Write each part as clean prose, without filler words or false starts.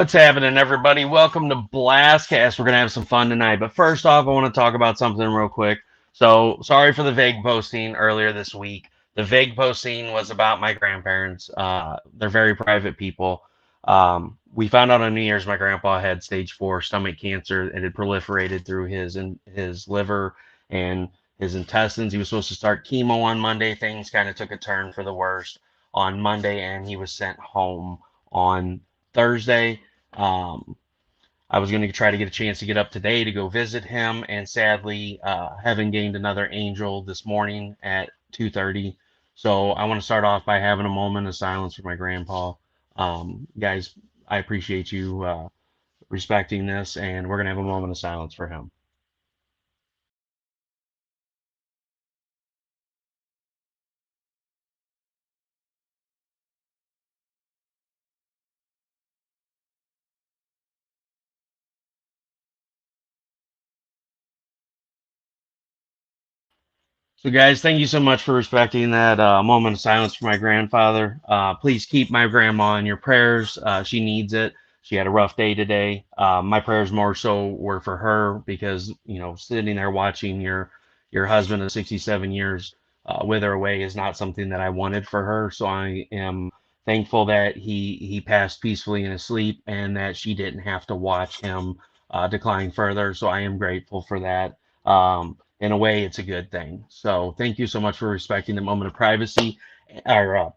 What's happening, everybody? Welcome to Blastcast. We're going to have some fun tonight. But first off, I want to talk about something real quick. So, sorry for the vague posting earlier this week. The vague posting was about my grandparents. They're very private people. We found out on New Year's my grandpa had stage 4 stomach cancer. It had proliferated through his liver and his intestines. He was supposed to start chemo on Monday. Things kind of took a turn for the worst on Monday, and he was sent home on Thursday. I was going to try to get a chance to get up today to go visit him, and sadly, haven't gained another angel this morning at 2:30. So I want to start off by having a moment of silence for my grandpa. Guys, I appreciate you respecting this, and we're going to have a moment of silence for him. So, guys, thank you so much for respecting that moment of silence for my grandfather. Please keep my grandma in your prayers. She needs it. She had a rough day today. My prayers more so were for her because, sitting there watching your husband of 67 years wither away is not something that I wanted for her. So I am thankful that he passed peacefully in his sleep and that she didn't have to watch him decline further. So I am grateful for that. In a way, it's a good thing. So thank you so much for respecting the moment of privacy, or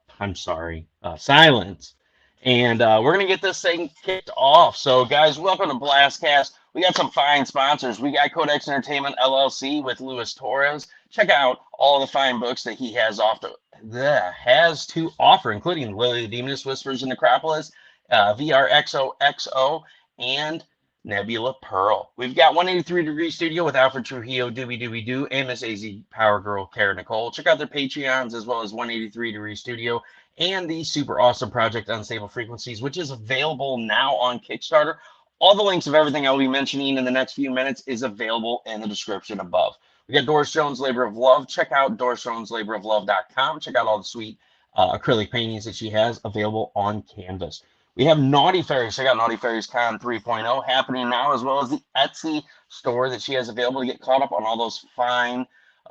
silence. And we're going to get this thing kicked off. So guys, welcome to Blastcast. We got some fine sponsors. We got Codex Entertainment LLC with Luis Torres. Check out all the fine books that he has to offer, including Lily the Demoness, Whispers in Necropolis, VRXOXO, and Nebula Pearl. We've got 183 Degree Studio with Alfred Trujillo, Doobie Doobie Doo, and Miss AZ Power Girl, Kara Nicole. Check out their Patreons as well as 183 Degree Studio and the super awesome project Unstable Frequencies, which is available now on Kickstarter. All the links of everything I'll be mentioning in the next few minutes is available in the description above. We got Doris Jones Labor of Love. Check out DorisJonesLaborOfLove.com. Check out all the sweet acrylic paintings that she has available on canvas. We have Naughty Fairies. Check out Naughty Fairies Con 3.0 happening now, as well as the Etsy store that she has available to get caught up on all those fine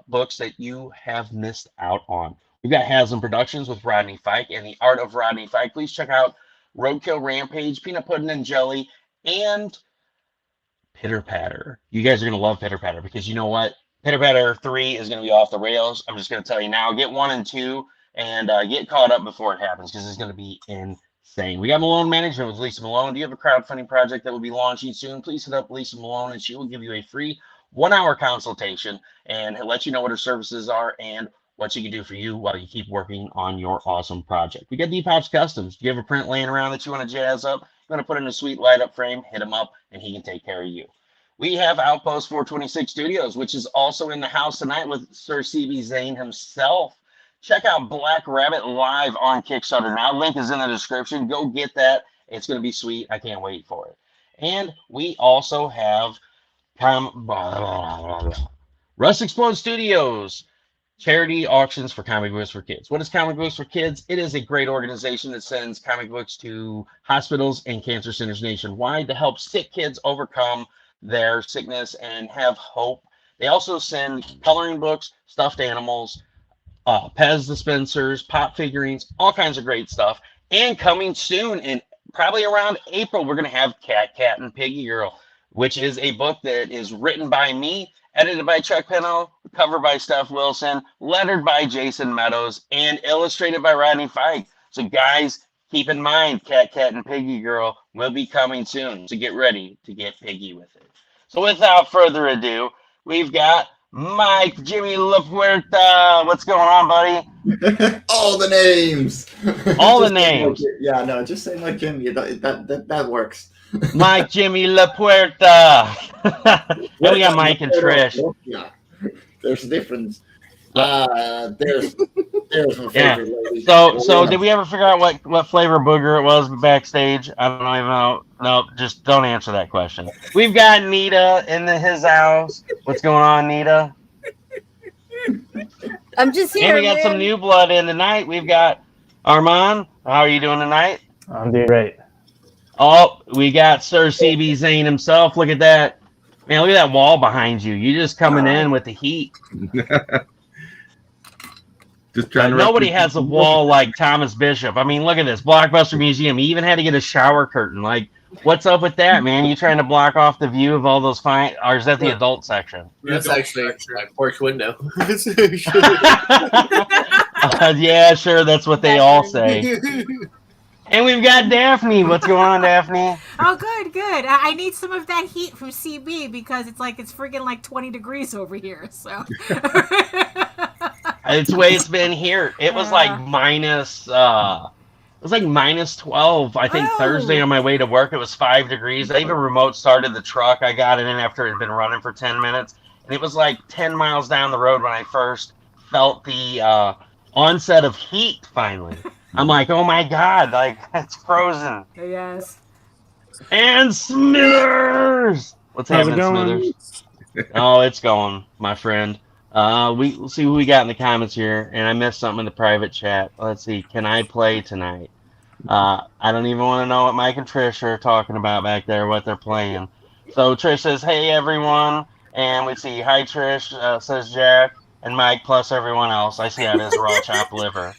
books that you have missed out on. We've got Hazzum Productions with Rodney Fike and the Art of Rodney Fike. Please check out Roadkill Rampage, Peanut Pudding and Jelly, and Pitter Patter. You guys are going to love Pitter Patter because you know what? Pitter Patter 3 is going to be off the rails. I'm just going to tell you now. Get 1 and 2 and get caught up before it happens because it's going to be insane. We got Melone Management with Lisa Melone. Do you have a crowdfunding project that will be launching soon? Please hit up Lisa Melone and she will give you a free 1-hour consultation and let you know what her services are and what she can do for you while you keep working on your awesome project. We got DPopp Customz. Do you have a print laying around that you want to jazz up? You want to put in a sweet light up frame? Hit him up and he can take care of you. We have Outpost 426 Studios, which is also in the house tonight with Sir CB Zane himself. Check out BlackRabbit live on Kickstarter now. Link is in the description. Go get that. It's going to be sweet. I can't wait for it. And we also have Russ Explode Studios, charity auctions for comic books for kids. What is Comic Books for Kids? It is a great organization that sends comic books to hospitals and cancer centers nationwide to help sick kids overcome their sickness and have hope. They also send coloring books, stuffed animals, Pez dispensers, pop figurines, all kinds of great stuff. And coming soon, in probably around April, we're going to have Cat and Piggy Girl, which is a book that is written by me, edited by Chuck Pennell, covered by Steph Wilson, lettered by Jason Meadows, and illustrated by Rodney Fike. So guys, keep in mind, Cat and Piggy Girl will be coming soon. So get ready to get piggy with it. So without further ado, we've got Mike Jimmy La Puerta. What's going on, buddy? All the names. All the names. Yeah, no, just say Mike Jimmy. That works. Mike Jimmy La Puerta. Then we got Mike and Trish. Yeah, there's a difference. There's my favorite lady. So did we ever figure out what flavor booger it was backstage? I don't even know. No, just don't answer that question. We've got Nita in his house. What's going on, Nita? I'm just here. And we got some new blood in tonight. We've got Armand. How are you doing tonight? I'm doing great. Oh, we got Sir CB Zane himself. Look at that. Man, look at that wall behind you. You're just coming in with the heat. Just trying to Nobody has a wall like Thomas Bishop. I mean, look at this. Blockbuster Museum. He even had to get a shower curtain. Like, what's up with that, man? You trying to block off the view of all those fine, or is that the adult section? That's actually my porch window. Yeah, sure. That's what they all say. And we've got Daphne. What's going on, Daphne? Oh, good, good. I need some of that heat from CB because it's friggin' like 20 degrees over here. So It's the way it's been here. It was like minus. It was like minus 12. I think Thursday on my way to work, it was 5 degrees. I even remote started the truck. I got it in after it had been running for 10 minutes, and it was like 10 miles down the road when I first felt the onset of heat. Finally. I'm like, oh my God, like it's frozen. yes. And Smithers, what's happening, Smithers? Oh, it's going, my friend. We'll see who we got in the comments here, and I missed something in the private chat. Let's see, can I play tonight? I don't even want to know what Mike and Trish are talking about back there, what they're playing. So Trish says, hey everyone, and we see, hi Trish, says Jack, and Mike plus everyone else. I see that as raw chopped liver.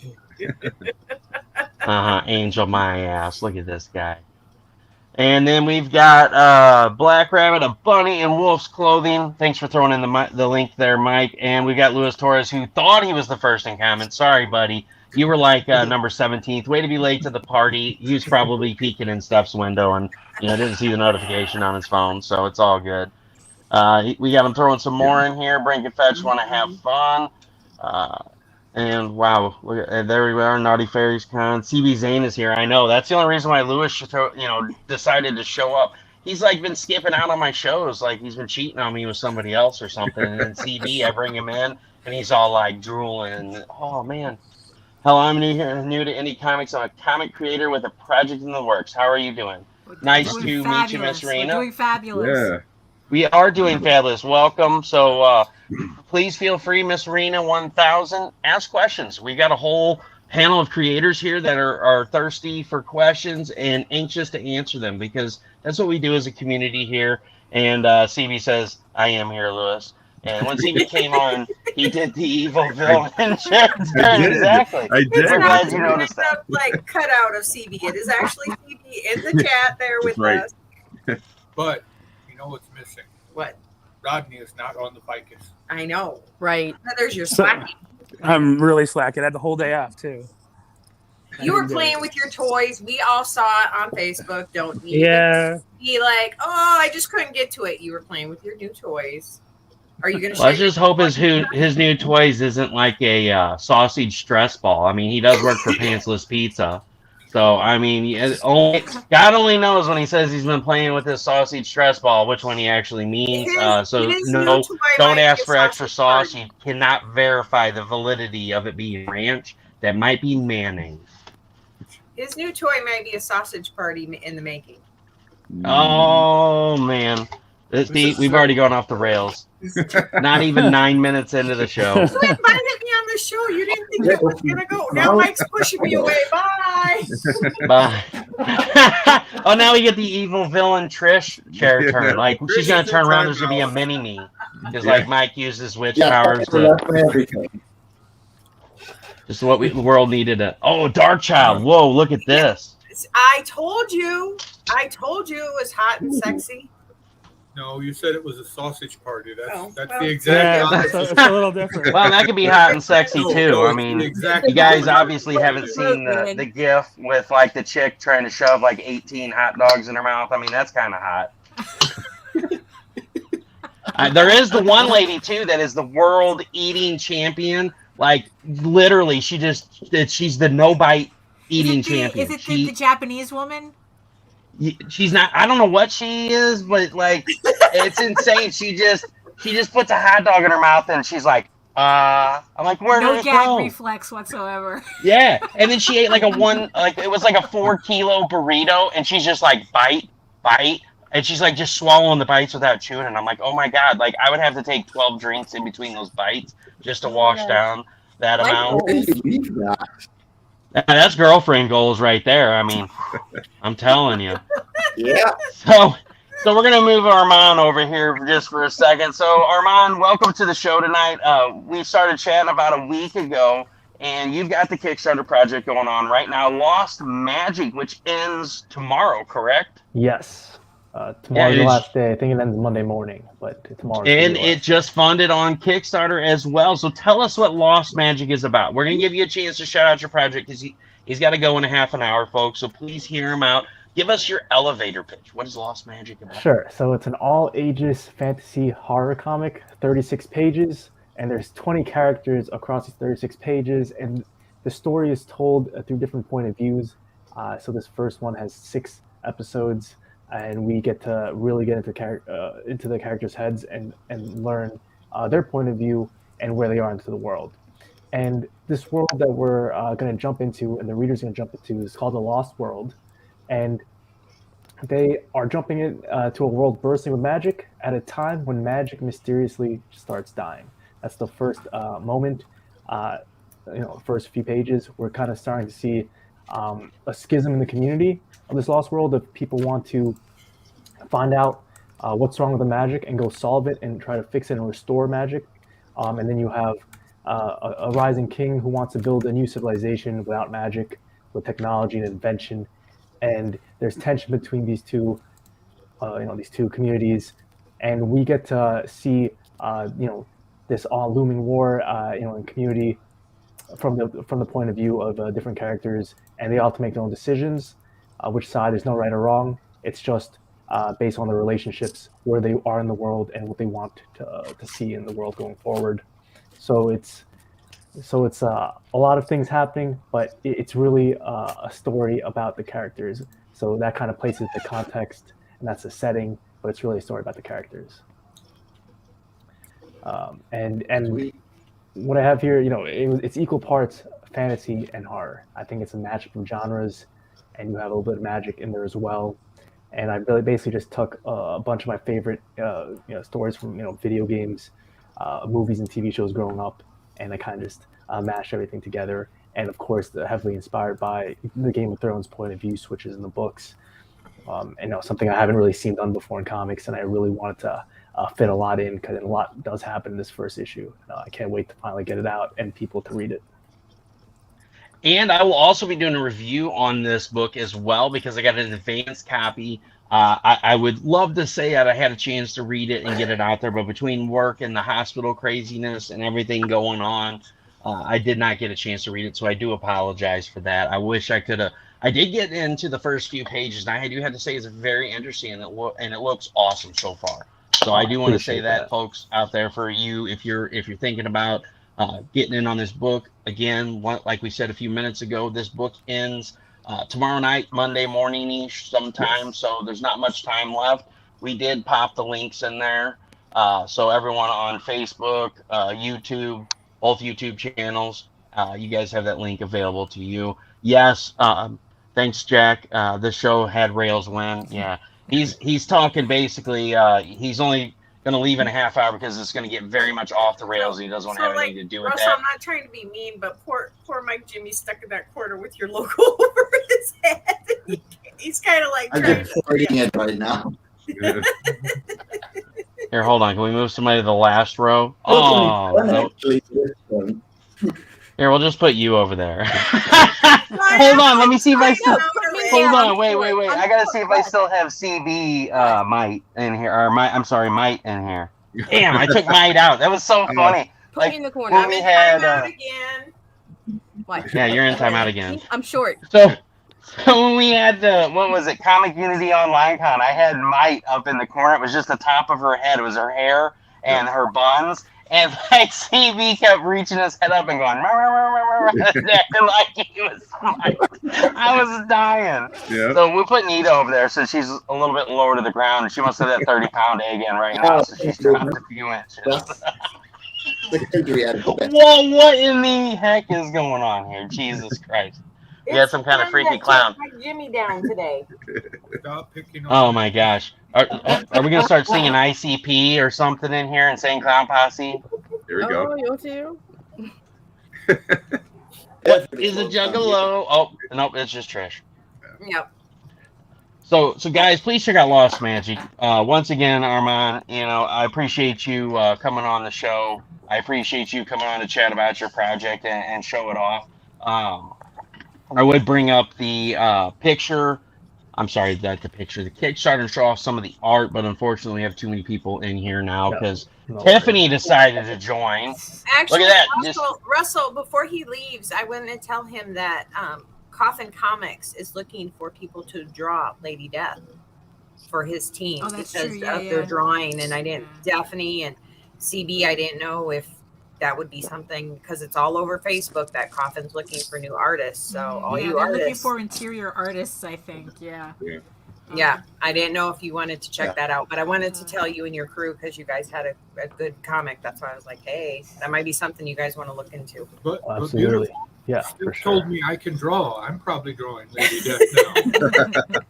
Angel my ass. Look at this guy. And then we've got BlackRabbit, a bunny in wolf's clothing. Thanks for throwing in the link there, Mike. And we got Luis Torres, who thought he was the first in comments. Sorry, buddy. You were like number 17th. Way to be late to the party. He was probably peeking in Steph's window and didn't see the notification on his phone, so it's all good. We got him throwing some more in here. Bring and fetch, want to have fun. And wow, look at, there we are, Naughty Fairies Con. CB Zane is here. I know that's the only reason why Lewis, decided to show up. He's like been skipping out on my shows, like he's been cheating on me with somebody else or something. And then CB, I bring him in, and he's all like drooling. And, oh man, hello, I'm new to indie comics. I'm a comic creator with a project in the works. How are you doing? Nice to meet you, Miss Rena. We're doing fabulous. Yeah. We are doing fabulous. Welcome. So please feel free, Miss Rena 1000. Ask questions. We got a whole panel of creators here that are thirsty for questions and anxious to answer them because that's what we do as a community here. And CB says, I am here, Lewis. And when CB came on, he did the evil villain exactly. I did. It's glad not you noticed that. like cut out of CB. It is actually CB in the chat there with us. But you know what's missing? What? Rodney is not on the ficus. I know. Right. Now, there's your slacking. I'm really slacking. I had the whole day off too. You were playing with your toys. We all saw it on Facebook. Don't you? Yeah. Be like, oh, I just couldn't get to it. You were playing with your new toys. Are you gonna? Let's just hope his new toys isn't like a sausage stress ball. I mean, he does work for Pantsless Pizza, so I mean, God only knows when he says he's been playing with this sausage stress ball, which one he actually means. So no, don't ask for extra sauce. You cannot verify the validity of it being ranch. That might be mayonnaise. His new toy may be a sausage party in the making. Oh man, we've already gone off the rails. Not even 9 minutes into the show. You invited me on the show. You didn't think it was gonna go. Now Mike's pushing me away. Bye. Bye. Oh, now we get the evil villain Trish chair turn. Like she's gonna turn around. There's gonna be a mini me because like Mike uses witch powers to. Just what the world needed. Oh, Dark Child. Whoa, look at this. I told you it was hot and sexy. No, you said it was a sausage party. That's well, the exact opposite. It's a little different. Well, that could be hot and sexy too. I mean, Exactly. you guys obviously haven't seen the gif with like the chick trying to shove like 18 hot dogs in her mouth. I mean, that's kind of hot. There is the one lady too that is the world eating champion. Like literally, she's the no bite eating champion. Is it the Japanese woman? She's not. I don't know what she is, but like, it's insane. She just puts a hot dog in her mouth and she's like, I'm like, where did it gag go? reflex whatsoever. Yeah, and then she ate like it was like a 4-kilo burrito, and she's just like bite, and she's like just swallowing the bites without chewing. And I'm like, oh my god, like I would have to take 12 drinks in between those bites just to wash down that amount. That. That's girlfriend goals right there. I mean, I'm telling you. Yeah. So we're gonna move Armand over here just for a second. So Armand, welcome to the show tonight. We started chatting about a week ago, and you've got the Kickstarter project going on right now, Lost Magic, which ends tomorrow, correct? Yes. Tomorrow's the it's- last day. I think it ends Monday morning, but tomorrow's And the last. it just funded on Kickstarter as well. So tell us what Lost Magic is about. We're gonna give you a chance to shout out your project because he's got to go in a half an hour, folks. So please hear him out. Give us your elevator pitch. What is Lost Magic about? Sure. So it's an all-ages fantasy horror comic, 36 pages, and there's 20 characters across these 36 pages, and the story is told through different point of views. So this first one has 6 episodes, and we get to really get into the characters' heads and learn their point of view and where they are into the world. And this world that we're going to jump into, and the reader's going to jump into, is called the Lost World. And they are jumping into a world bursting with magic at a time when magic mysteriously starts dying. That's the first moment. First few pages, we're kind of starting to see a schism in the community of this Lost World of people want to find out what's wrong with the magic and go solve it and try to fix it and restore magic. And then you have a rising king who wants to build a new civilization without magic, with technology and invention. And there's tension between these two communities, and we get to see, this all looming war, in community from the point of view of different characters, and they all have to make their own decisions. Which side? There's no right or wrong. It's just based on the relationships, where they are in the world, and what they want to see in the world going forward. So it's a lot of things happening, but it's really a story about the characters. So that kind of places the context, and that's the setting, but it's really a story about the characters. And what I have here, it's equal parts fantasy and horror. I think it's a matchup of genres, and you have a little bit of magic in there as well. And I really basically just took a bunch of my favorite stories from video games, movies, and TV shows growing up, and I kind of just mashed everything together. And of course, heavily inspired by the Game of Thrones point of view switches in the books. And something I haven't really seen done before in comics, and I really wanted to fit a lot in, because a lot does happen in this first issue. I can't wait to finally get it out and people to read it. And I will also be doing a review on this book as well, because I got an advanced copy. I would love to say that I had a chance to read it and get it out there, but between work and the hospital craziness and everything going on, I did not get a chance to read it, so I do apologize for that. I wish I could have. I did get into the first few pages, and I do have to say it's very interesting, and it looks awesome so far. So I do want to say that, folks out there, for you, if you're thinking about getting in on this book, again, like we said a few minutes ago, this book ends tomorrow night, Monday morning-ish sometime, so there's not much time left. We did pop the links in there, so everyone on Facebook, YouTube, both YouTube channels, you guys have that link available to you. Yes, thanks, Jack. This show had Rails win. Yeah, he's talking basically. He's only going to leave in a half hour because it's going to get very much off the rails. He doesn't want to have anything to do with Russell, that. I'm not trying to be mean, but poor Mike Jimmy stuck in that corner with your logo over his head. He's kind of like I'm just reading it right now. Here, hold on. Can we move somebody to the last row? Oh, no. Here, we'll just put you over there. Hold on. Let me see if I still. Hold on. Wait. I gotta see if I still have CB Might in here, or Might in here. Damn, I took Might out. That was so funny. Put me in the corner. When we had. What? Yeah, you're in timeout again. I'm short. So when we had what was it, Comic Unity Online Con, I had Might up in the corner. It was just the top of her head. It was her hair and her buns. And like CB kept reaching his head up and going, like he was Mike. I was dying. Yeah. So we put Nita over there, so she's a little bit lower to the ground, and she must have that 30-pound egg in right now, so she's dropped a few inches. Whoa, what in the heck is going on here? Jesus Christ. You had some kind of freaky clown. Jimmy down today. Stop picking on Oh my gosh. Are we going to start singing ICP or something in here and saying Clown Posse? Here we go. Oh, you too? What is a juggalo? Oh, nope, it's just Trish. Yep. So guys, please check out Lost Magic. Once again, Armand, I appreciate you coming on the show. I appreciate you coming on to chat about your project and show it off. I would bring up the picture. I'm sorry, the Kickstarter, and show off some of the art, but unfortunately, we have too many people in here now because Tiffaney decided to join. Actually, Look at that. Russell, before he leaves, I went and tell him that Coffin Comics is looking for people to draw Lady Death for his team because of their drawing. And I didn't, Daphne and CB, I didn't know if that would be something because it's all over Facebook that Coffin's looking for new artists. So all you artists, looking for interior artists, I think. Yeah, I didn't know if you wanted to check that out, but I wanted to tell you and your crew because you guys had a good comic. That's why I was like, hey, that might be something you guys want to look into. But Absolutely. Yeah, Steph for sure. told me I can draw. I'm probably drawing Lady Death now.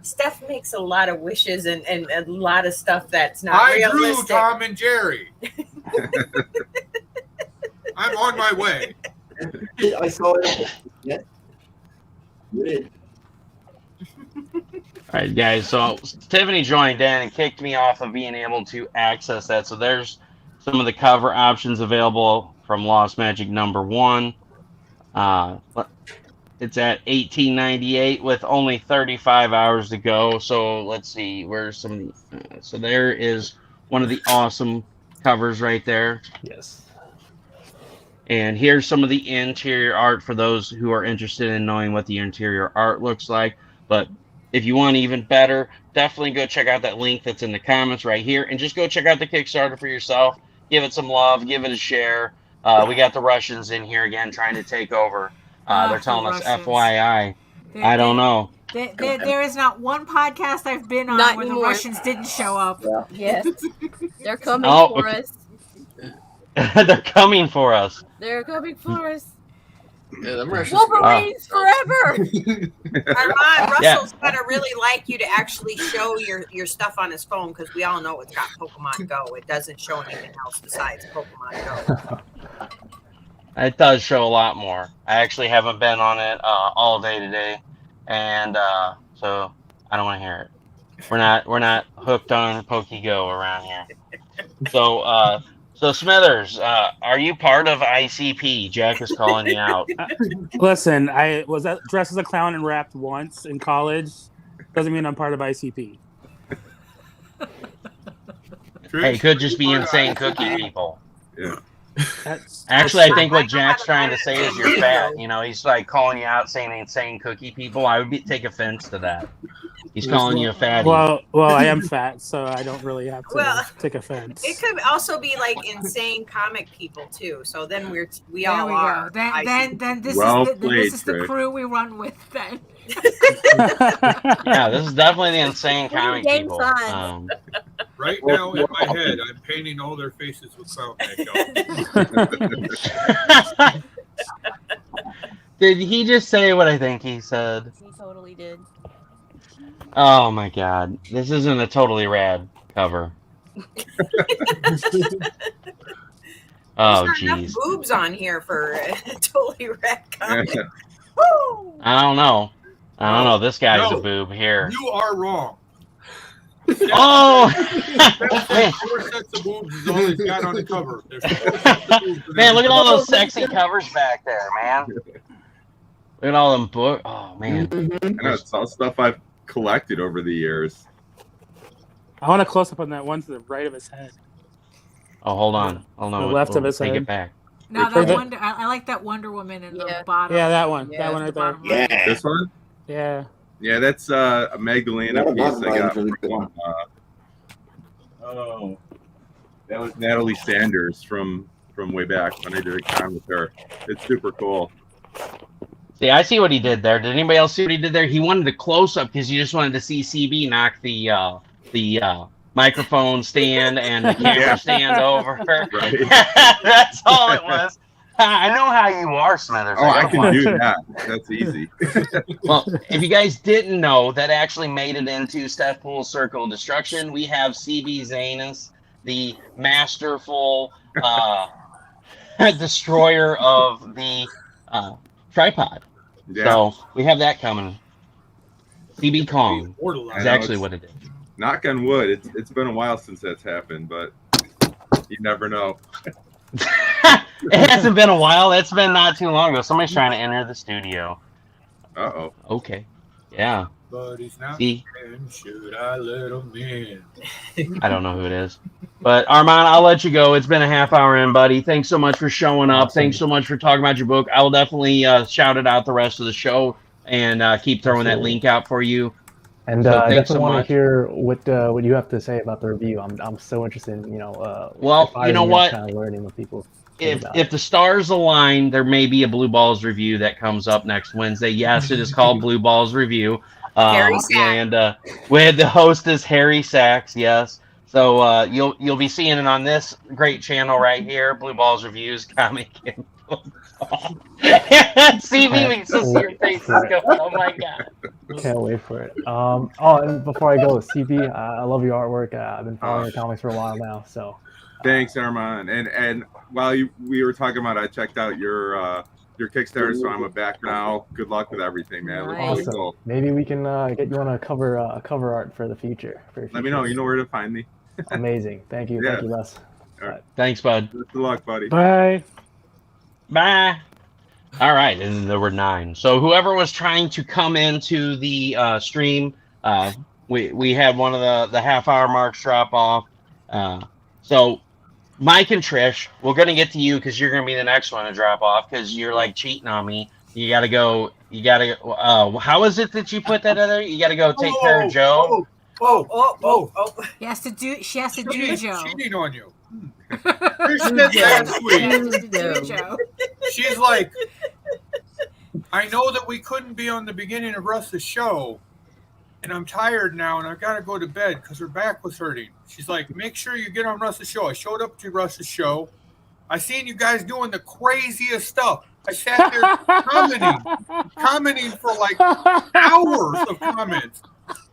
Steph makes a lot of wishes and a lot of stuff that's not realistic. Drew Tom and Jerry. I'm on my way. I saw it. Yeah. Good. All right, guys. So Tiffaney joined in and kicked me off of being able to access that. So there's some of the cover options available from Lost Magic #1. It's at $18.98 with only 35 hours to go. So let's see, where's some of the, so there is one of the awesome covers right there. Yes. And here's some of the interior art for those who are interested in knowing what the interior art looks like. But if you want even better, definitely go check out that link that's in the comments right here. And just go check out the Kickstarter for yourself. Give it some love. Give it a share. We got the Russians in here again trying to take over. They're telling us FYI. I don't know. There is not one podcast I've been on Not where anymore. the Russians didn't show up. Yes. They're coming for us. They're coming for us. They're coming for us. Yeah, them Russians. Wolverines forever. Armand, Russell's gonna really like you to actually show your stuff on his phone because we all know it's got Pokemon Go. It doesn't show anything else besides Pokemon Go. It does show a lot more. I actually haven't been on it all day today, and so I don't want to hear it. We're not hooked on PokeGo around here. So Smithers, are you part of ICP? Jack is calling you out. Listen, I was dressed as a clown and rapped once in college. Doesn't mean I'm part of ICP. Hey, it could just be insane cookie people. Yeah. Actually, I think what Jack's trying to say is you're fat. He's like calling you out, saying insane cookie people. I would take offense to that. He's calling you a fatty. Well, I am fat, so I don't really have to take offense. It could also be like insane comic people too. So then we all There we are. go. Then this is the crew we run with then. Yeah, this is definitely the insane comic Game people. signs. Right now in my head, I'm painting all their faces with clown makeup. Did he just say what I think he said? He totally did. Oh my god. This isn't a totally rad cover. Oh There's not jeez. enough boobs on here for a totally red comic. I don't know. This guy's a boob here. You are wrong. Oh! That's 4 sets of boobs is all he's got on the cover. There's 4 sets of boobs. Man, look at all those sexy covers back there, man. Look at all them books. Oh man. I know, it's all stuff I've collected over the years. I want a close up on that one to the right of his head. Oh, hold on. The left of his take head. it back. No, that I like that Wonder Woman in the bottom. Yeah, that one. Yeah, That one right there. Yeah. This one? Yeah. Yeah, that's a Magdalena That piece was I got really from, cool. that was Natalie Sanders from way back when I did a con with her. It's super cool. See, I see what he did there. Did anybody else see what he did there? He wanted a close up because you just wanted to see CB knock the microphone stand and the camera stand over. Right. That's all it was. I know how you are, Smithers. Oh, I can do that. That's easy. Well, if you guys didn't know, that actually made it into Steph Pool's Circle of Destruction. We have CB Zanus, the masterful destroyer of the tripod. Yeah. So we have that coming. CB Kong Borderline. is actually what it is. Knock on wood. It's been a while since that's happened, but you never know. It hasn't been a while. It's been not too long ago. Somebody's trying to enter the studio. Uh-oh. Okay. Yeah. But he's not. See? Should I let him in? I don't know who it is. But Armand, I'll let you go. It's been a half hour in, buddy. Thanks so much for showing up. Awesome. Thanks so much for talking about your book. I will definitely shout it out the rest of the show and keep throwing that link out for you. And So I thanks definitely so want much. to hear what you have to say about the review. I'm so interested in Well, you know what? kind of learning what people think about If the stars align, there may be a Blue Balls review that comes up next Wednesday. Yes, it is called Blue Balls Review. Harry Sachs. And with the host is Harry Sachs. Yes. So you'll be seeing it on this great channel right here, Blue Balls Reviews, comic. See me, we can still see your faces go. Oh my god! Can't wait for it. And before I go, CB, I love your artwork. I've been following your comics for a while now. So Thanks, Armand. And while we were talking about it, I checked out your Kickstarter, so I'm back now. Good luck with everything, man. It looks really awesome. cool. Maybe we can get you on a cover art for the future. Let me know. You know where to find me. Amazing. Thank you. Yeah. Thank you, Les. All right. Thanks, bud. Good luck, buddy. Bye. Bye. All right, and there were 9. So whoever was trying to come into the stream, we had one of the half-hour marks drop off. So Mike and Trish, we're gonna get to you because you're gonna be the next one to drop off because you're like cheating on me. You gotta go. How is it that you put that other? You gotta go take care of Joe. She has to do Joe. Cheating on you. Trish said last week. Joe. She's like, I know that we couldn't be on the beginning of Russ's show, and I'm tired now, and I've got to go to bed because her back was hurting. She's like, make sure you get on Russ's show. I showed up to Russ's show. I seen you guys doing the craziest stuff. I sat there commenting for like hours of comments.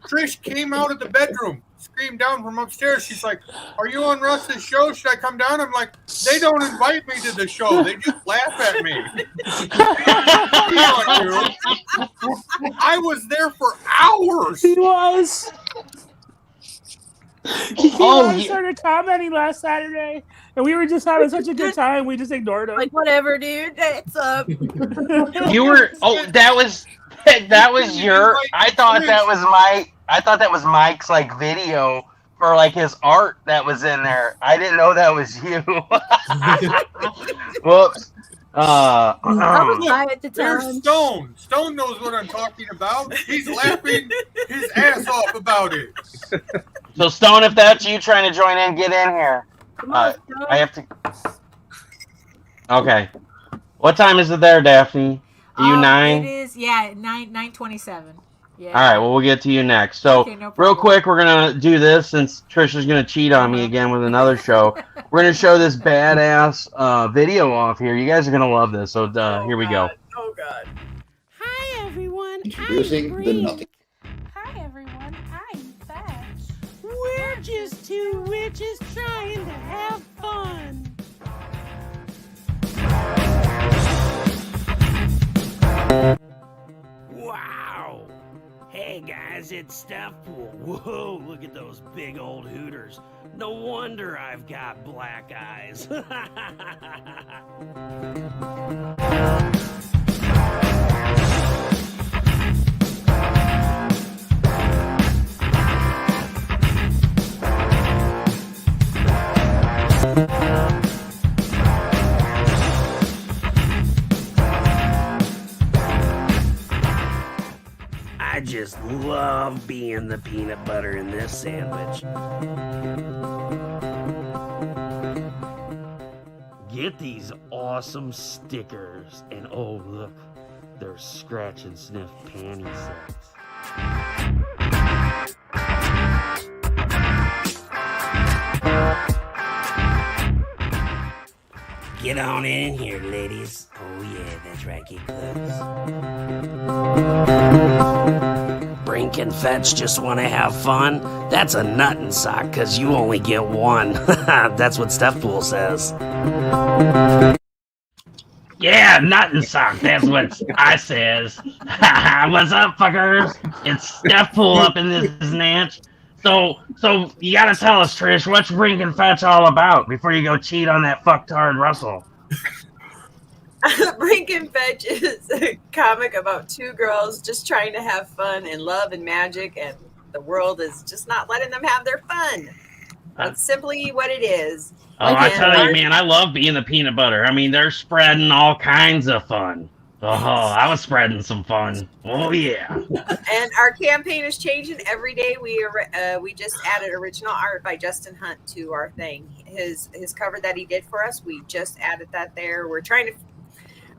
Trish came out of the bedroom, screamed down from upstairs. She's like, are you on Russ's show? Should I come down? I'm like, they don't invite me to the show. They just laugh at me. I was there for hours. He was. He started commenting last Saturday, and we were just having such a good time. We just ignored him. Like, whatever, dude. It's up. You were. Oh, that was your. I thought that was Mike's like video for like his art that was in there. I didn't know that was you. Whoops. I was high at the There's time. Stone. Stone knows what I'm talking about. He's laughing his ass off about it. So Stone, if that's you trying to join in, get in here. Come on, I have to. Okay. What time is it there, Daphne? Are you 9? It is 9:27. Yeah. All right. Well, we'll get to you next. So Okay, no real problem. quick, we're gonna do this since Trisha's gonna cheat on me again with another show. We're gonna show this badass video off here. You guys are gonna love this. So here we go. Oh, God. Hi, everyone. Introducing I'm the Bree. nothing. Hi, everyone. I'm Thatch. We're just 2 witches trying to have fun. Wow! Hey guys, it's Stuffpool. Whoa, look at those big old hooters. No wonder I've got black eyes. I just love being the peanut butter in this sandwich. Get these awesome stickers, and oh look, they're scratch and sniff panty sets. Get on in here, ladies. Oh yeah, that's right, get close. Brink and Fetch just want to have fun? That's a nut and sock, cause you only get one. That's what Stuffpool says. Yeah, nuttin' sock. That's what I says. What's up, fuckers? It's Steph Pool up in this natch. So you gotta tell us, Trish, what's Brink and Fetch all about before you go cheat on that fucktard Russell? Brink and Fetch is a comic about two girls just trying to have fun and love and magic, and the world is just not letting them have their fun. That's simply what it is. Oh, I tell you, man, I love being the peanut butter. I mean, they're spreading all kinds of fun. Oh, I was spreading some fun. Oh, yeah. And our campaign is changing every day. We just added original art by Justin Hunt to our thing. His cover that he did for us, we just added that there.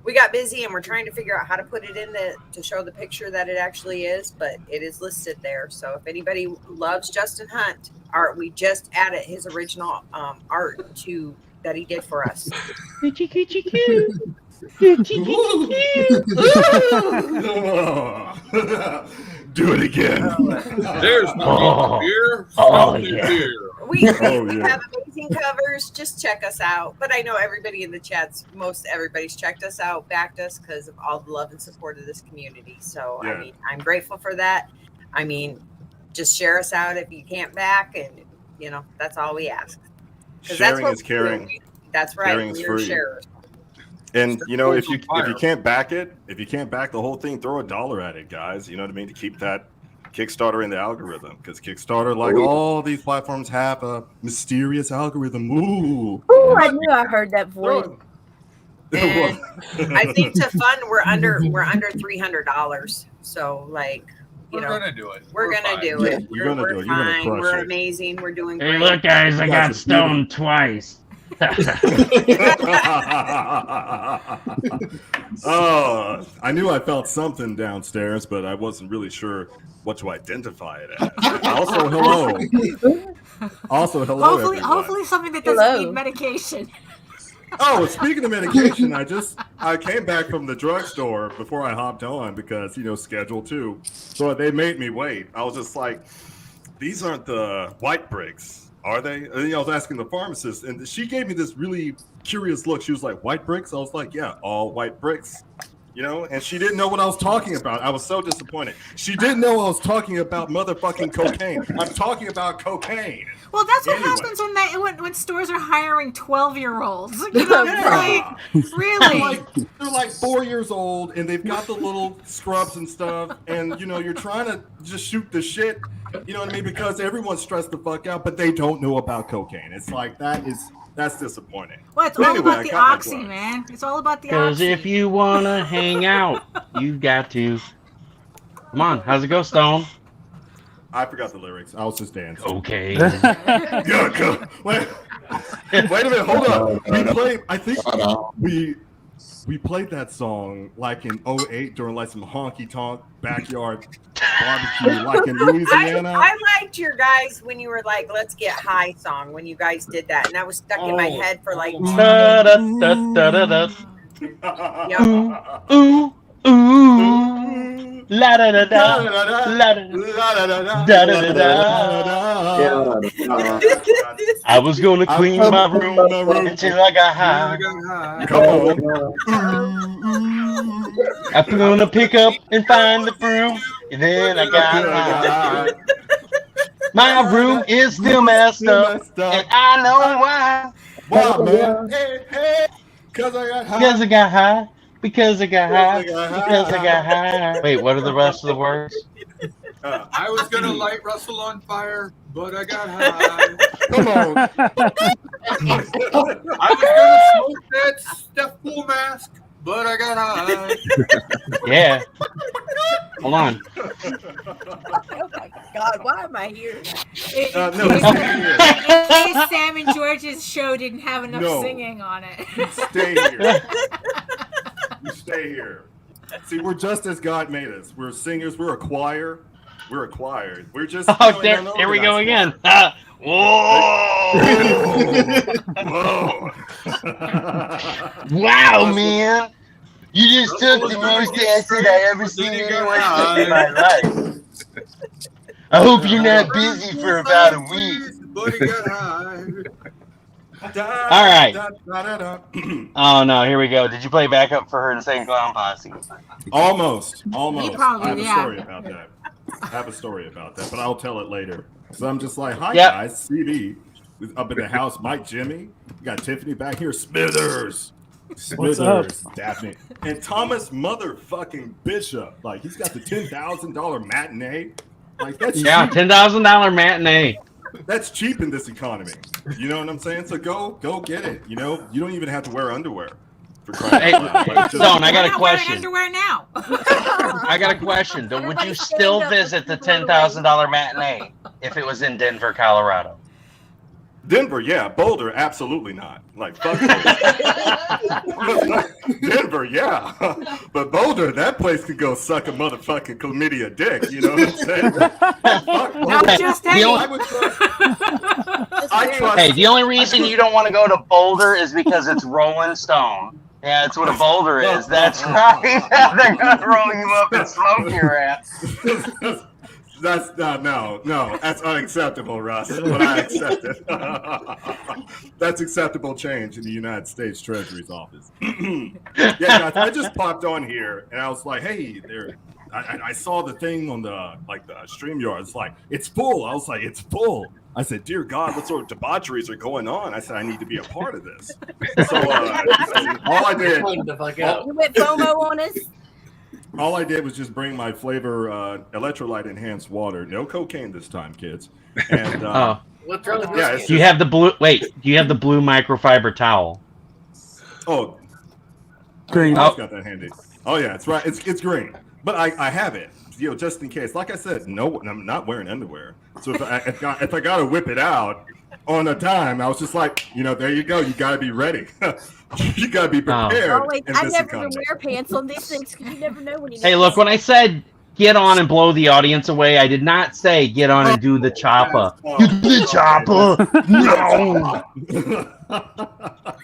We got busy and we're trying to figure out how to put it in to show the picture that it actually is, but it is listed there. So if anybody loves Justin Hunt art, we just added his original art that he did for us. Do it again. There's no beer. Beer. We have amazing covers. Just check us out. But I know everybody in the chats, most everybody's checked us out, backed us because of all the love and support of this community. So, yeah. I mean, I'm grateful for that. I mean, just share us out if you can't back. And, you know, that's all we ask. Sharing is caring. That's right. Sharing is free. Sharers. And you know, if you can't back it, if you can't back the whole thing, throw $1 at it, guys. You know what I mean? To keep that Kickstarter in the algorithm, because Kickstarter, like all these platforms, have a mysterious algorithm. Ooh, I knew I heard that voice. And I think to fund we're under $300. So like, we're gonna do it. We're gonna do it. You're gonna do it. You're Fine. gonna crush We're it. amazing. We're doing great. Hey, look, guys, I got stoned twice. Oh, I knew I felt something downstairs, but I wasn't really sure what to identify it as. Also, hello. Hopefully something that doesn't need medication. Oh, speaking of medication, I came back from the drugstore before I hopped on because, you know, Schedule 2. So they made me wait. I was just like, these aren't the white bricks, are they? And, you know, I was asking the pharmacist, and she gave me this really curious look. She was like, white bricks? I was like, yeah, all white bricks. You know, and she didn't know what I was talking about. I was so disappointed. She didn't know I was talking about motherfucking cocaine. I'm talking about cocaine. Well, that's what happens when stores are hiring 12-year-olds. You know, like, really? They're like 4 years old, and they've got the little scrubs and stuff, and, you know, you're trying to just shoot the shit, you know what I mean? Because everyone's stressed the fuck out, but they don't know about cocaine. It's like, that's disappointing. Well, it's all about the oxy, man. It's all about the oxy. Because if you want to hang out, you've got to. Come on, how's it go, Stone? I forgot the lyrics. I was just dancing. Okay. Wait a minute, hold on. We played that song like in 2008 during like some honky tonk backyard barbecue, like in Louisiana. I liked your guys when you were like, let's get high song when you guys did that. And that was stuck in my head for like 2 days. Ooh, la da da da, la da da da da. I was gonna clean my room until I got high. Come on. I'm gonna pick up and find the broom, and then I got high. My room is still messed up, and I know why. Why, man? Hey, because I got high. Because I got high. Because I got high. Because I got high. Wait, what are the rest of the words? I was gonna light Russell on fire, but I got high. Come on. I was gonna smoke that Steph Pool mask, but I got high. Yeah. Hold on. Oh my God, why am I here? In case Sam and George's show didn't have enough singing on it. Stay here. You stay here. See, we're just as God made us. We're singers. We're a choir. We're a choir. We're just. Oh, there we go again. Whoa! Whoa! Wow, man! You just took the most acid I ever seen anyone take in my life. I hope you're not busy for about a week. But he got high. All right. Oh no, here we go. Did you play backup for her Insane Clown Posse? Almost. He probably, I have a yeah. story about that. I have a story about that, but I'll tell it later. So I'm just like, hi Yep. guys, CB up in the house. Mike, Jimmy, we got Tiffany back here. Smithers, Daphne, and Thomas motherfucking Bishop. Like he's got the $10,000 matinee. Like that's Yeah, cheap. $10,000 matinee. That's cheap in this economy. You know what I'm saying? So go get it. You know, you don't even have to wear underwear. For Hey, crying out loud. Like, Stone, I got a We're not wearing question. underwear now. I got a question. Though, would you still visit the $10,000 matinee if it was in Denver, Colorado? Denver, yeah. Boulder, absolutely not. Like, fuck Denver, yeah. But Boulder, that place could go suck a motherfucking chlamydia dick. You know what I'm saying? Fuck Not Boulder. just The any. only- I trust. Hey, the only reason you don't want to go to Boulder is because it's Rolling Stone. Yeah, that's what a boulder is. That's right. They're gonna roll you up and smoke your ass. That's no. That's unacceptable, Russ. But I accept it. That's acceptable change in the United States Treasury's office. Yeah, guys, I just popped on here and I was like, hey, there. I saw the thing on the StreamYard. It's like it's full. I was like, it's full. I said, dear God, what sort of debaucheries are going on? I said, I need to be a part of this. So all I did. You went FOMO on us? All I did was just bring my flavor electrolyte enhanced water. No cocaine this time, kids. And What's wrong with yeah, this? it's Do you have the blue? Wait, do you have the blue microfiber towel? oh, Green. I got that handy. Oh yeah, it's right. It's green, but I have it, you know, just in case. Like I said, no, I'm not wearing underwear. So if I gotta whip it out on a dime, I was just like, you know, there you go. You gotta be ready. You gotta be prepared. Oh, wait, in I this never even economy. wear pants on these things because you never know when you Hey, look, when I said get on and blow the audience away, I did not say get on and do the chopper. Do the chopper. No.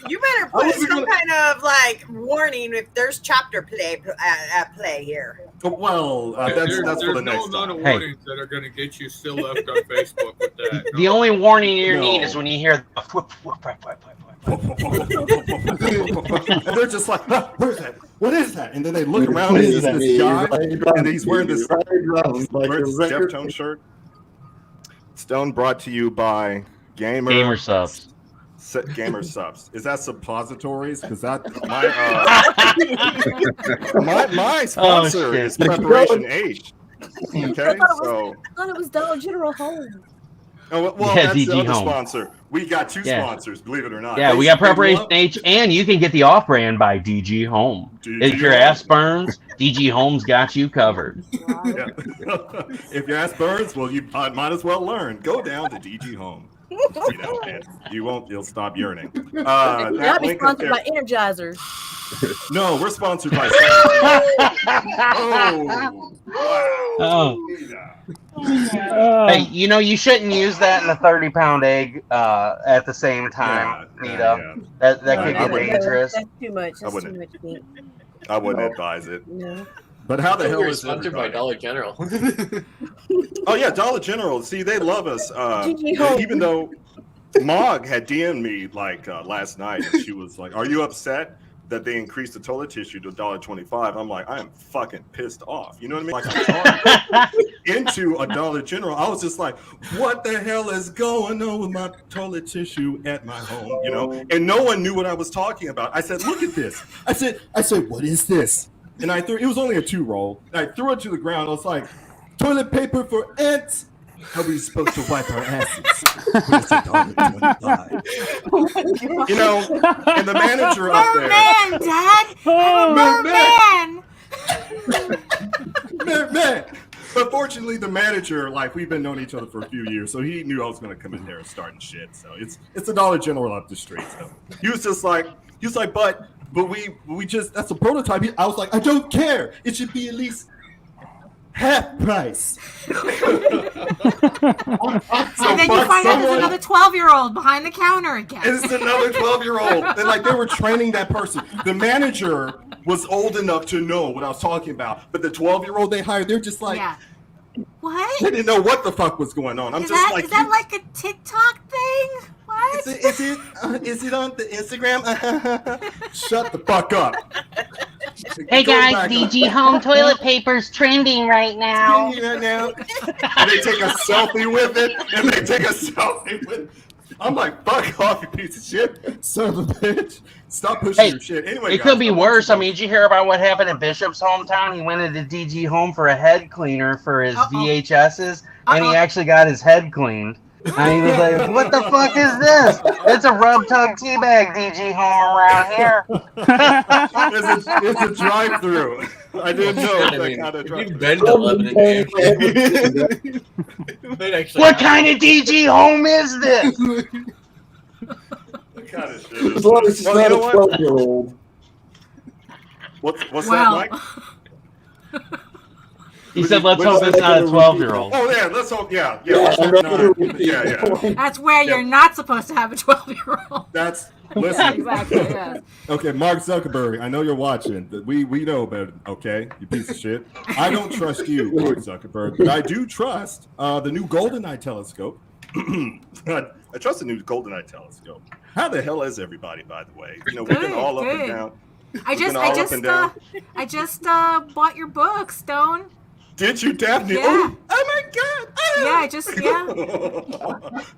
You better put some kind of like warning if there's chapter play at play here. Well, that's for the no next amount of time. Hey. warnings that are going to get you still left on Facebook with that. The only warning you No. need is when you hear the whoop, whoop, whoop, whoop, whoop. And they're just like, huh, where's that? What is that? And then they look around and it's this guy, and he's wearing this Deftone shirt. Stone brought to you by Gamer subs. Gamer subs. Is that suppositories? Because that my sponsor shit. is Preparation H. Okay, so I thought it was Dollar General Home. well, Yeah, that's DG the other Home. sponsor. We got two Yeah. sponsors, believe it or not. Yeah, They- we got they Preparation love- H, and you can get the off-brand by DG Home. If your ass burns, DG Home's got you covered. Yeah. If your ass burns, well, you might as well learn. Go down to DG Home. You know, and you'll stop yearning. I'll That be link up sponsored there. by Energizer. No, we're sponsored by. Oh. Hey, you know, you shouldn't use that in a 30-pound egg at the same time, Nita. Yeah. That could get dangerous. That's too much. I That's too wouldn't. much meat. I wouldn't advise it. No. But how the hell We're is sponsored by everybody? Dollar General. Oh yeah, Dollar General. See, they love us. DG Home. Even though Mog had DM'd me like last night, and she was like, "Are you upset that they increased the toilet tissue to $1.25?" I'm like, I am fucking pissed off. You know what I mean? Like I'm into a Dollar General. I was just like, what the hell is going on with my toilet tissue at my home? You know, and no one knew what I was talking about. I said, look at this. I said, what is this? And I threw. It was only a 2-roll. I threw it to the ground. I was like, toilet paper for ants. How are we supposed to wipe our asses? It's $1.25. You know, and the manager up there. Merman, Dad! Merman! Man. But fortunately, the manager, like, we've been knowing each other for a few years, so he knew I was going to come in there and start and shit. So it's a Dollar General up the street. So he was like, but we just, that's a prototype. I was like, I don't care. It should be at least half price. And then you find out there's another 12-year-old behind the counter again. It's another 12-year-old. And like they were training that person. The manager was old enough to know what I was talking about, but the 12-year-old they hired, they're just like, yeah. What? They didn't know what the fuck was going on. Is that like a TikTok thing? What? What? Is it on the Instagram? Shut the fuck up. Hey Go guys, back DG up. home toilet paper's trending right now. And they take a selfie with it. I'm like, fuck off, you piece of shit. Son of a bitch. Stop pushing your shit. Anyway, it could be worse. I mean, did you hear about what happened in Bishop's hometown? He went into DG Home for a head cleaner for his VHSs, and he actually got his head cleaned. And he was like, what the fuck is this? It's a rub-tug teabag DG Home around here. It's a drive-through. I didn't know. You've been to Lebanon. What kind of DG Home is this? What kind of shit is As long as this? it's not a 12-year-old. What's Wow. that, Mike? He said, let's hope it's not a 12-year-old. Oh, yeah, let's hope, yeah. Let's hope not. Yeah. That's where you're not supposed to have a 12-year-old. That's, listen. Exactly, yeah. Okay, Mark Zuckerberg, I know you're watching. We know about it, okay? You piece of shit. I don't trust you, Mark Zuckerberg, but I do trust the new GoldenEye telescope. I trust the new GoldenEye telescope. How the hell is everybody, by the way? You know, we've been all up and down. I just bought your book, Stone. Did you, Daphne? Yeah. Oh my God!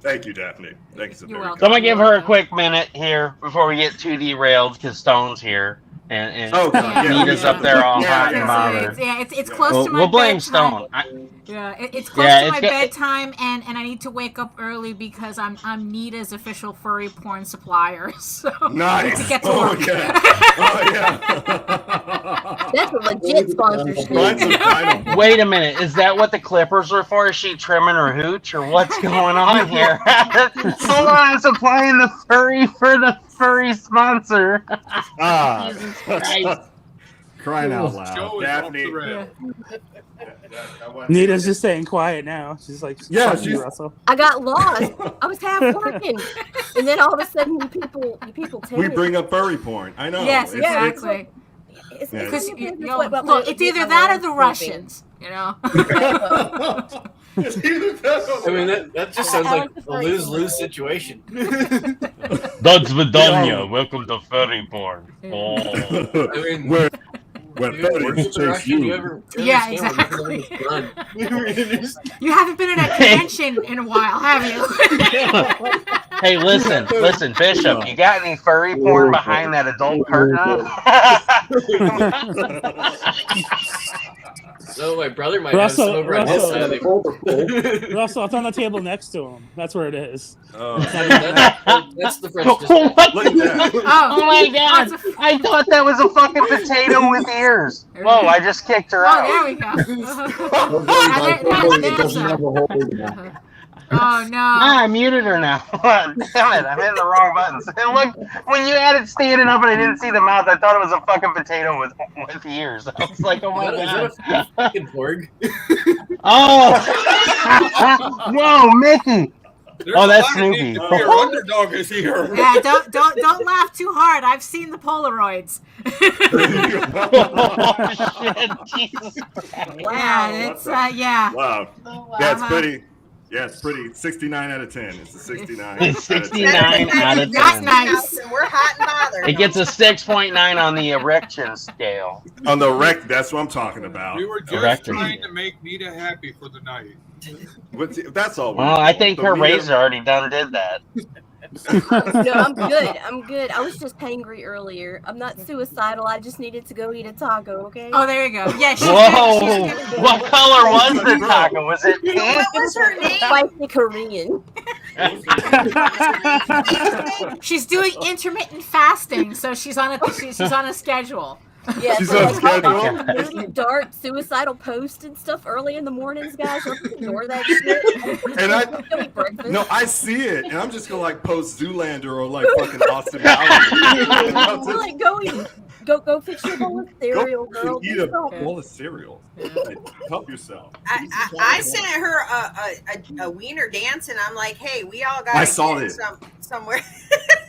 Thank you, Daphne. Thank you so very much. So I'm gonna give her a quick minute here before we get too derailed because Stone's here and Nita's up there all hot and bothered. It's close to my We'll blame bedtime. Stone. It's close to my bedtime, and I need to wake up early because I'm Nita's official furry porn supplier. So nice. To get to work. That's a legit sponsorship. Wait a minute, is that what the clippers are for? Is she trimming her hooch, or what's going on here? Hold on, I'm supplying the furry for the furry sponsor. Jesus Christ. Crying out loud. Daphne. Nita's just staying quiet now. She's like, she's Russell. I got lost. I was half working, and then all of a sudden, you people tell We me. bring up furry porn. I know. Yes, exactly. Because it's either that or the Russians, you know. I mean, that just sounds like a lose-lose situation. That's Vidania. Welcome to furry porn. Oh. I mean, where furries chase you. Yeah, exactly. You haven't been at a convention in a while, have you? Hey, listen, Bishop. You got any furry porn behind that adult curtain? So my brother might have some over on his side. Russell, it's on the table next to him. That's where it is. Oh, that's the French. Oh my God! I thought that was a fucking potato with ears. Whoa! I just kicked her out. Oh, there we go. Oh no! I muted her now. Damn it! I'm hitting the wrong buttons. And look, when you had it standing up and I didn't see the mouth, I thought it was a fucking potato with ears. I was like, oh my God! Is that a fucking porg? Oh! Whoa, Mickey! There's that's Snoopy. Your underdog is here. Yeah, don't laugh too hard. I've seen the Polaroids. Oh shit! Jesus. Yeah, it's yeah. Wow. That's pretty. Yeah, it's pretty. 69 out of 10. It's a 69. It's 69 out of 10. That's nice. We're hot and bothered. It gets a 6.9 on the erection scale. On the erect, that's what I'm talking about. We were just trying to make Nita happy for the night. That's all. Well, I think her razor already done did that. No, I'm good. I was just hangry earlier. I'm not suicidal. I just needed to go eat a taco, okay? Oh, there you go. Yeah. Whoa! What color was the taco? Was it pink? What was her name? Spicy Korean. She's doing intermittent fasting, so she's on a schedule. Yeah, she's so on schedule. really dark suicidal posts and stuff early in the mornings, guys. Let's ignore that shit. And I see it, and I'm just gonna like post Zoolander or like fucking Austin Powers. We're like going Go fix your bowl of cereal, Go girl. eat a bowl of cereal. Help yourself. I sent her a wiener dance, and I'm like, hey, we all got. I saw it. Somewhere.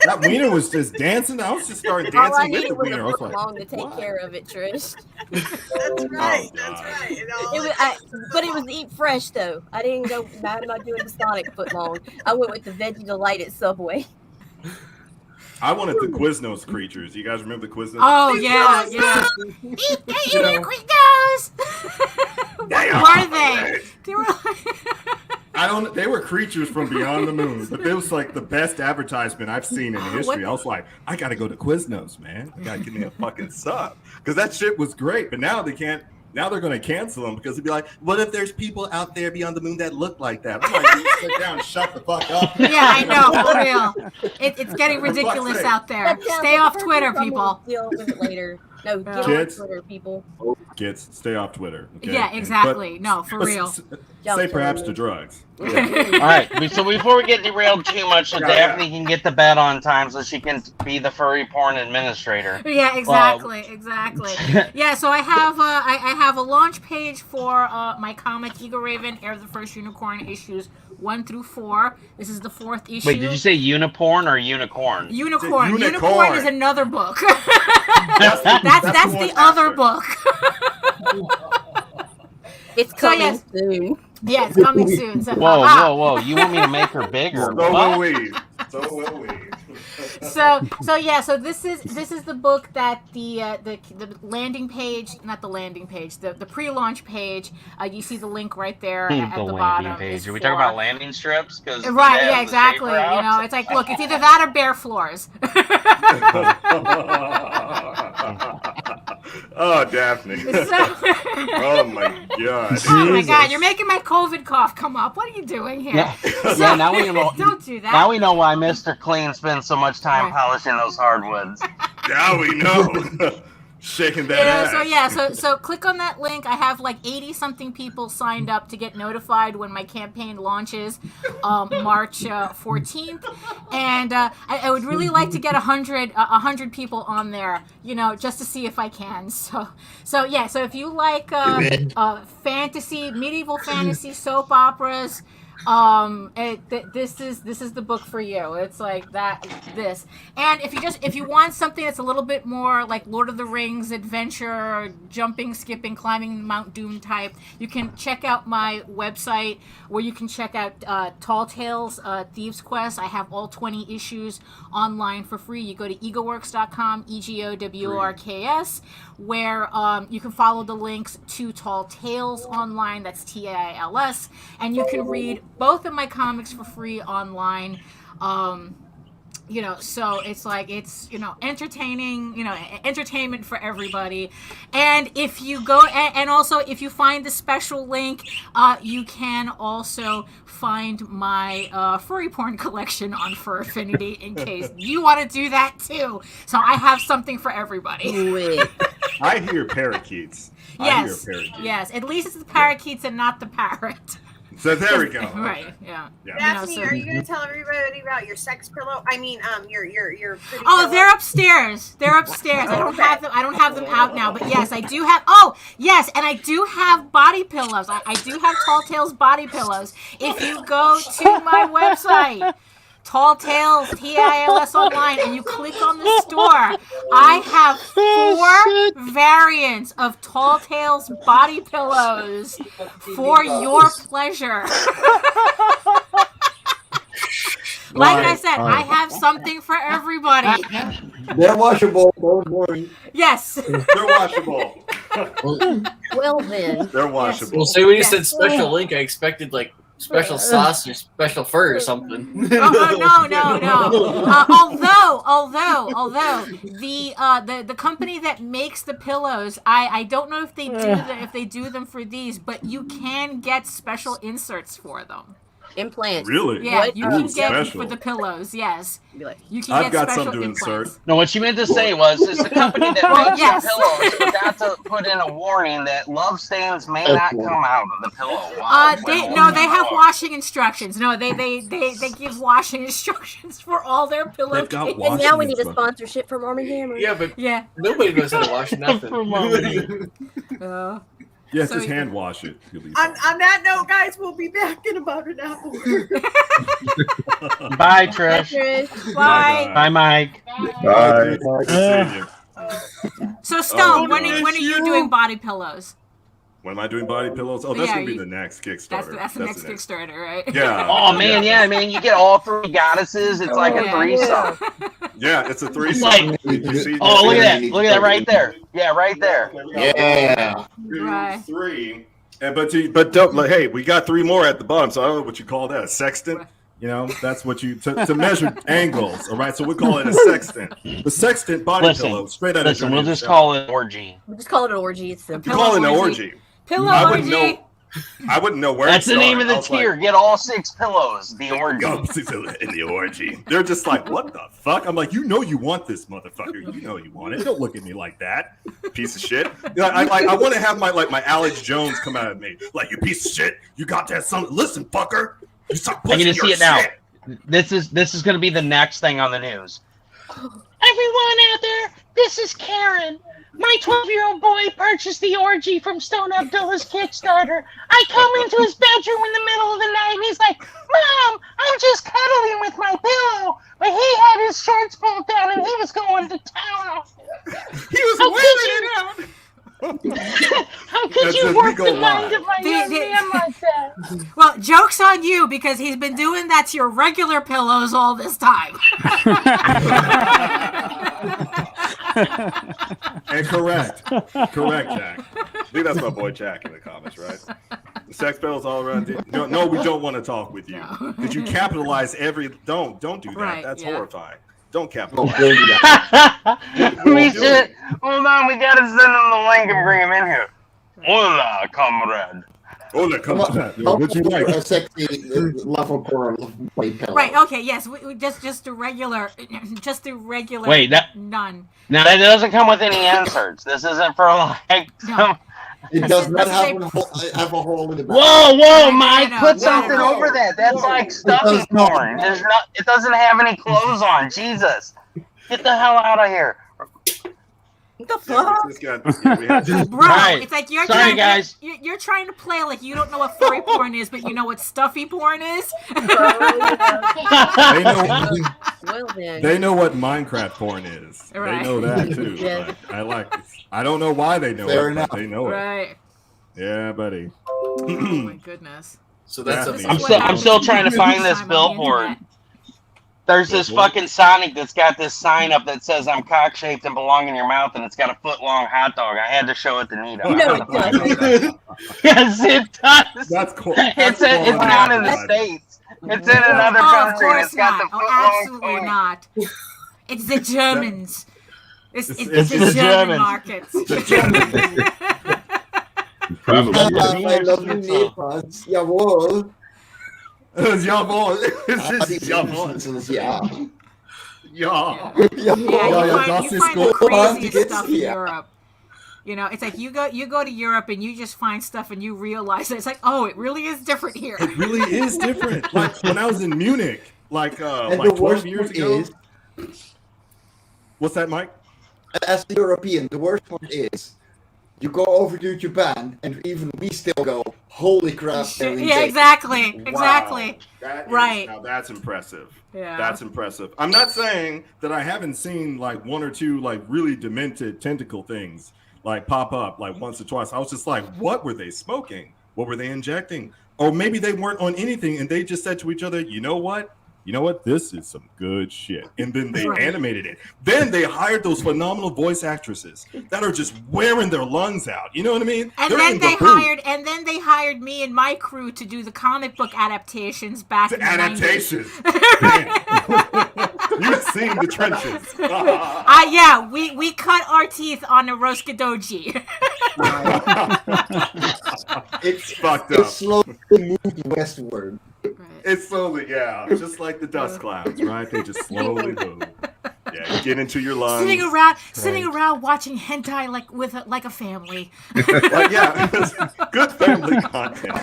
That wiener was just dancing. I was just starting All I dancing with needed the was wiener. I a was foot like, long to take care of it, Trish. That's right. That's right. But it was eat fresh though. I didn't go. I'm not doing the Sonic foot long. I went with the Veggie Delight at Subway. I wanted the Quiznos creatures. You guys remember the Quiznos? Oh yeah. Eat the Quiznos. What were they? They were like They were creatures from beyond the moon, but it was like the best advertisement I've seen in history. I was like, I gotta go to Quiznos, man. I gotta give me a fucking sub because that shit was great. But now they can't. Now they're going to cancel them because they'd be like, what if there's people out there beyond the moon that look like that? I'm like, you sit down and shut the fuck up. Yeah, I know, for real. It's getting ridiculous out there. Stay off Twitter, people. Deal with it later. No, get Kids. off Twitter, people. Kids, stay off Twitter. Okay? Yeah, exactly. No, for real. Say perhaps to drugs. All right. So before we get derailed too much, so Daphne can get to bed on time so she can be the furry porn administrator. Yeah, exactly, exactly. Yeah, so I have a launch page for my comic Eagle Raven, Heir of the First Unicorn, issues 1 through 4. This is the 4th issue. Wait, did you say uniporn or unicorn? Unicorn. Unicorn is another book. That's the other book. It's coming soon. Yeah, it's coming soon. So, whoa! You want me to make her bigger? So will we. So will we. So this is the book that the landing page, not the landing page, the pre-launch page. You see the link right there at the bottom. Page. Are we talking about landing strips? Right, yeah, exactly. You know, it's like, look, it's either that or bare floors. Oh, Daphne. Oh my god. Oh my god, you're making my COVID cough come up. What are you doing here? Yeah, now we know. Don't do that. Now we know why Mr. Clean spends so much time polishing those hardwoods. Now we know. Shaking that ass. So click on that link. I have like 80 something people signed up to get notified when my campaign launches March 14th, and I would really like to get 100 people on there, you know, just to see if I can. So if you like fantasy, medieval fantasy soap operas, this is the book for you. It's like this. And if you want something that's a little bit more like Lord of the Rings adventure, jumping, skipping, climbing Mount Doom type, you can check out my website where you can check out Tall Tales Thieves Quest. I have all 20 issues online for free. You go to egoworks.com, EGOWORKS, where you can follow the links to Tall Tales online, that's TAILS, and you can read both of my comics for free online. You know, so it's like, it's, you know, entertaining, you know, entertainment for everybody. And if you go, and also if you find the special link, you can also find my furry porn collection on Fur Affinity in case you want to do that too. So I have something for everybody. I hear parakeets. Yes, yes. At least it's the parakeets and not the parrot. So there we go. Right. Yeah. Daphne, You know, are you going to tell everybody about your sex pillow? I mean, your pretty. Oh, pillow? They're upstairs. They're upstairs. I don't have them. I don't have them out now. But yes, I do have. Oh, yes, and I do have body pillows. I do have Tall Tales body pillows. If you go to my website, Tall Tales, TAILS online, and you click on the store, I have 4 variants of Tall Tales body pillows for your pleasure. Like I said, I have something for everybody. They're washable. Don't worry. Yes. They're washable. Well then. They're washable. Well, see, when you said special link, I expected like special sauce or special fur or something. No. Although the company that makes the pillows, I don't know if they do them for these, but you can get special inserts for them. Implants. Really? Yeah, What? you can get special. for the pillows. Yes, Be like, you can I've get got special some to implants. insert. No, what she meant to say was, it's the company that Well, makes yes. the pillows forgot to put in a warning that love stains may not come out of the pillow. Wow. They have washing instructions. No, they give washing instructions for all their pillowcases. And now we need a sponsorship from Arm & Hammer. Yeah, but Yeah. nobody knows how to wash nothing. Yeah, So just you- hand wash it. You'll be On that note, guys, we'll be back in about an hour. Bye, Trish. Bye. Bye, Mike. Bye. So Stone, when are you doing body pillows? When am I doing body pillows? Oh, that's Yeah, gonna be you- the next Kickstarter. That's the next Kickstarter, right? Yeah. Oh man, yeah, man, you get all three goddesses. It's like a Yeah. threesome. Yeah, it's a It's threesome. like, oh, look at that! Look at that right there. Yeah, right there. Yeah. Right. Three. And but don't like, hey, we got three more at the bottom, so I don't know what you call that, a sextant. You know, that's what you to measure angles. All right, so we call it a sextant. The sextant body pillow, straight out of Listen, we'll Journey just to call it orgy. We'll just call it an orgy. It's simple. You call it an orgy. Pillow I wouldn't orgy. know. I wouldn't know where. That's to the name start. of the I was tier. like, Get all 6 pillows. The orgy. in the orgy. They're just like, what the fuck? I'm like, you know, you want this, motherfucker. You know, you want it. Don't look at me like that, piece of shit. You know, I want to have my Alex Jones come out of me, like, you piece of shit. You got that something? Listen, fucker. You stop I can pushing just see your it now. shit. This is going to be the next thing on the news. Everyone out there, this is Karen. My 12-year-old boy purchased the orgy from Stone Abdullah's Kickstarter. I come into his bedroom in the middle of the night and he's like, Mom, I'm just cuddling with my pillow. But he had his shorts pulled down and he was going to town. He was wearing it out. How could you work the mind of my young man like that? Well, joke's on you because he's been doing that to your regular pillows all this time. And correct, Jack. I think that's my boy Jack in the comments, right? The sex pills all around. No, we don't want to talk with you. Did you capitalize every? Don't do that. Right, That's yeah. horrifying. Don't capitalize. We should. Hold on, we gotta send him the link and bring him in here. Hola, comrade. Hola, comrade. What'd you like? A sexy level for a white pillow. Right. Okay. Yes. We just a regular. Wait, that- none. Now that doesn't come with any inserts. This isn't for like some. It does not have a hole in the back. Whoa, Mike! no, Put no, something no. over that. That's like stuffy porn. There's not. It doesn't have any clothes on. Jesus, get the hell out of here. What the fuck? Bro, Right. it's like you're Sorry, trying, guys. You're trying to play like you don't know what furry porn is, but you know what stuffy porn is. They know what Minecraft porn is. Right. They know that too. Yeah. But I like it. I don't know why they know Fair it, enough. but they know it. Right. Yeah, buddy. Oh my goodness. So that's This is I'm what still trying to find happens this on the billboard. internet. There's this fucking Sonic that's got this sign up that says I'm cock shaped and belong in your mouth, and it's got a foot-long hot dog. I had to show it to Nita. No, it doesn't. Yes, it does. That's cool. It's not in the States. It's in another Oh, of country. And course it's got not. the Oh, foot-long absolutely point. not. It's the Germans. It's the the German Germans. markets. I love you, Nepals. Jawohl. Jawohl. Ja. Ja. Yeah, das you ist find the gut. craziest stuff in Yeah. Europe. You know, it's like you go to Europe and you just find stuff and you realize that it's like, oh, it really is different here. It really is different. Like when I was in Munich, like And the 12 worst years part ago. is, What's that, Mike? as a European, the worst part is, you go over to Japan, and even we still go, holy crap. they're Yeah, insane." exactly. Wow. That is- Right. Now that's impressive. Yeah. That's impressive. I'm not saying that I haven't seen like one or two like really demented tentacle things like pop up like once or twice. I was just like, what were they smoking? What were they injecting? Or maybe they weren't on anything and they just said to each other, you know what? This is some good shit. And then they Right. animated it. Then they hired those phenomenal voice actresses that are just wearing their lungs out. You know what I mean? And They're then in they the booth. hired me and my crew to do the comic book adaptations back in the 90s. Adaptations. You've seen the trenches. Yeah, we cut our teeth on the Roskadoji. It's fucked up. It slowly moved westward. Right. It's slowly, yeah, just like the dust clouds, right? They just slowly move. Yeah, you get into your lungs. Sitting around watching hentai like a family. Like, yeah, good family content.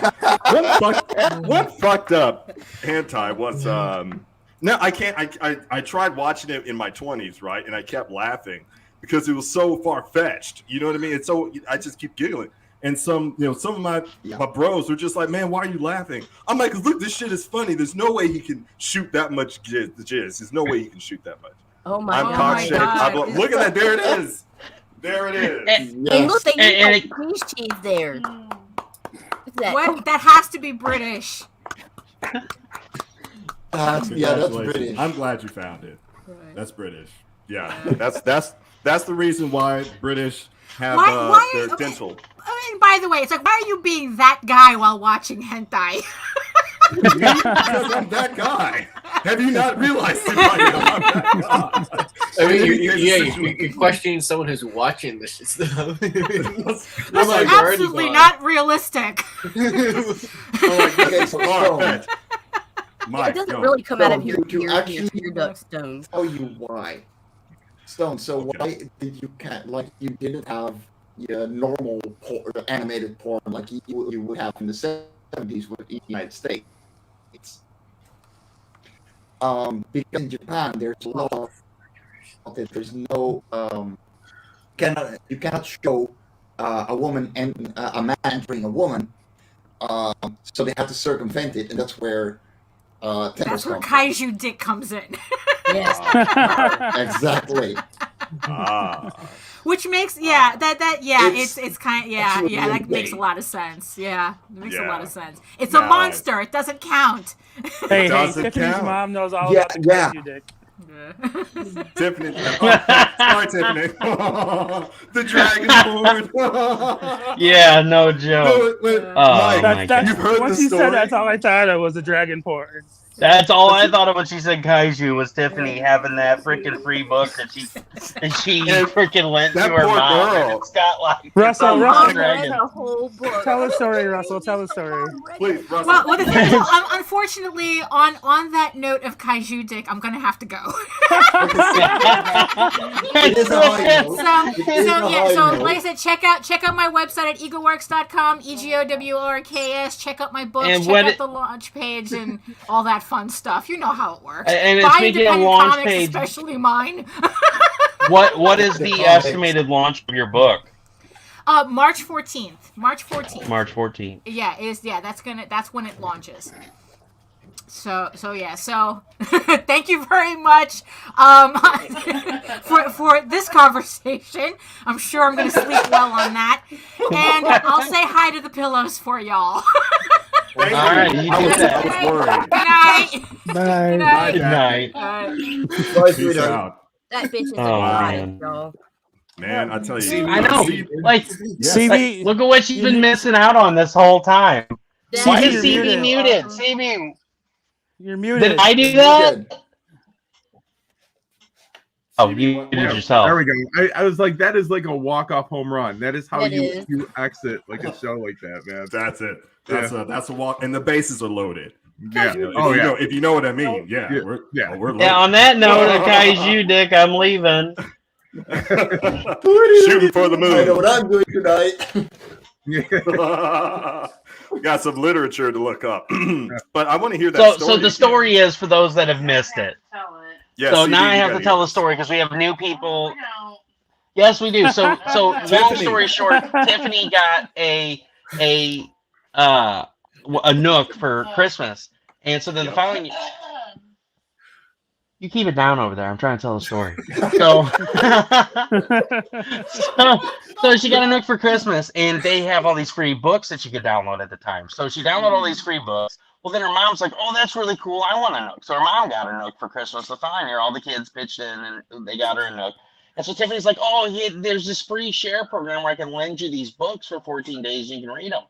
One fucked up hentai was no, I can't. I tried watching it in my 20s, right, and I kept laughing because it was so far fetched. You know what I mean? It's so I just keep giggling. And some of my bros were just like, "Man, why are you laughing?" I'm like, "Look, this shit is funny. There's no way he can shoot that much jizz. There's no way he can shoot that much." Oh my I'm cock shaped. Look at that. There it is. There it is. And look, they use cheese there. What's that? What? That has to be British. That's British. I'm glad you found it. Right. That's British. Yeah, that's the reason why British have their dental. I mean, by the way, it's like, why are you being that guy while watching hentai? Because I'm that guy. Have you not realized it? I mean, you're questioning someone who's watching this stuff. That's absolutely not realistic. Okay, so Mike, it doesn't really come out of your duck stones. Tell you why. Stone. So why did you didn't have your normal animated porn like you would have in the 70s with the United States? Because in Japan there's a law that there's no you cannot show a woman and a man entering a woman, so they have to circumvent it, and that's where that's where kaiju dick comes in. Yes. Exactly. Which makes it's kind of that makes a lot of sense. Yeah, it makes a lot of sense. It's a monster. It doesn't count. Hey, Tiffany's mom knows all about kaiju dick. Tiffany. Sorry, Tiffany. The Dragonborn. Yeah, no joke. Mike, you've heard once the you story. said that's all I thought of was the dragon porn. That's all I thought of when she said kaiju was Tiffany having that freaking free book that she freaking lent to her mom. Girl. And it's got like Russell, read a whole book. Tell a story, Russell. Tell a story. Please, Russell. Well, the thing is, unfortunately, on that note of kaiju dick, I'm gonna have to go. So like I said, check out my website at egoworks.com, EGOWORKS. Check out my books, check out the launch page, and all that fun stuff. You know how it works. And buy speaking of independent launch comics, page, especially mine. what is the estimated launch of your book? March 14th. March 14th. Yeah, that's when it launches. So thank you very much for this conversation. I'm sure I'm going to sleep well on that, and I'll say hi to the pillows for y'all. All right, you do that. I was worried. Good night. Good night. Peace out. That bitch is a goddess, y'all. Man, I tell you. I know. Like, CB, look at what she's been missing out on this whole time. Why is CB muted? CB, you're muted. did I do that? Oh, you did it yourself. There we go. I was like, that is like a walk-off home run. That is how you exit like a show like that, man. That's it. That's a walk, and the bases are loaded. Yeah. If you know what I mean. Yeah. We're loaded. Yeah. On that note, of kaiju dick, I'm leaving. Shooting for the moon. I know what I'm doing tonight. We got some literature to look up, but I want to hear that story. So the story is for those that have missed it. Yeah, so now I have to tell the story because we have new people. Yes, we do. So long story short, Tiffany got a Nook for Christmas, and so then the following. You keep it down over there. I'm trying to tell the story. So she got a Nook for Christmas, and they have all these free books that she could download at the time. So she downloaded all these free books. Well, then her mom's like, "Oh, that's really cool. I want a Nook." So her mom got a Nook for Christmas. So fine, here all the kids pitched in, and they got her a Nook. And so Tiffany's like, "Oh, there's this free share program where I can lend you these books for 14 days, and you can read them."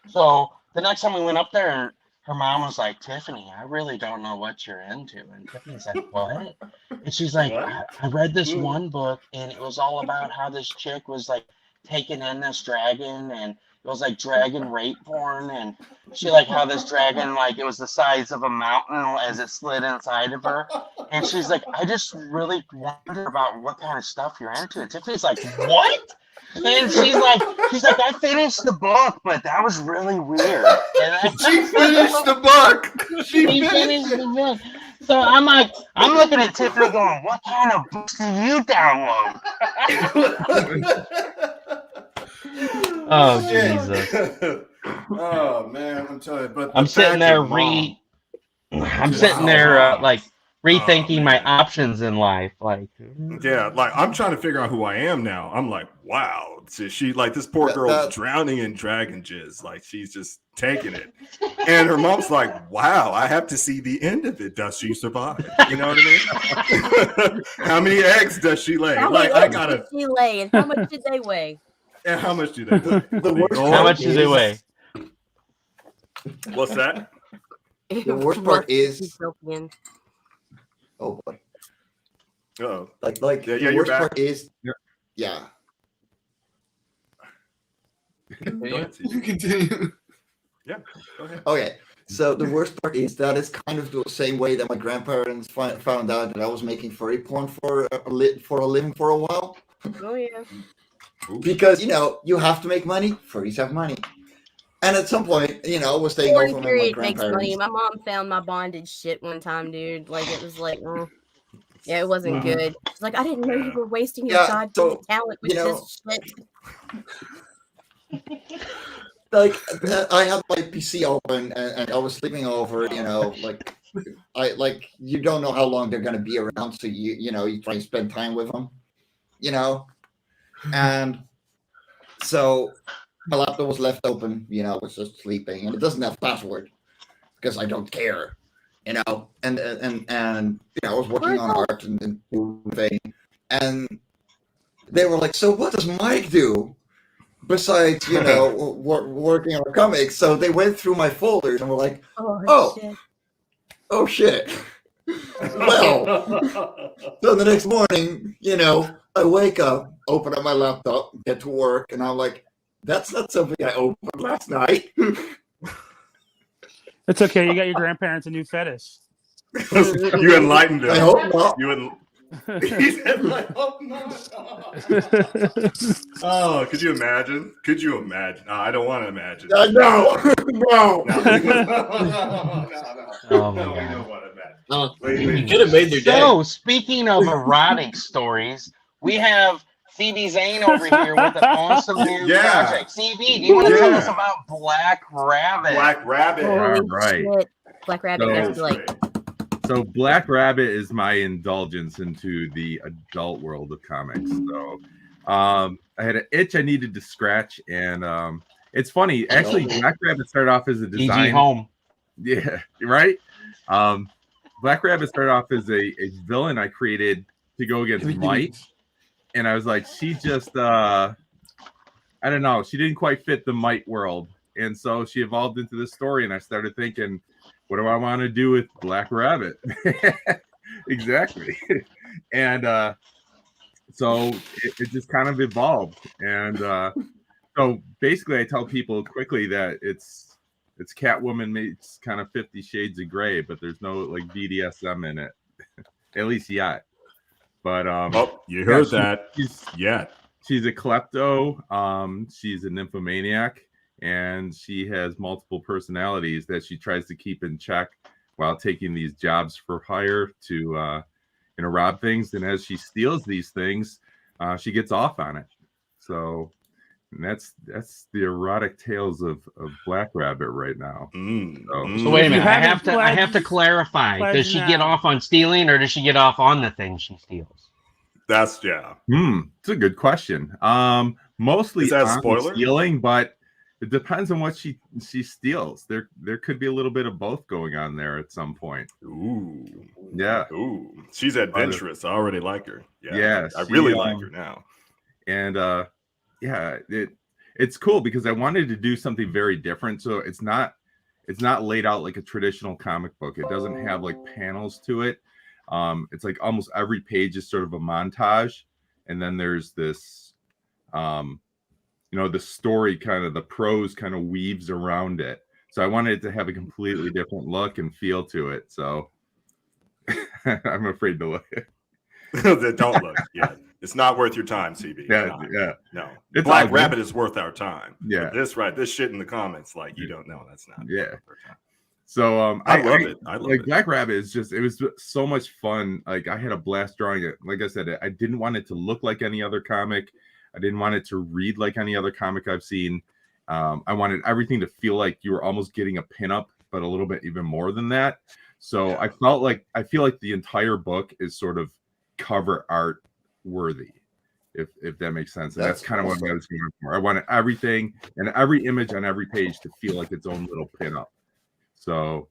So the next time we went up there, and her mom was like, "Tiffany, I really don't know what you're into." And Tiffany's like, "What?" And she's like, I read this one book, and it was all about how this chick was like taking in this dragon, and it was like dragon rape porn, and she like how this dragon, like, it was the size of a mountain as it slid inside of her. And she's like, I just really wonder about what kind of stuff you're into. And Tiffany's like, what? And she's like, I finished the book, but that was really weird. And She finished the book. She finished the book. So I'm like, I'm looking at Tiffany going, what kind of books do you download? Oh, Jesus. Oh man, I'm telling you. But I'm sitting there like rethinking my options in life. Like, yeah, like I'm trying to figure out who I am now. I'm like, wow, so she like this poor girl's drowning in dragon jizz, like she's just taking it. And her mom's like, wow, I have to see the end of it. Does she survive? You know what I mean? How many eggs does she lay? How Like, many I gotta. eggs did she lay, and how much did they weigh? And how much do they weigh? How much do they weigh? What's that? The worst part is. Oh boy. Oh, like yeah, the you're worst back. part is, yeah. You continue. Yeah, go ahead. Okay, so the worst part is that it's kind of the same way that my grandparents found out that I was making furry porn for a living for a while. Oh yeah. Because you have to make money. Furries have money. And at some point, I was staying over Porn with my period makes grandparents. money. My mom found my bondage shit one time, dude. Like it was like, yeah, it wasn't good. She's like, I didn't know you were wasting your goddamn talent with this shit. Like I had my PC open and I was sleeping over. You don't know how long they're gonna be around, so you try and spend time with them. And so my laptop was left open. I was just sleeping, and it doesn't have password because I don't care. And I was working on art and doing thing, and they were like, "So what does Mike do besides working on comics?" So they went through my folders and were like, "Oh shit." Well, so the next morning, I wake up, open up my laptop, get to work, and I'm like, "That's not something I opened last night." It's okay. You got your grandparents a new fetish. You enlightened them. I hope not. He said, "I hope not." Oh, could you imagine? I don't want to imagine. No. Oh my No, we God. don't want to imagine. You could have made their day. So, speaking of erotic stories, we have CB Zane over here with an awesome new project. CB, do you want to tell us about Black Rabbit? Black Rabbit. Holy All right. shit. Black Rabbit has like So Black Rabbit is my indulgence into the adult world of comics. So I had an itch I needed to scratch, and it's funny. Actually, Black Rabbit started off as a design. Home. Yeah, right. Black Rabbit started off as a villain I created to go against Might, and I was like, she just I don't know, she didn't quite fit the Might world, and so she evolved into this story, and I started thinking, what do I want to do with Black Rabbit? Exactly. And so it just kind of evolved, and so basically I tell people quickly that it's Catwoman meets kind of 50 Shades of Grey, but there's no like BDSM in it, at least yet. But you heard that? She's a klepto. She's a nymphomaniac, and she has multiple personalities that she tries to keep in check while taking these jobs for hire to rob things. And as she steals these things, she gets off on it. So. And that's the erotic tales of Black Rabbit right now. So wait a minute, I have to clarify. Does she get off on stealing, or does she get off on the things she steals? It's a good question. Mostly is that a on spoiler? Stealing, but it depends on what she steals. There could be a little bit of both going on there at some point. Ooh, yeah. Ooh, she's adventurous. I already like her. Yeah, I really like her now. And yeah, it's cool because I wanted to do something very different. So it's not laid out like a traditional comic book. It doesn't have like panels to it. It's like almost every page is sort of a montage, and then there's this the story the prose kind of weaves around it. So I wanted it to have a completely different look and feel to it. So I'm afraid to look. Don't look. Yeah, it's not worth your time, CB. Yeah. No. It's BlackRabbit is worth our time. Yeah. But this shit in the comments, like, you don't know. That's not. Yeah. So I love it. I love it. BlackRabbit is it was so much fun. Like, I had a blast drawing it. Like I said, I didn't want it to look like any other comic. I didn't want it to read like any other comic I've seen. I wanted everything to feel like you were almost getting a pinup, but a little bit even more than that. So I feel like the entire book is sort of cover art worthy, if that makes sense. And that's kind of what I was going for. I wanted everything and every image on every page to feel like its own little pinup. So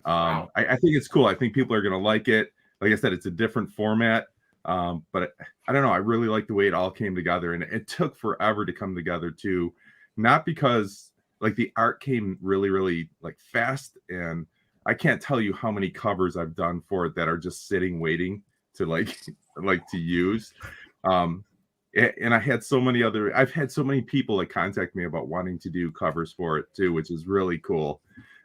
I think it's cool. I think people are going to like it. Like I said, it's a different format. But I don't know. I really like the way it all came together, and it took forever to come together too. Not because like the art came really, really like fast, and I can't tell you how many covers I've done for it that are just sitting waiting to to use. And I've had so many people like contact me about wanting to do covers for it too, which is really cool.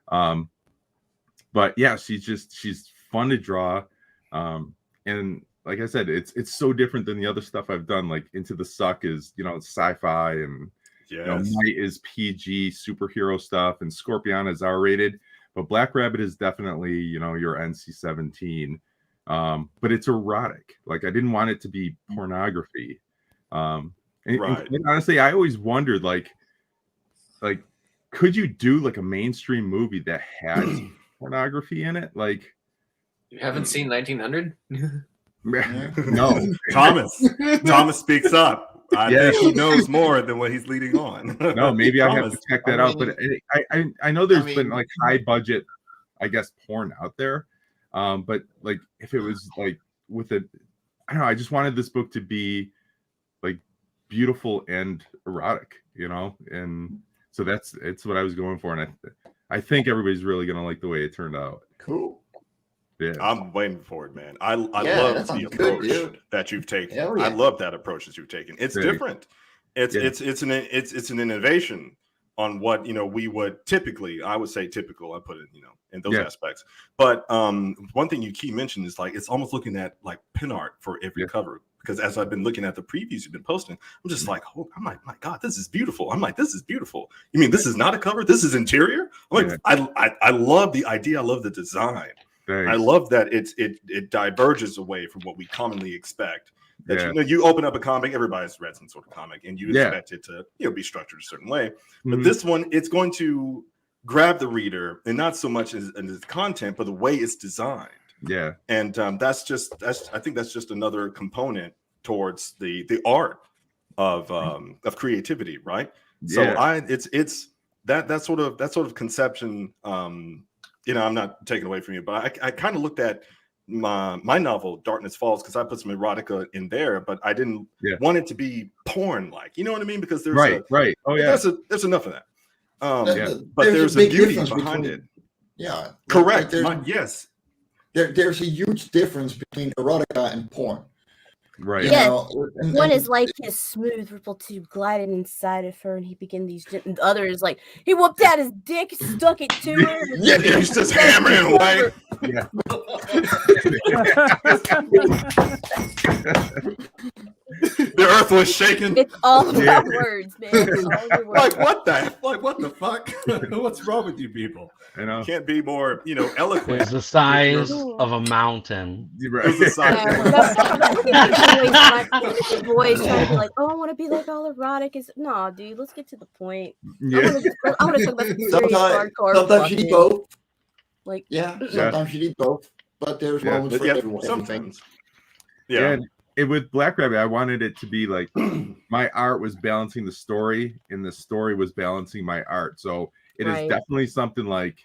But yeah, she's fun to draw. And like I said, it's so different than the other stuff I've done. Like Into the Suck is, sci-fi, and Night is PG superhero stuff, and Scorpion is R-rated. But BlackRabbit is definitely, your NC-17. But it's erotic. Like, I didn't want it to be pornography. And honestly, I always wondered, like, could you do like a mainstream movie that has pornography in it? Like, you haven't seen 1900? No. Thomas speaks up. I think he knows more than what he's leading on. No, maybe I have to check that out. But I know there's been like high budget, I guess, porn out there. But like, if it was like with I don't know, I just wanted this book to be like beautiful and erotic, and so it's what I was going for, and I think everybody's really gonna like the way it turned out. Cool. Yeah, I'm waiting for it, man. I love the approach that you've taken. Yeah. I love that approach that you've taken. It's different. It's an innovation on what we would typically. I would say typical. I put it in those aspects. But one thing you keep mentioning is like it's almost looking at like pin art for every cover. Because as I've been looking at the previews you've been posting, I'm just like, I'm like, my God, this is beautiful. I'm like, this is beautiful. You mean this is not a cover? This is interior? I'm like, I love the idea. I love the design. Thanks. I love that it diverges away from what we commonly expect. That you open up a comic, everybody's read some sort of comic, and you expect it to be structured a certain way. But this one, it's going to grab the reader, and not so much as the content, but the way it's designed. Yeah, and I think that's just another component towards the art of creativity, right? Yeah. So it's that sort of conception. I'm not taking away from you, but I kind of looked at my novel Darkness Falls because I put some erotica in there, but I didn't want it to be porn like. You know what I mean? Because there's right. Oh yeah, there's enough of that. But there's a beauty behind it. Yeah, correct. Yes. There's a huge difference between erotica and porn. Right. Yeah. One is like his smooth ripple tube glided inside of her, and he began these. And the other is like he whooped out his dick, stuck it to her. Yeah, he's just hammering away. Yeah. The earth was shaking. It's all about words, man. Like what the fuck? What's wrong with you people? Can't be more, eloquent. It's the size of a mountain. It's the size. Boys trying to be like, oh, I want to be like all erotic. No, dude, let's get to the point. Yeah. I want to talk about some serious hardcore. Sometimes you need both. Like, sometimes you need both, but there's moments for everyone. Sometimes. Yeah. And with BlackRabbit, I wanted it to be like my art was balancing the story, and the story was balancing my art. So it is definitely something like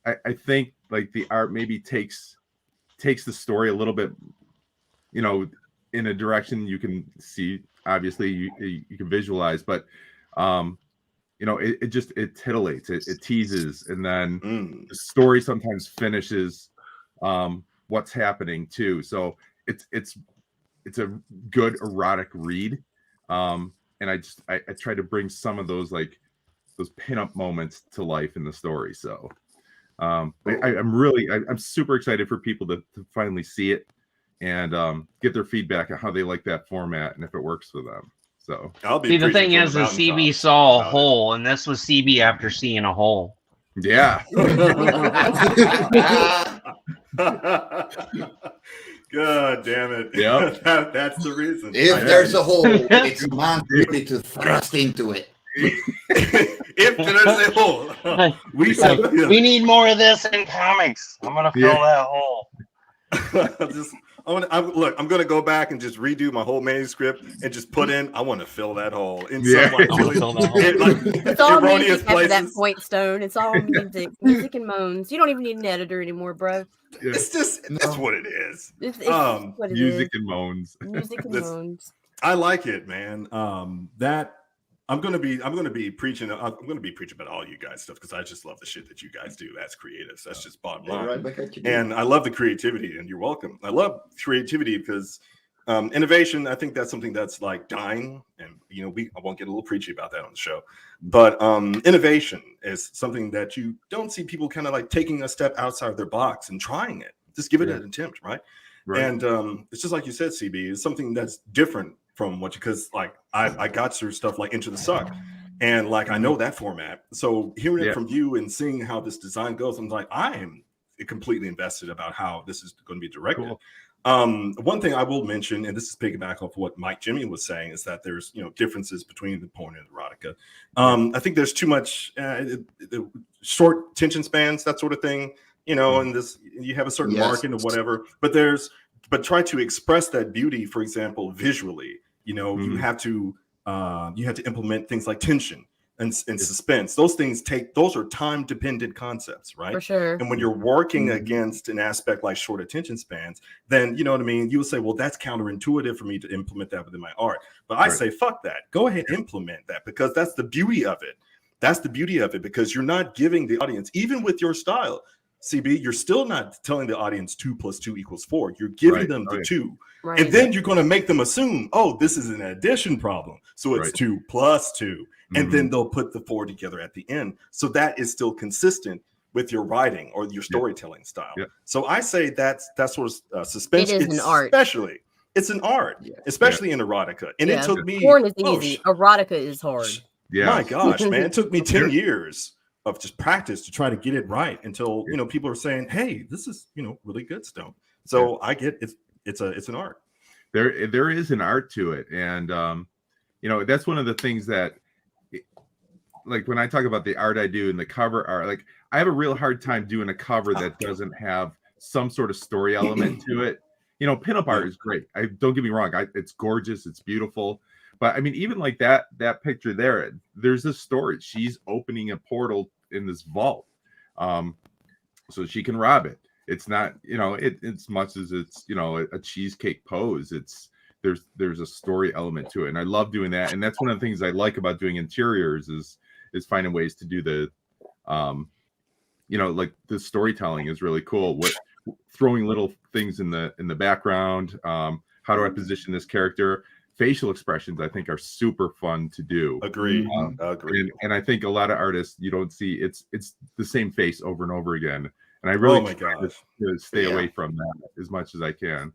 I think like the art maybe takes the story a little bit, in a direction you can see. Obviously, you can visualize, but it titillates, it teases, and then the story sometimes finishes what's happening too. So it's a good erotic read. and I try to bring some of those like those pinup moments to life in the story. So I'm super excited for people to finally see it and get their feedback on how they like that format and if it works for them. So see, the thing is CB saw a hole, and this was CB after seeing a hole. Yeah. God damn it. Yep. That's the reason. If there's a hole, it's man's duty to thrust into it. If there's a hole, we need more of this in comics. I'm gonna fill that hole. I'm gonna go back and just redo my whole manuscript and just put in. I want to fill that hole in some like it's all music after that point, Stone. It's all music and moans. You don't even need an editor anymore, bro. It's just that's what it is. It's what it music is. and moans. Music and moans. I like it, man. That I'm gonna be preaching. I'm gonna be preaching about all you guys stuff because I just love the shit that you guys do as creatives. That's just bottom line. Right, and I love the creativity, and you're welcome. I love creativity because innovation. I think that's something that's like dying, and I won't get a little preachy about that on the show, but innovation is something that you don't see people kind of like taking a step outside their box and trying it. Just give it an attempt, right? And it's just like you said, CB. It's something that's different from what because like I got through stuff like Into the Suck, and like I know that format. So hearing it from you and seeing how this design goes, I'm like I am completely invested about how this is going to be directed. Cool. One thing I will mention, and this is piggyback off what Mike Jimmy was saying, is that there's differences between the porn and erotica. I think there's too much short tension spans, that sort of thing. And this you have a certain market or whatever, but try to express that beauty, for example, visually. You have to implement things like tension and suspense. Those are time dependent concepts, right? For sure. And when you're working against an aspect like short attention spans, then you know what I mean. You'll say, well, that's counterintuitive for me to implement that within my art. But I say, fuck that. Go ahead, implement that because that's the beauty of it. That's the beauty of it because you're not giving the audience, even with your style. CB, you're still not telling the audience 2 + 2 = 4. You're giving them the 2. Right. And then you're going to make them assume, oh, this is an addition problem. So it's 2 + 2. And then they'll put the 4 together at the end. So that is still consistent with your writing or your storytelling style. So I say that's sort of suspense. It is an art. It's an art, especially in erotica. And it took me... Porn is easy. Erotica is hard. Yeah. My gosh, man. It took me 10 years of just practice to try to get it right until people are saying, hey, this is really good stuff. So I get it's an art. There is an art to it, and that's one of the things that like when I talk about the art I do and the cover art, like I have a real hard time doing a cover that doesn't have some sort of story element to it. Pinup art is great. Don't get me wrong, it's gorgeous, it's beautiful. But I mean, even like that picture there's a story. She's opening a portal in this vault, so she can rob it. It's not, it's much as it's, a cheesecake pose. There's a story element to it, and I love doing that. And that's one of the things I like about doing interiors is finding ways to do the, like the storytelling is really cool. Throwing little things in the background. How do I position this character? Facial expressions, I think, are super fun to do. Agreed. And I think a lot of artists, you don't see it's the same face over and over again. And I really try to stay away from that as much as I can.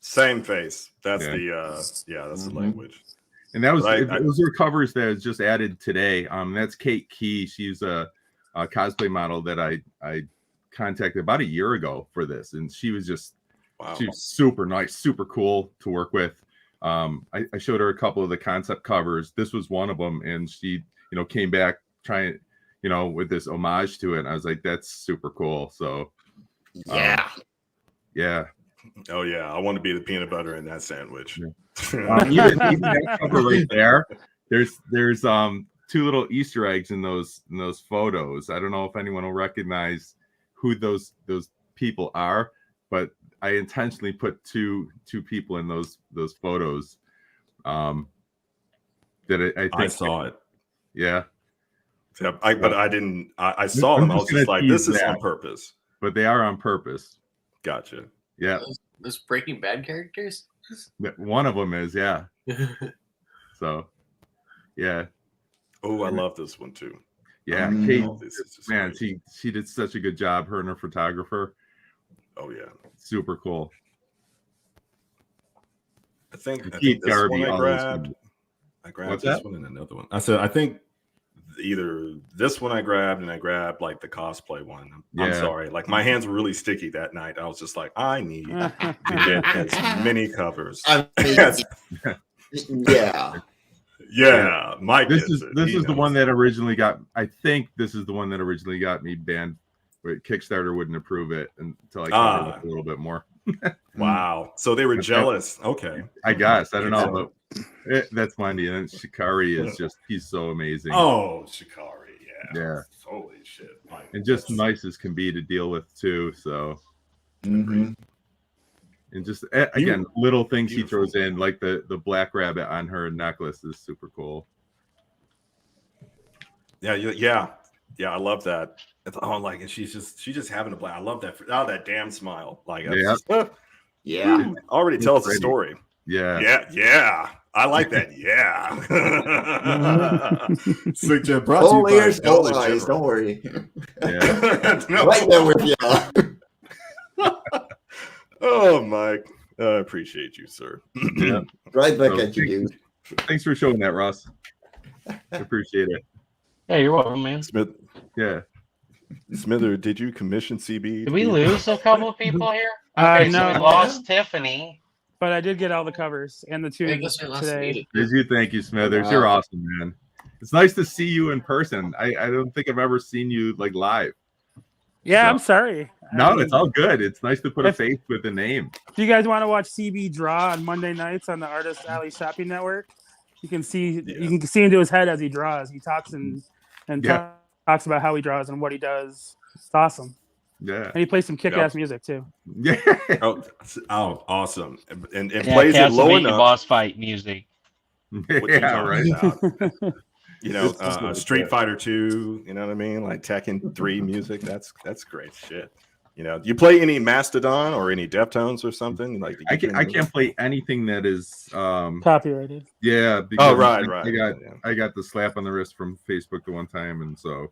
Same face. That's the language. And that was those are covers that was just added today. That's Kate Key. She's a cosplay model that I contacted about a year ago for this, and she was just she was super nice, super cool to work with. I showed her a couple of the concept covers. This was one of them, and she, came back trying, with this homage to it. And I was like, that's super cool. So, yeah. Oh yeah, I want to be the peanut butter in that sandwich. Even that cover right there. There's 2 little Easter eggs in those photos. I don't know if anyone will recognize who those people are, but I intentionally put two people in those photos. That I think I saw it. Yeah. But I didn't. I saw them. I was just like, this is on purpose. But they are on purpose. Gotcha. Yeah. Those Breaking Bad characters? One of them is, yeah. So, yeah. Oh, I love this one too. Yeah, Kate, man, she did such a good job. Her and her photographer. Oh yeah, super cool. I think this Garvey, one I grabbed this one and another one. I said I think either this one I grabbed and I grabbed like the cosplay one. I'm sorry, like my hands were really sticky that night. I was just like, I need to get as many covers. Yeah, Mike. This is the one that originally got. I think this is the one that originally got me banned. But Kickstarter wouldn't approve it until I covered it a little bit more. Wow. So they were jealous. Okay. I guess. I don't know, but that's funny. And Shikari is he's so amazing. Oh, Shikari. Yeah. Holy shit. And just nice as can be to deal with too. So. And just again, little things he throws in, like the BlackRabbit on her necklace is super cool. Yeah. I love that. And she's just having a blast. I love that. That damn smile. Like, already tells the story. Yeah. I like that. Yeah. So brought to you by all eyes. Don't worry. Right there with you. Oh, Mike. I appreciate you, sir. Yeah. Right back at you, dude. Thanks for showing that, Ross. I appreciate it. Hey, you're welcome, man. Smith. Yeah. Smither, did you commission CB? Did we lose a couple of people here? No, so we lost Tiffaney. But I did get all the covers and the two today. Did you? Thank you, Smithers. You're awesome, man. It's nice to see you in person. I don't think I've ever seen you like live. Yeah, I'm sorry. No, it's all good. It's nice to put a face with a name. If you guys want to watch CB draw on Monday nights on the Artist Alley Shopping Network, you can see into his head as he draws. He talks and talks about how he draws and what he does. It's awesome. Yeah. And he plays some kick-ass music too. Yeah. Oh, awesome. And plays it low enough. Boss fight music. Yeah, right. You know, Street Fighter 2, you know what I mean? Like Tekken 3 music. That's great shit. You know, do you play any Mastodon or any Deftones or something? Like I can't play anything that is copyrighted. Yeah. Oh, right. I got the slap on the wrist from Facebook the one time, and so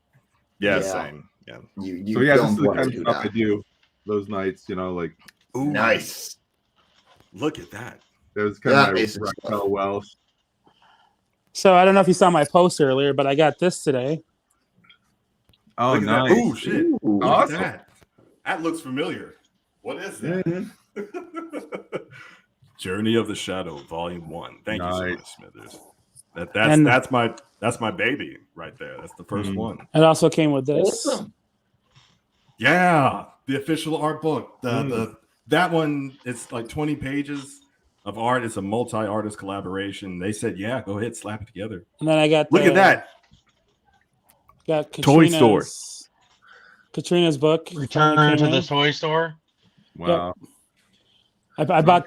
same. Yeah. This is the kind of stuff I do those nights, you know, like nice. Look at that. That was kind of my Raquel Welsh. So I don't know if you saw my post earlier, but I got this today. Oh, nice. Oh, shit. Awesome. That looks familiar. What is that? Journey of the Shadow, Volume 1. Thank you so much, Smithers. That's my baby right there. That's the first one. It also came with this. Awesome. Yeah, the official art book. That one, it's like 20 pages of art. It's a multi-artist collaboration. They said, "Yeah, go ahead, slap it together." And then I got look at that. Got Toy Store. Katrina's book. Return to the toy store. Wow. Yep. I bought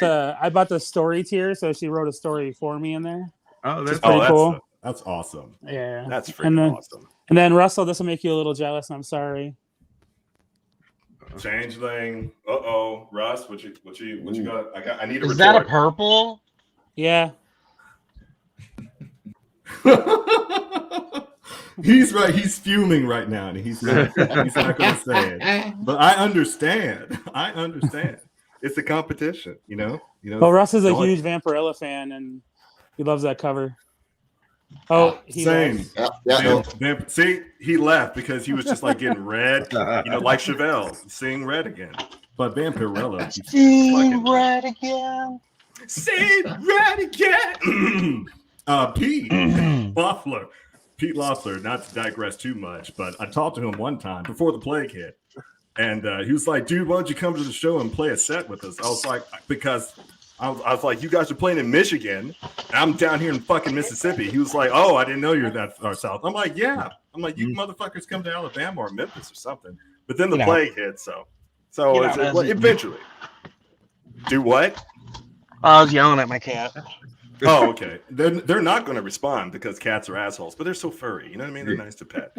the story tier, so she wrote a story for me in there. Oh, that's pretty cool. That's awesome. Yeah, that's freaking awesome. And then Russell, this will make you a little jealous. I'm sorry. Changeling. Russ, what you got? I need a retort. Is that a purple? Yeah. He's right. He's fuming right now, and he's not going to say it. But I understand. It's a competition, you know. Well, Russ is a huge Vampirella fan, and he loves that cover. Oh, same. See, he left because he was just like getting red, like Chevelle, seeing red again. But Vampirella, seeing red again. Seeing red again. Pete Loeffler, not to digress too much, but I talked to him one time before the plague hit. And he was like, dude, why don't you come to the show and play a set with us? I was like, because I was like, you guys are playing in Michigan. And I'm down here in fucking Mississippi. He was like, oh, I didn't know you're that far south. I'm like, yeah. I'm like, you motherfuckers come to Alabama or Memphis or something. But then the plague hit, so eventually. Do what? I was yelling at my cat. Oh, okay. They're not going to respond because cats are assholes, but they're so furry. You know what I mean? They're nice to pet.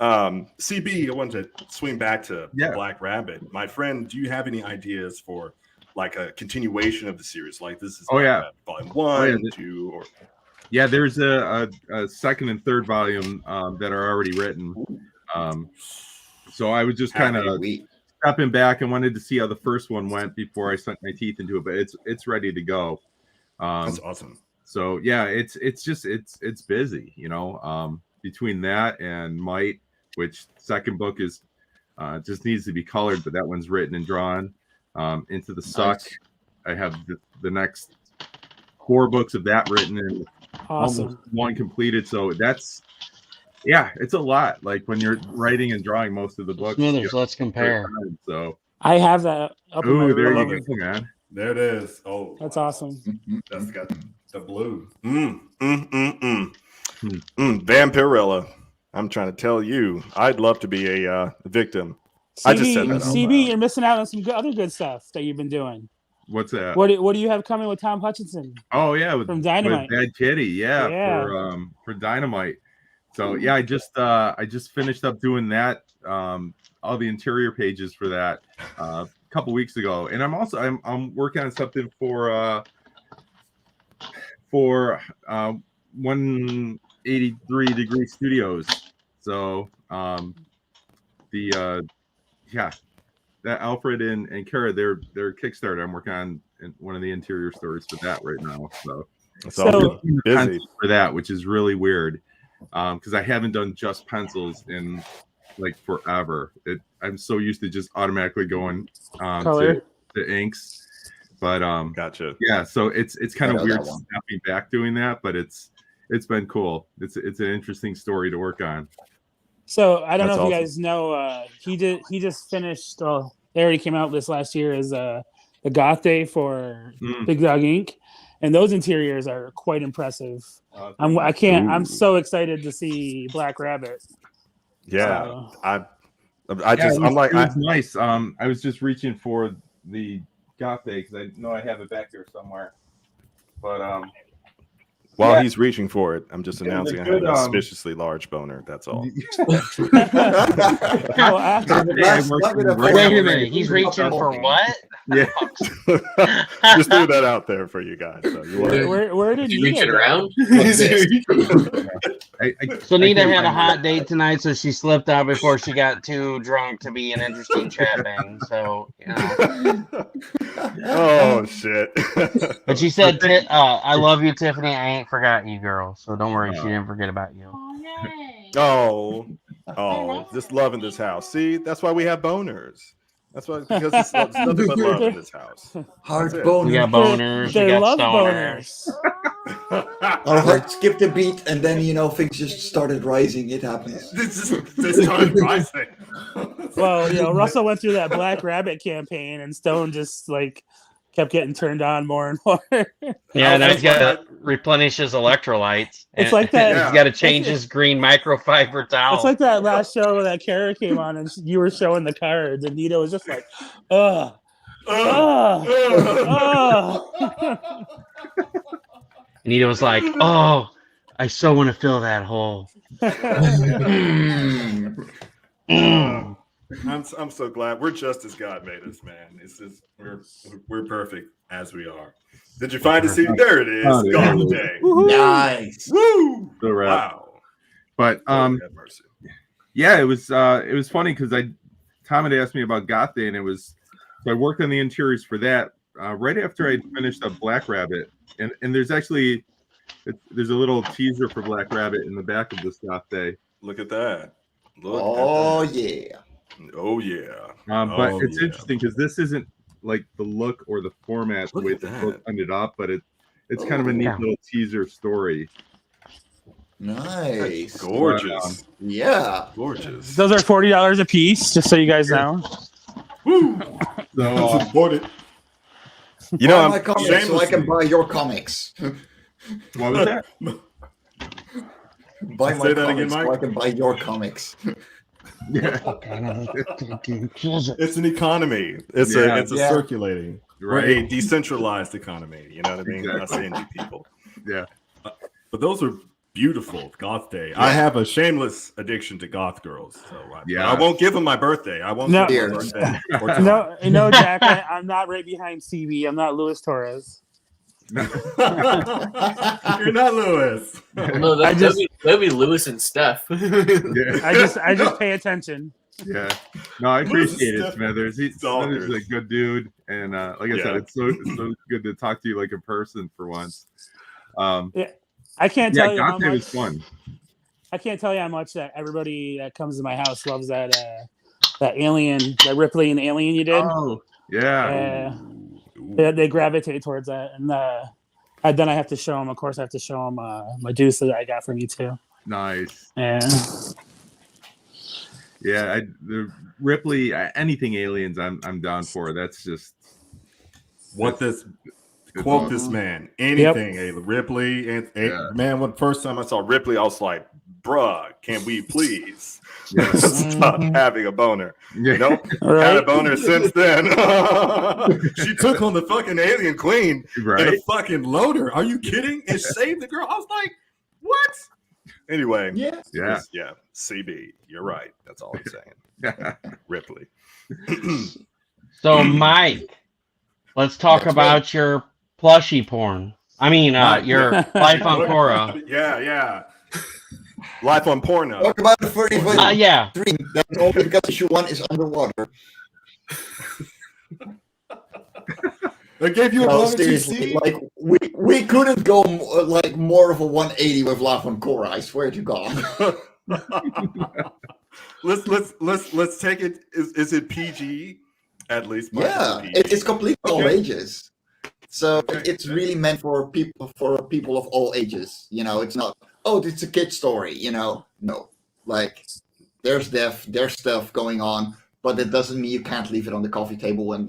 CB, I wanted to swing back to BlackRabbit. My friend, do you have any ideas for like a continuation of the series? Like this is Volume 1, 2, or Yeah, there's a second and third volume that are already written. So I was just kind of stepping back and wanted to see how the first one went before I sunk my teeth into it. But it's ready to go. That's awesome. So yeah, it's busy, you know. Between that and Might, which second book is just needs to be colored, but that one's written and drawn. Into the Suck, I have the next 4 books of that written and almost one completed. So that's it's a lot. Like when you're writing and drawing most of the books. Smithers, let's compare. So I have that up in my there room. you go, man. There it is. Oh, that's awesome. That's got the blue. Vampirella. I'm trying to tell you, I'd love to be a victim. I just said that. CB, you're missing out on some other good stuff that you've been doing. What's that? What do you have coming with Tom Hutchinson? Oh yeah, from Dynamite. With Bad Kitty, for Dynamite. So yeah, I just finished up doing that. All the interior pages for that a couple weeks ago, and I'm working on something for 183 Degree Studios. So that Alfred and Kara, their Kickstarter, I'm working on one of the interior stories for that right now. So busy for that, which is really weird because I haven't done just pencils in like forever. I'm so used to just automatically going to inks, but gotcha. Yeah, so it's kind of weird stepping back doing that, but it's been cool. It's an interesting story to work on. So I don't know if you guys know, he just finished. Well, they already came out this last year as the Goth Day for Big Dog Inc. And those interiors are quite impressive. I'm so excited to see BlackRabbit. Yeah, I'm nice. I was just reaching for the Goth Day because I know I have it back there somewhere. But while he's reaching for it, I'm just announcing I have a suspiciously large boner. That's all. Wait a minute, he's reaching for what? Yeah, just threw that out there for you guys. So where did you reach it around? So Nita had a hot date tonight, so she slipped out before she got too drunk to be an interesting chat bang. So, you know. Oh shit! But she said, "I love you, Tiffany. I ain't forgot you, girl. So don't worry, she didn't forget about you." Oh, just loving this house. See, that's why we have boners. That's why, because it's nothing but love in this house. Hard boners. We got boners. They we got love stoners. Our heart skipped a beat, and then things just started rising. It happens. This started rising. Well, Russell went through that BlackRabbit campaign, and Stone just kept getting turned on more and more. Yeah, now he's got to replenish his electrolytes. It's like that. He's got to change his green microfiber towel. It's like that last show that Kara came on and you were showing the cards, and Nita was just like, ugh. Nita was like, oh, I so want to fill that hole. I'm so glad we're just as God made us, man. It's just we're perfect as we are. Did you find it? See, there it is. Oh, yeah. Goth Day. Nice. Woo! Wow. But yeah, it was funny because Tom had asked me about Goth Day, and so I worked on the interiors for that right after I finished up BlackRabbit, and there's actually there's a little teaser for BlackRabbit in the back of this Goth Day. Look at that. Yeah. Oh yeah. But it's interesting because this isn't like the look or the format the way the book ended up, but it's kind of a neat little teaser story. Nice. Gorgeous. Yeah. Gorgeous. Those are $40 a piece, just so you guys know. Woo! So support it. Buy my comics so I can buy your comics. What was that? Buy my comics so I can buy your comics. Yeah. It's an economy. It's a circulating, right? A decentralized economy. You know what I mean? Not stingy people. Yeah. But those are beautiful. Goth Day. Yeah. I have a shameless addiction to goth girls. So I won't give them my birthday. I won't give them my birthday. No, Jack. I'm not right behind CB. I'm not Luis Torres. You're not Lewis. Well, no, that'd be Lewis and Steph. I just pay attention. Yeah, no, I appreciate it, Smithers. Smithers is a good dude, and like I said, it's so good to talk to you like in person for once. Yeah, I can't tell you how Dante much. was fun. I can't tell you how much that everybody that comes to my house loves that alien, that Ripley and Alien you did. Oh, yeah. They gravitate towards that, and then I have to show them. Of course, I have to show them Medusa that I got from you too. Nice. Yeah. The Ripley, anything aliens, I'm down for. That's just what this quote. This man, anything Ripley, and man. When first time I saw Ripley, I was like, "Bruh, can we please stop having a boner?" You know, had a boner since then. She took on the fucking alien queen in a fucking loader. Are you kidding? And saved the girl. I was like, "What?" Anyway, yeah. CB, you're right. That's all I'm saying. Ripley. So, Mike, let's talk about your plushie porn. I mean, your life on Korra. Yeah. Life on porno. Talk about the 30 yeah. stream. That's only because issue 1 is underwater. They gave you a bonus. Seriously, like we couldn't go like more of a 180 with Life on Korra. I swear to God. let's take it. Is it PG? At least, it's completely all ages. So it's really meant for people of all ages. You know, it's not. Oh, it's a kid story. You know, no. Like there's stuff going on, but that doesn't mean you can't leave it on the coffee table when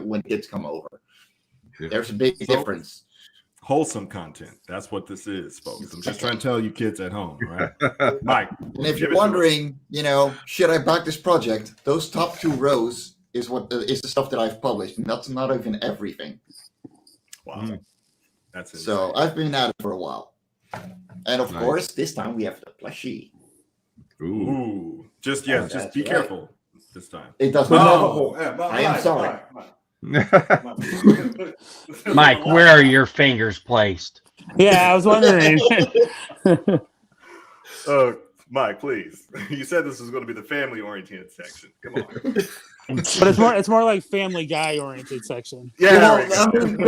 when kids come over. Yeah. There's a big difference. Wholesome content. That's what this is, folks. I'm just trying to tell you kids at home, right? Mike. And if you're wondering, you know, should I back this project? Those top 2 rows is the stuff that I've published, and that's not even everything. Wow. That's it. So I've been at it for a while. And of course, this time we have the plushie. Ooh. Just be careful this time. It doesn't matter. I am sorry. Mike, where are your fingers placed? Yeah, I was wondering. Mike, please. You said this was going to be the family-oriented section. Come on. But it's more like Family Guy-oriented section. Yeah.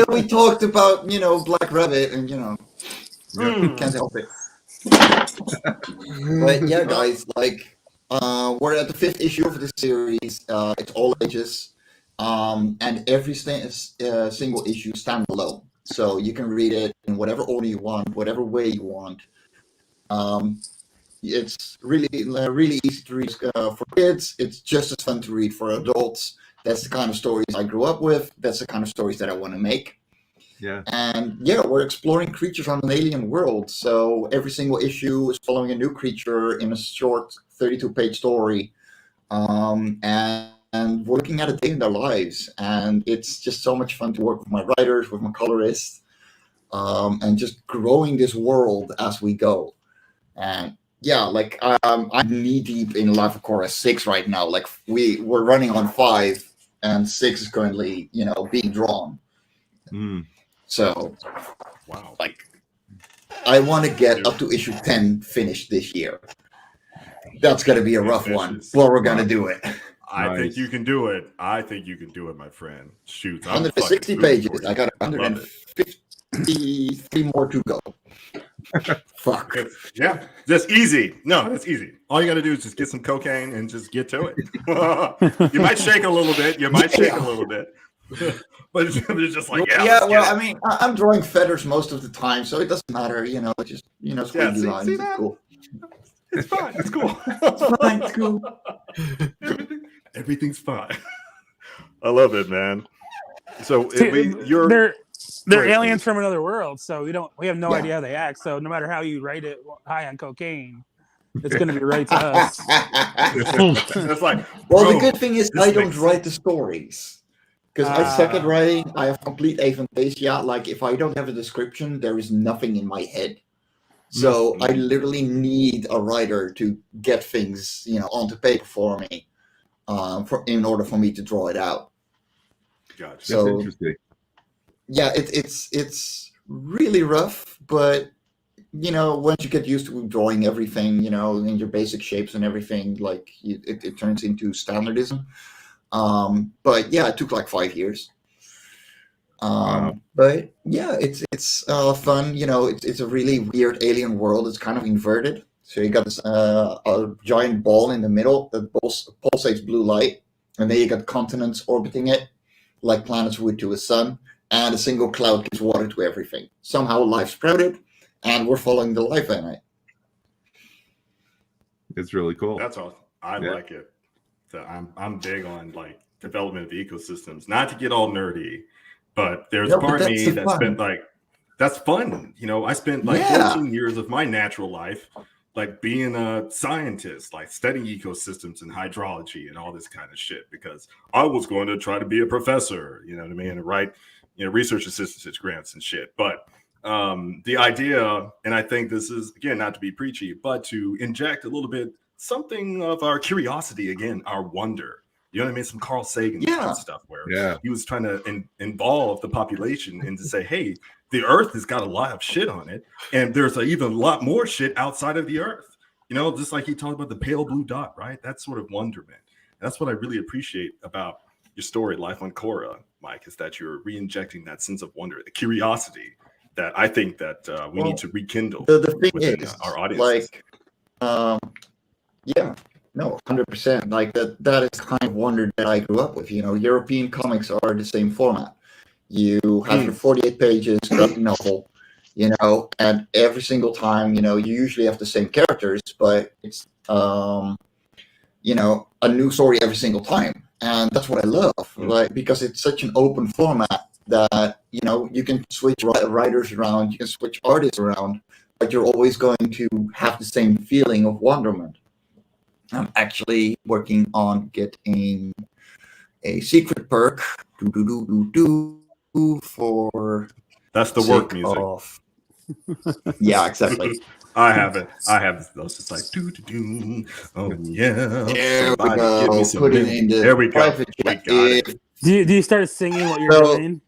We talked about, you know, BlackRabbit, and you know, can't help it. But yeah, guys, like we're at the 5th issue of this series. It's all ages. And every single issue stands alone, so you can read it in whatever order you want, whatever way you want. It's really easy to read for kids. It's just as fun to read for adults. That's the kind of stories I grew up with. That's the kind of stories that I want to make. Yeah. And we're exploring creatures on an alien world. So every single issue is following a new creature in a short 32-page story. And we're looking at a day in their lives, and it's just so much fun to work with my writers, with my colorists, and just growing this world as we go. And like I'm knee deep in Life of Korra 6 right now. Like we're running on 5, and 6 is currently being drawn. So, wow, like I want to get up to issue 10 finished this year. That's gonna be a rough one, but we're gonna do it. I think you can do it. I think you can do it, my friend. Shoot, 160 pages. I got 153 more to go. Fuck. Yeah, that's easy. No, that's easy. All you got to do is just get some cocaine and just get to it. You might shake a little bit. But it's just like, I mean, I'm drawing feathers most of the time, so it doesn't matter. Just squiggly lines. See it's that? cool. It's fine. It's cool. It's fine. It's cool. Everything's fine. I love it, man. So they're aliens from another world, so we have no idea how they act. So no matter how you write it high on cocaine, it's going to be right to us. It's like, the good thing is I don't write the stories because I suck at writing. I have complete aphantasia. Like if I don't have a description, there is nothing in my head. So I literally need a writer to get things, onto paper for me, in order for me to draw it out. Gotcha. So, that's interesting. yeah, it's really rough, but once you get used to drawing everything, in your basic shapes and everything, like it turns into standardism. But yeah, it took like 5 years. But yeah, it's fun. It's a really weird alien world. It's kind of inverted. So you got this a giant ball in the middle that pulsates blue light, and then you got continents orbiting it, like planets would to a sun, and a single cloud gives water to everything. Somehow life sprouted, and we're following the life in it. It's really cool. That's awesome. I like it. So I'm big on like development of ecosystems. Not to get all nerdy, but there's part of me that spent that's fun. I spent 14 years of my natural life like being a scientist, like studying ecosystems and hydrology and all this kind of shit, because I was going to try to be a professor, you know what I mean, and write, research assistance grants and shit. But the idea, and I think this is, again, not to be preachy, but to inject a little bit something of our curiosity, again, our wonder. You know what I mean? Some Carl Sagan kind of stuff where he was trying to involve the population and to say, hey, the earth has got a lot of shit on it, and there's even a lot more shit outside of the earth. Just like he talked about the pale blue dot, right? That sort of wonderment. And that's what I really appreciate about your story, Life on Korra, Mike, is that you're re-injecting that sense of wonder, the curiosity that I think that we need to rekindle within our audience. Yeah, no, 100%. Like that is the kind of wonder that I grew up with. European comics are the same format. You have your 48 pages graphic novel, and every single time, you usually have the same characters, but it's, a new story every single time. And that's what I love, because it's such an open format that, you can switch writers around, you can switch artists around, but you're always going to have the same feeling of wonderment. I'm actually working on getting a secret perk for that's the work music. Yeah, exactly. I have it. Those just like oh yeah. There we go. Put it in the there we go. We got it. Do you start singing what you're doing?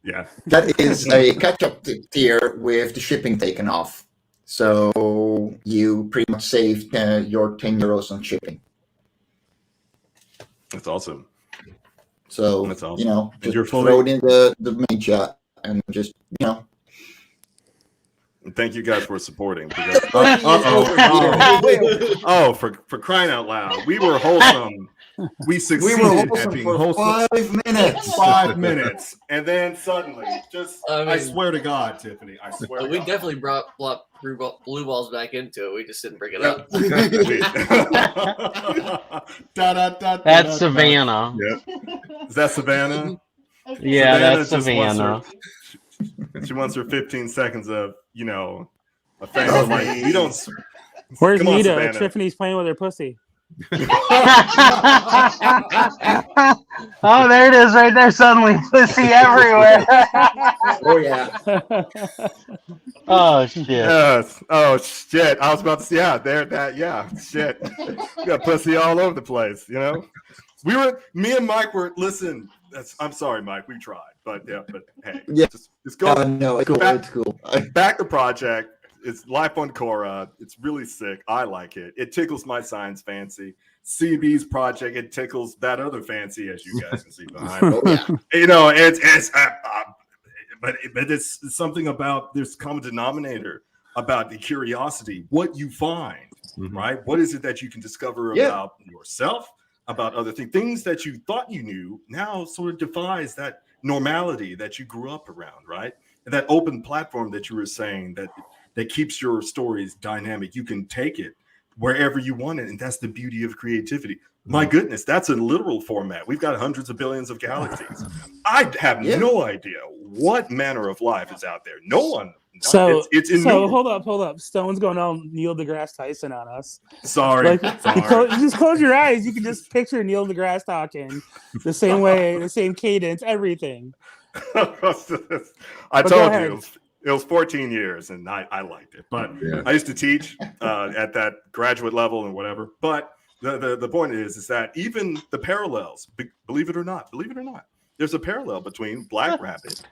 Yeah. That is a catch-up tier with the shipping taken off. So you pretty much saved your 10 euros on shipping. That's awesome. So, that's awesome. Just throw it in the main chat and just, And thank you guys for supporting. Because, for crying out loud. We were wholesome. We succeeded at being wholesome. 5 minutes. 5 minutes. And then suddenly, I swear to God, Tiffany, I swear to we God. definitely brought blue balls back into it. We just didn't bring it up. That's Savannah. Yeah. Is that Savannah? Yeah, that's Savannah. She wants her 15 seconds of, a fan. Like, we don't. Where's Come on, Nita? Savannah. Tiffany's playing with her pussy. Oh, there it is right there. Suddenly, pussy everywhere. Oh, yeah. Oh, shit. Yes. Oh, shit. I was about to say, shit. You got pussy all over the place, me and Mike were, listen, I'm sorry, Mike, we tried, but hey, just go. No, it's cool. It's cool. Back the project. It's Life on Korra. It's really sick. I like it. It tickles my science fancy. CB's project, it tickles that other fancy, as you guys can see behind. But it's something about this common denominator about the curiosity, what you find, right? What is it that you can discover about yourself, about other things that you thought you knew now sort of defies that normality that you grew up around, right? And that open platform that you were saying that keeps your stories dynamic. You can take it wherever you want it, and that's the beauty of creativity. My goodness, that's a literal format. We've got hundreds of billions of galaxies. I have no idea what manner of life is out there. No one. So it's hold up. Stone's going on Neil deGrasse Tyson on us. Sorry. You just close your eyes. You can just picture Neil deGrasse talking the same way, the same cadence, everything. I told you. It was 14 years, and I liked it. But I used to teach at that graduate level and whatever. But the point is that even the parallels, believe it or not, there's a parallel between BlackRabbit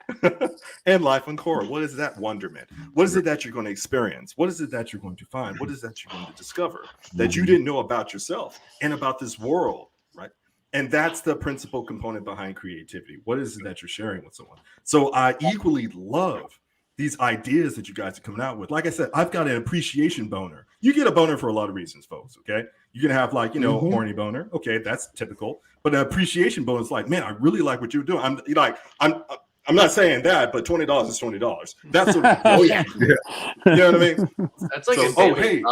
and life on Korra. What is that wonderment? What is it that you're going to experience? What is it that you're going to find? What is that you're going to discover that you didn't know about yourself and about this world, right? And that's the principal component behind creativity. What is it that you're sharing with someone? So I equally love these ideas that you guys are coming out with. Like I said, I've got an appreciation boner. You get a boner for a lot of reasons, folks, okay? You can have like, horny boner. Okay, that's typical. But an appreciation boner is like, man, I really like what you're doing. I'm not saying that, but $20 is $20. That's sort of, oh yeah. You know what I mean? That's like hey,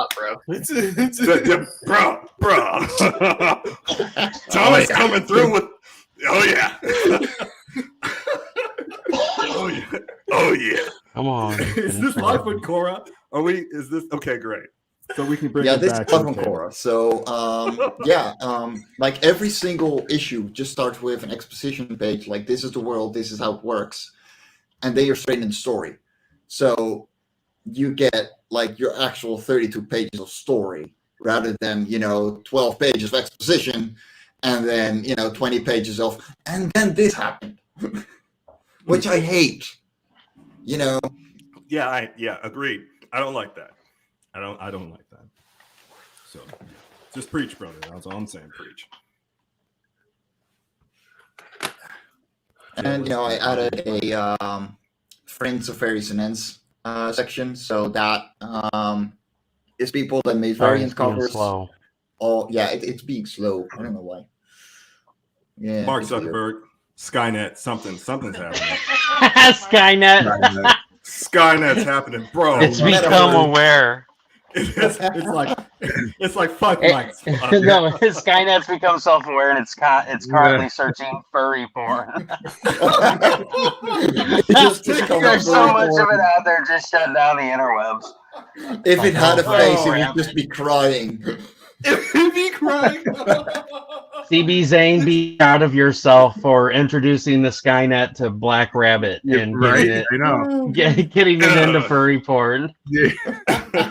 bro. Thomas coming through with, oh yeah. Oh yeah. Come on. Is this live with Korra? Is this okay? Great. So we can bring this is live on Korra. So like every single issue just starts with an exposition page, like this is the world, this is how it works, and then you're straight in the story. So you get like your actual 32 pages of story rather than 12 pages of exposition and then 20 pages of and then this happened. Which I hate, Yeah, agreed. I don't like that. I don't like that. So, just preach, brother. That's all I'm saying. Preach. And I added a Friends of Faeries and Ends section, so that is people that made variant covers. Slow. Oh yeah, it's being slow. I don't know why. Yeah, Mark Zuckerberg. Skynet, something's happening. Skynet's happening, bro. It's become aware. It's like fuck Mike. No, Skynet's become self-aware and it's currently searching furry porn. There's so much of it out there, just shut down the interwebs. If it had a face, it would just be crying. It'd be crying. CB Zane, be proud of yourself for introducing the Skynet to BlackRabbit and getting it into furry porn. Yeah.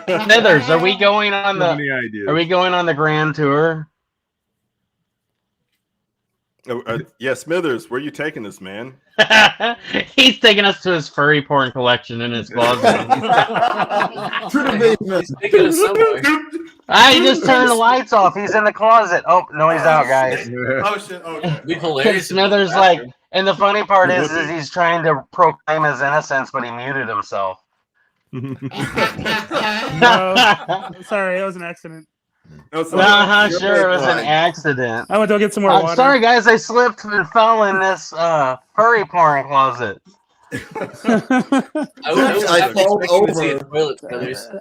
Smithers, are we going on the grand tour? Yeah, Smithers, where are you taking this, man? He's taking us to his furry porn collection in his closet. I just turned the lights off. He's in the closet. Oh, no, he's out, guys. Oh shit! Okay. Be hilarious. Smithers and the funny part is he's trying to proclaim his innocence, but he muted himself. No, sorry, it was an accident. Sure, it was an accident. I went to go get some more water. Sorry, guys, I slipped and fell in this furry porn closet. I fall over.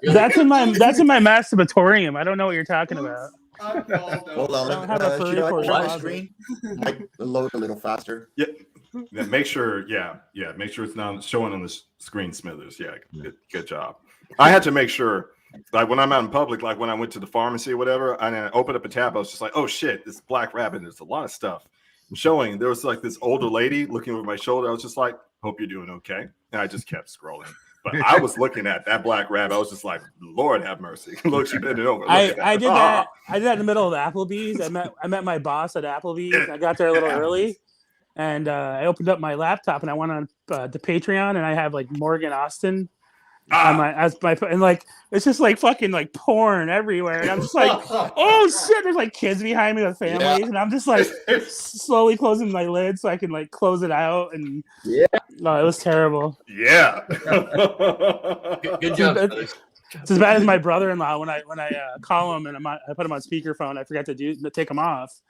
That's in my masturbatorium. I don't know what you're talking about. Hold on, let me should I put my screen? Like load a little faster. Yeah, make sure. Yeah, make sure it's not showing on the screen, Smithers. Yeah, good job. I had to make sure. Like when I'm out in public, like when I went to the pharmacy or whatever, and I opened up a tab, I was just like, oh shit, this BlackRabbit, there's a lot of stuff I'm showing. There was like this older lady looking over my shoulder. I was just like, hope you're doing okay. And I just kept scrolling. But I was looking at that BlackRabbit. I was just like, Lord have mercy. Look, she bent it over. I did that. I did that in the middle of Applebee's. I met my boss at Applebee's. I got there a little early. And I opened up my laptop and I went on the Patreon and I have like Morgan Austin. And like it's just like fucking like porn everywhere, and I'm just like, oh shit! There's like kids behind me with families, and I'm just like slowly closing my lid so I can like close it out. And it was terrible. Yeah, good job. It's as bad as my brother-in-law when I call him and I put him on speakerphone. I forgot to take him off,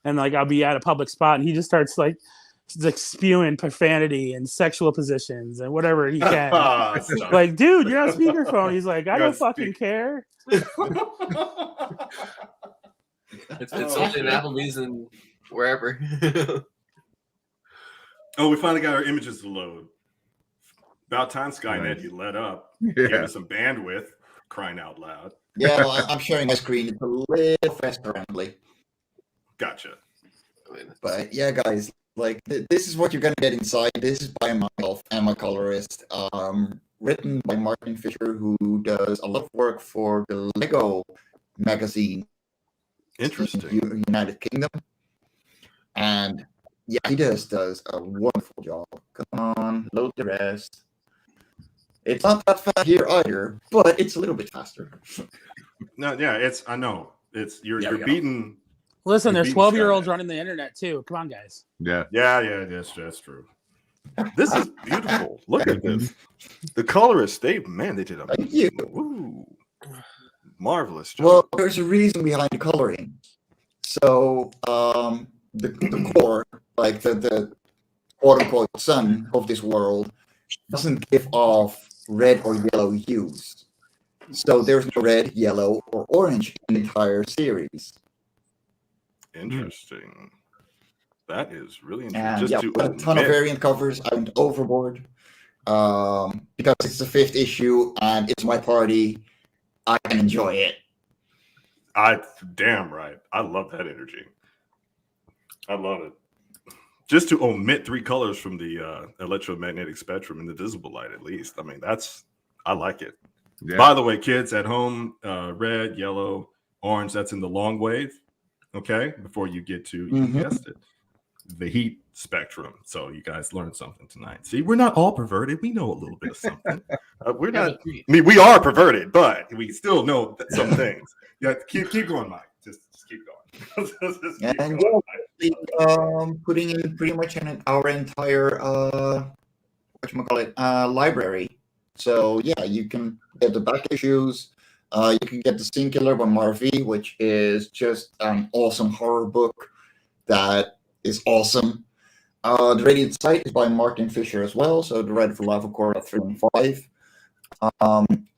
and like I'll be at a public spot, and he just starts like spewing profanity and sexual positions and whatever he can. Like, dude, you're on speakerphone. He's like, I don't fucking care. It's something in Applebee's and wherever. Oh, we finally got our images to load. About time, Skynet, you let up. Give us some bandwidth. Crying out loud. Yeah, well, I'm sharing my screen. It's a little faster, Emily. Gotcha. But yeah, guys. Like this is what you're gonna get inside. This is by myself and my colorist. Written by Martin Fisher, who does a lot of work for the Lego magazine. Interesting. United Kingdom. And Yeah, he does a wonderful job. Come on, load the rest. It's not that fast here either, but it's a little bit faster. No, yeah, I know. You're beating. Listen, you're there's beating 12-year-olds running the internet too. Come on, guys. Yeah. That's true. This is beautiful. Look at this. The colorists, they did a marvelous job. Well, there's a reason behind the coloring. So the core, like the quote unquote sun of this world, doesn't give off red or yellow hues. So there's no red, yellow, or orange in the entire series. Interesting. That is really interesting. And Just yeah, to we had a ton of variant covers. I went overboard because it's the 5th issue and it's my party. I can enjoy it. Damn right. I love that energy. I love it. Just to omit 3 colors from the electromagnetic spectrum in the visible light, at least. I mean, I like it. Yeah. By the way, kids at home, red, yellow, orange, that's in the long wave. Okay, before you get to, you guessed it, the heat spectrum. So you guys learned something tonight. See, we're not all perverted. We know a little bit of something. We're not. I mean, we are perverted, but we still know some things. Yeah, keep going, Mike. Just keep going. And putting in pretty much our entire library. So yeah, you can get the back issues. You can get the Singular by Marv, which is just an awesome horror book that is awesome. The Radiant Sight is by Martin Fisher as well, so the Red for Lava Core 3 and 5.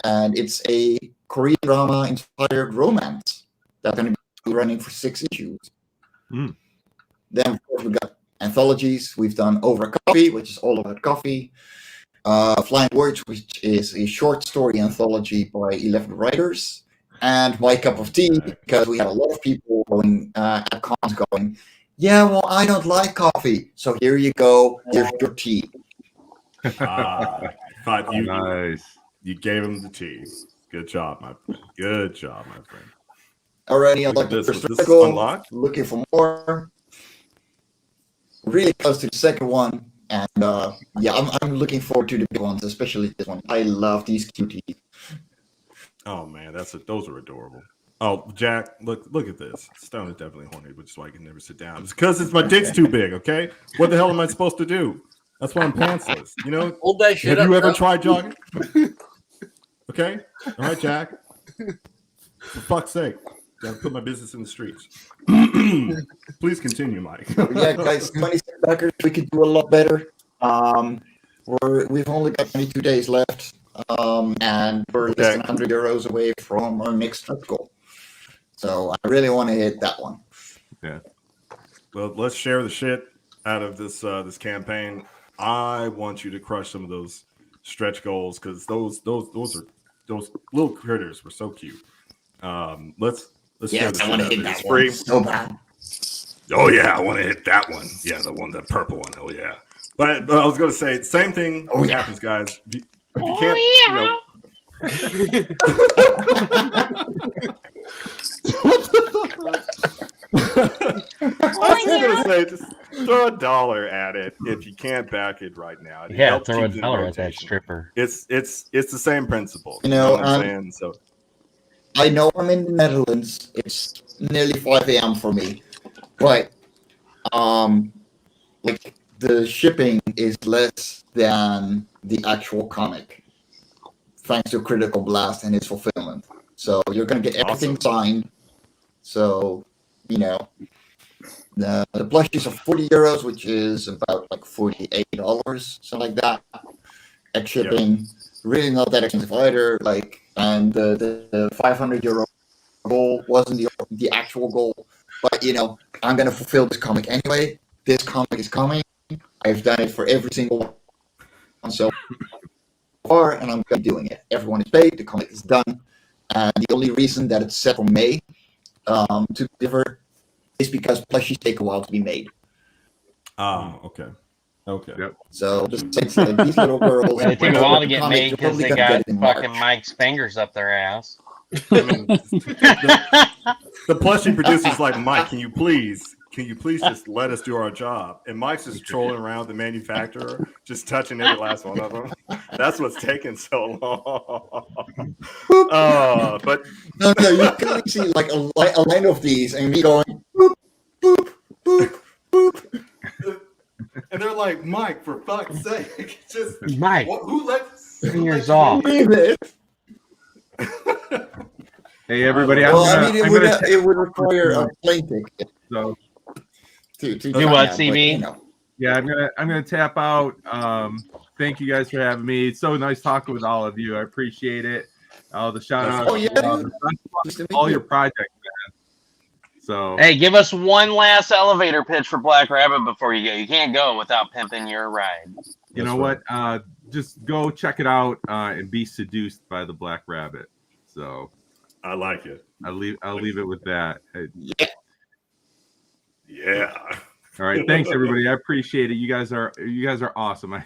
And it's a Korean drama inspired romance that's going to be running for 6 issues. Then, of course, we've got anthologies. We've done Over a Coffee, which is all about coffee. Flying Words, which is a short story anthology by 11 writers, and My Cup of Tea, because we had a lot of people going at cons going, yeah, well, I don't like coffee, so here you go, here's your tea. Nice. You gave him the tea. Good job, my friend. Good job, my friend. Alrighty, I'd like to looking for more. Really close to the second one. And yeah, I'm looking forward to the big ones, especially this one. I love these cuties. Oh man, those are adorable. Oh, Jack, look at this. Stone is definitely horny, which is why I can never sit down. It's because my dick's too big. Okay, what the hell am I supposed to do? That's why I'm pantsless. You know, hold that shit. Have you ever tried jogging? Okay, all right, Jack. For fuck's sake. Gotta put my business in the streets. Please continue, Mike. Yeah, guys, 26 backers, we could do a lot better. We've only got 22 days left, and we're less than 100 euros away from our next stretch goal. So I really want to hit that one. Yeah. Well, let's share the shit out of this this campaign. I want you to crush some of those stretch goals because those little critters were so cute. Let's share the shit out of it. It's free. So bad. Oh yeah, I want to hit that one. Yeah, the purple one. Oh yeah. But I was going to say same thing happens, guys. If you can't, I was going to say just throw $1 at it if you can't back it right now. Yeah, throw $1 at that stripper. It's the same principle. You know what I'm saying? So I know I'm in the Netherlands. It's nearly 5 a.m. for me, but like the shipping is less than the actual comic, thanks to Critical Blast and its fulfillment. So you're gonna get everything signed. So you know the plushies are 40 euros, which is about like $48, something like that. At shipping, really not that expensive either. Like, and the 500 euro goal wasn't the actual goal, but you know I'm gonna fulfill this comic anyway. This comic is coming. I've done it for every single one so far, and I'm gonna be doing it. Everyone is paid. The comic is done, and the only reason that it's set for May to deliver is because plushies take a while to be made. Okay. Yep. So just these little girls. They take a while to get made because they got fucking Mike's fingers up their ass. The plushie producers like, Mike, can can you please just let us do our job? And Mike's just trolling around the manufacturer, just touching every last one of them. That's what's taking so long. But no, you can see like a line of these, and me going boop, boop, boop, boop. And they're like, Mike, for fuck's sake, just Mike, who let fingers off? Hey, everybody! It would require a plane ticket. So, to do what, CB? Yeah, I'm gonna tap out. Thank you guys for having me. It's so nice talking with all of you. I appreciate it. The shout out, all your projects, man. So hey, give us one last elevator pitch for BlackRabbit before you go. You can't go without pimping your ride. You know what? Just go check it out and be seduced by the BlackRabbit. So I like it. I'll leave it with that. Yeah. All right. Thanks, everybody. I appreciate it. You guys are awesome. I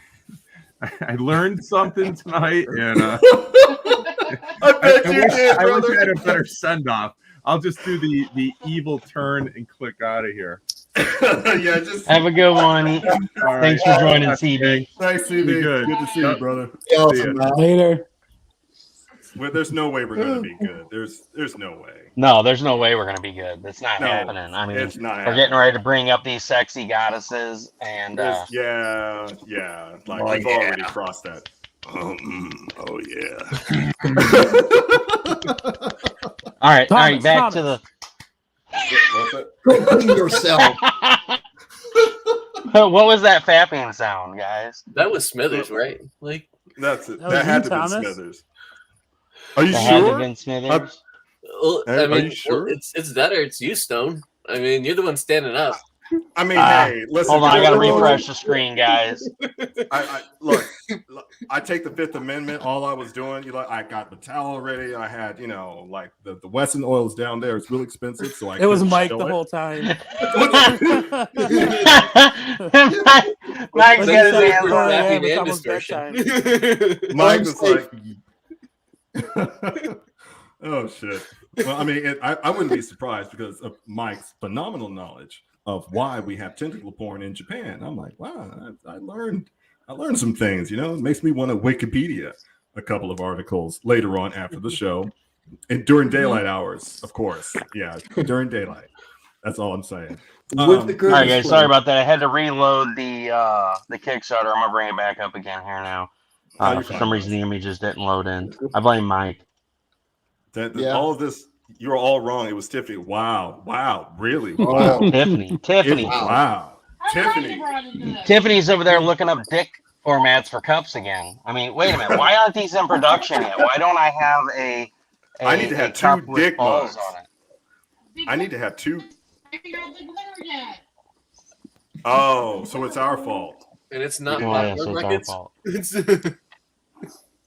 learned something tonight, and I bet you did, I wish brother. I had a better send off. I'll just do the evil turn and click out of here. Yeah, just have a good one. Right. Thanks for joining, CB. Thanks, CB. Good. Good to see you, brother. Later. Well, there's no way we're gonna be good. There's no way. No, there's no way we're gonna be good. That's not No, happening. I mean, it's not we're getting ready to bring up these sexy goddesses, and yeah. Like we've already crossed that. Oh yeah. all right, Thomas, back to the. Go clean yourself. What was that fapping sound, guys? That was Smithers, right? Like that's it. That That was had you, to be Thomas? Smithers. Are you That had to sure? have been Smithers. well, Hey, I mean, are you sure? it's that or it's you, Stone. I mean, you're the one standing up. I mean, hey, listen. Hold on, I gotta refresh the screen, guys. I look. I take the Fifth Amendment. All I was doing, I got the towel ready. I had, like the Wesson oils down there. It's real expensive, so It was couldn't Mike show the it. whole time. Mike's got his Like, hands we're on it. laughing It's and almost distortion. bedtime. Mike was like, "Oh shit." Well, I mean, I wouldn't be surprised because of Mike's phenomenal knowledge of why we have tentacle porn in Japan. I'm like, wow, I learned some things. It makes me want to Wikipedia a couple of articles later on after the show, and during daylight hours, of course. Yeah, during daylight. That's all I'm saying. All right, guys. Sorry about that. I had to reload the Kickstarter. I'm gonna bring it back up again here now. For some reason, the images didn't load in. I blame Mike. All of this, you're all wrong. It was Tiffany. Wow, really? Oh, Wow, Tiffany. Wow, Tiffany. Tiffany's over there looking up dick formats for cups again. I mean, wait a minute. Why aren't these in production yet? Why don't I have a I need to have cup two with dick balls mugs. on it? I need to have two. Oh, so it's our fault. And it's not Oh, yeah, so it's our Records. fault.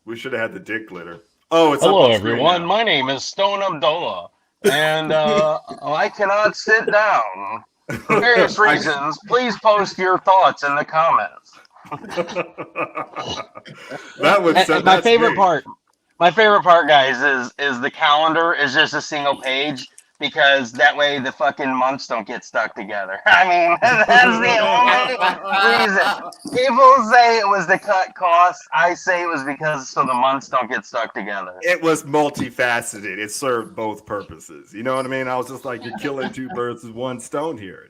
We should have had the dick glitter. Oh, it's Hello, up on screen everyone. now. My name is Stone Abdullah, and I cannot sit down for various reasons. Please post your thoughts in the comments. That would And my favorite part. My favorite part, guys, is the calendar is just a single page because that way the fucking months don't get stuck together. I mean, that's the only reason. People say it was to cut costs. I say it was because so the months don't get stuck together. It was multifaceted. It served both purposes. You know what I mean? I was just like, you're killing two birds with one stone here.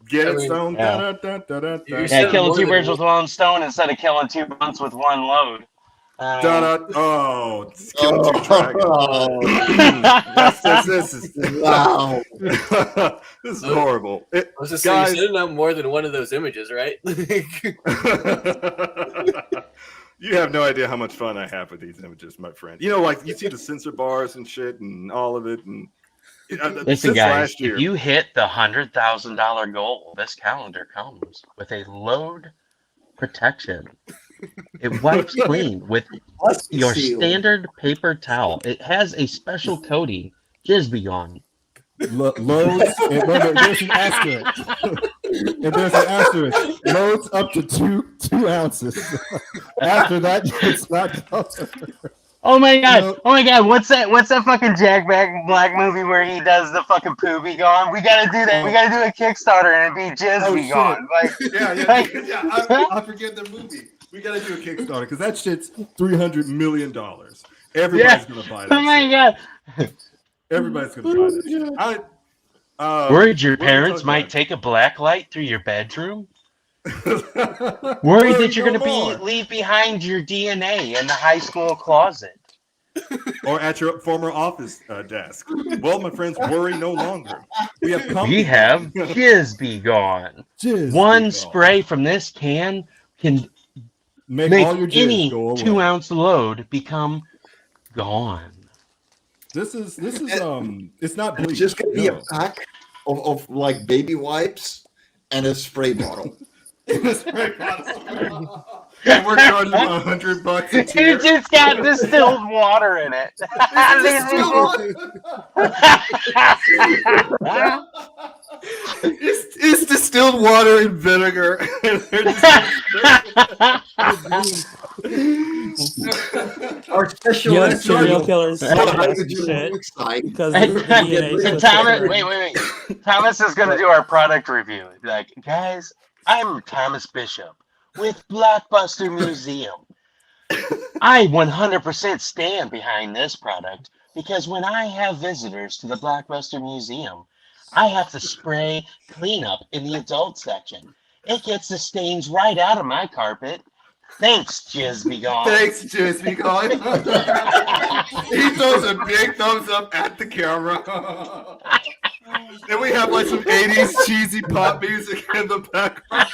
Get it, Stone? Yeah. Da-da-da-da-da-da. Yeah, killing two birds with one stone instead of killing 2 months with one load. Oh, it's killing two dragons. This is Wow. This is horrible. I was just saying, you sending out more than one of those images, right? You have no idea how much fun I have with these images, my friend. Like you see the censor bars and shit and all of it. And Listen, guys, last year, if you hit the $100,000 goal, this calendar comes with a load protection. It wipes clean with your standard paper towel. It has a special coating. Just be gone. Loads. There's an asterisk. And there's an asterisk. Loads up to two ounces. After that, it's not covered. Oh my god! Oh my god! What's that? What's that fucking Jack Black movie where he does the fucking poo be gone? We gotta do that. We gotta do a Kickstarter and it be Jizz be gone. Like, I forget the movie. We gotta do a Kickstarter because that shit's $300 million. Everybody's gonna buy that. Oh my god! Everybody's gonna buy that. Worried your parents might take a black light through your bedroom? Worried that you're going to leave behind your DNA in the high school closet? Or at your former office desk? Well, my friends, worry no longer. We have Jizz Be Gone. One spray from this can can make all your any 2-ounce load become gone. This is it's not bleach. It's just gonna be a pack of like baby wipes and a spray bottle. And we're charging $100 a tier. It just got distilled water in it. It's distilled water and vinegar. Our special serial killers because wait. Thomas is going to do our product review. Like, guys, I'm Thomas Bishop with Blockbuster Museum. I 100% stand behind this product because when I have visitors to the Blockbuster Museum, I have to spray cleanup in the adult section. It gets the stains right out of my carpet. Thanks, Jizz Be Gone. Thanks, Jizz Be Gone. He throws a big thumbs up at the camera. And we have like some 80s cheesy pop music in the background.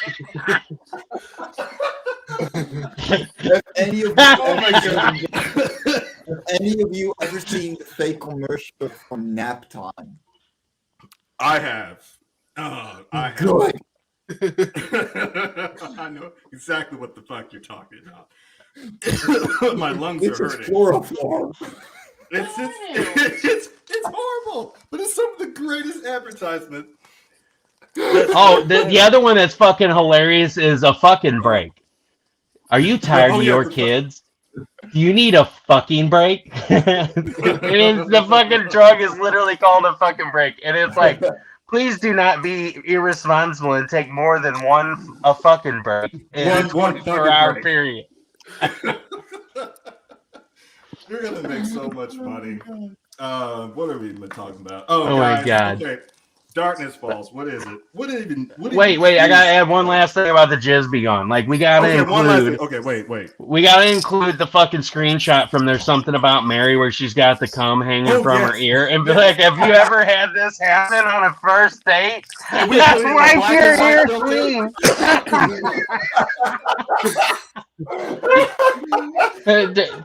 Any of you ever seen the fake commercial from Nap Time? I have. I have. Good. I know exactly what the fuck you're talking about. My lungs are hurting. Chloroform. It's horrible, but it's some of the greatest advertisement. Oh, the other one that's fucking hilarious is a fucking break. Are you tired of your kids? Do you need a fucking break? The fucking drug is literally called a fucking break, and it's like, please do not be irresponsible and take more than a fucking break in a 24-hour period. You're gonna make so much money. What are we even talking about? Oh my god! Okay. Darkness Falls. What is it? Wait! I gotta add one last thing about the Jizz Be Gone. Like we gotta include. Okay, wait. We gotta include the fucking screenshot from There's Something About Mary where she's got the cum hanging from her ear, and be like, "Have you ever had this happen on a first date? That's why your ear clean."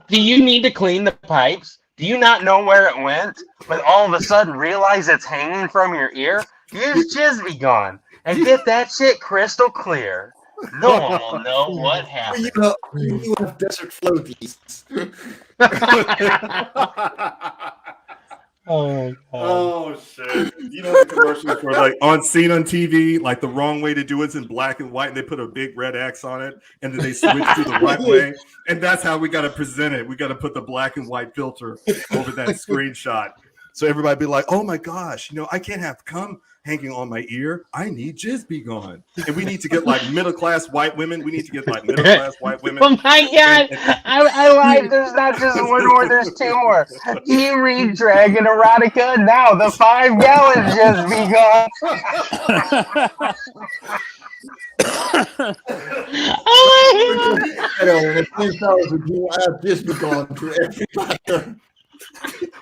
Do you need to clean the pipes? Do you not know where it went, but all of a sudden realize it's hanging from your ear? Use Jizz Be Gone and get that shit crystal clear. No one will know what happened. You have desert floaties. Oh shit! You know the commercials were like on TV, like the wrong way to do it's in black and white, and they put a big red X on it, and then they switch to the right way, and that's how we got to present it. We got to put the black and white filter over that screenshot, so everybody be like, "Oh my gosh, I can't have cum hanging on my ear. I need Jizz Be Gone." And we need to get like middle-class white women. We need to get like middle-class white women. Oh my god! I lied. There's not just one more. There's two more. Do you read Dragon Erotica? Now the 5 gallons Jizz Be Gone. Oh my god! 10,000 you have Jizz Be Gone to everybody.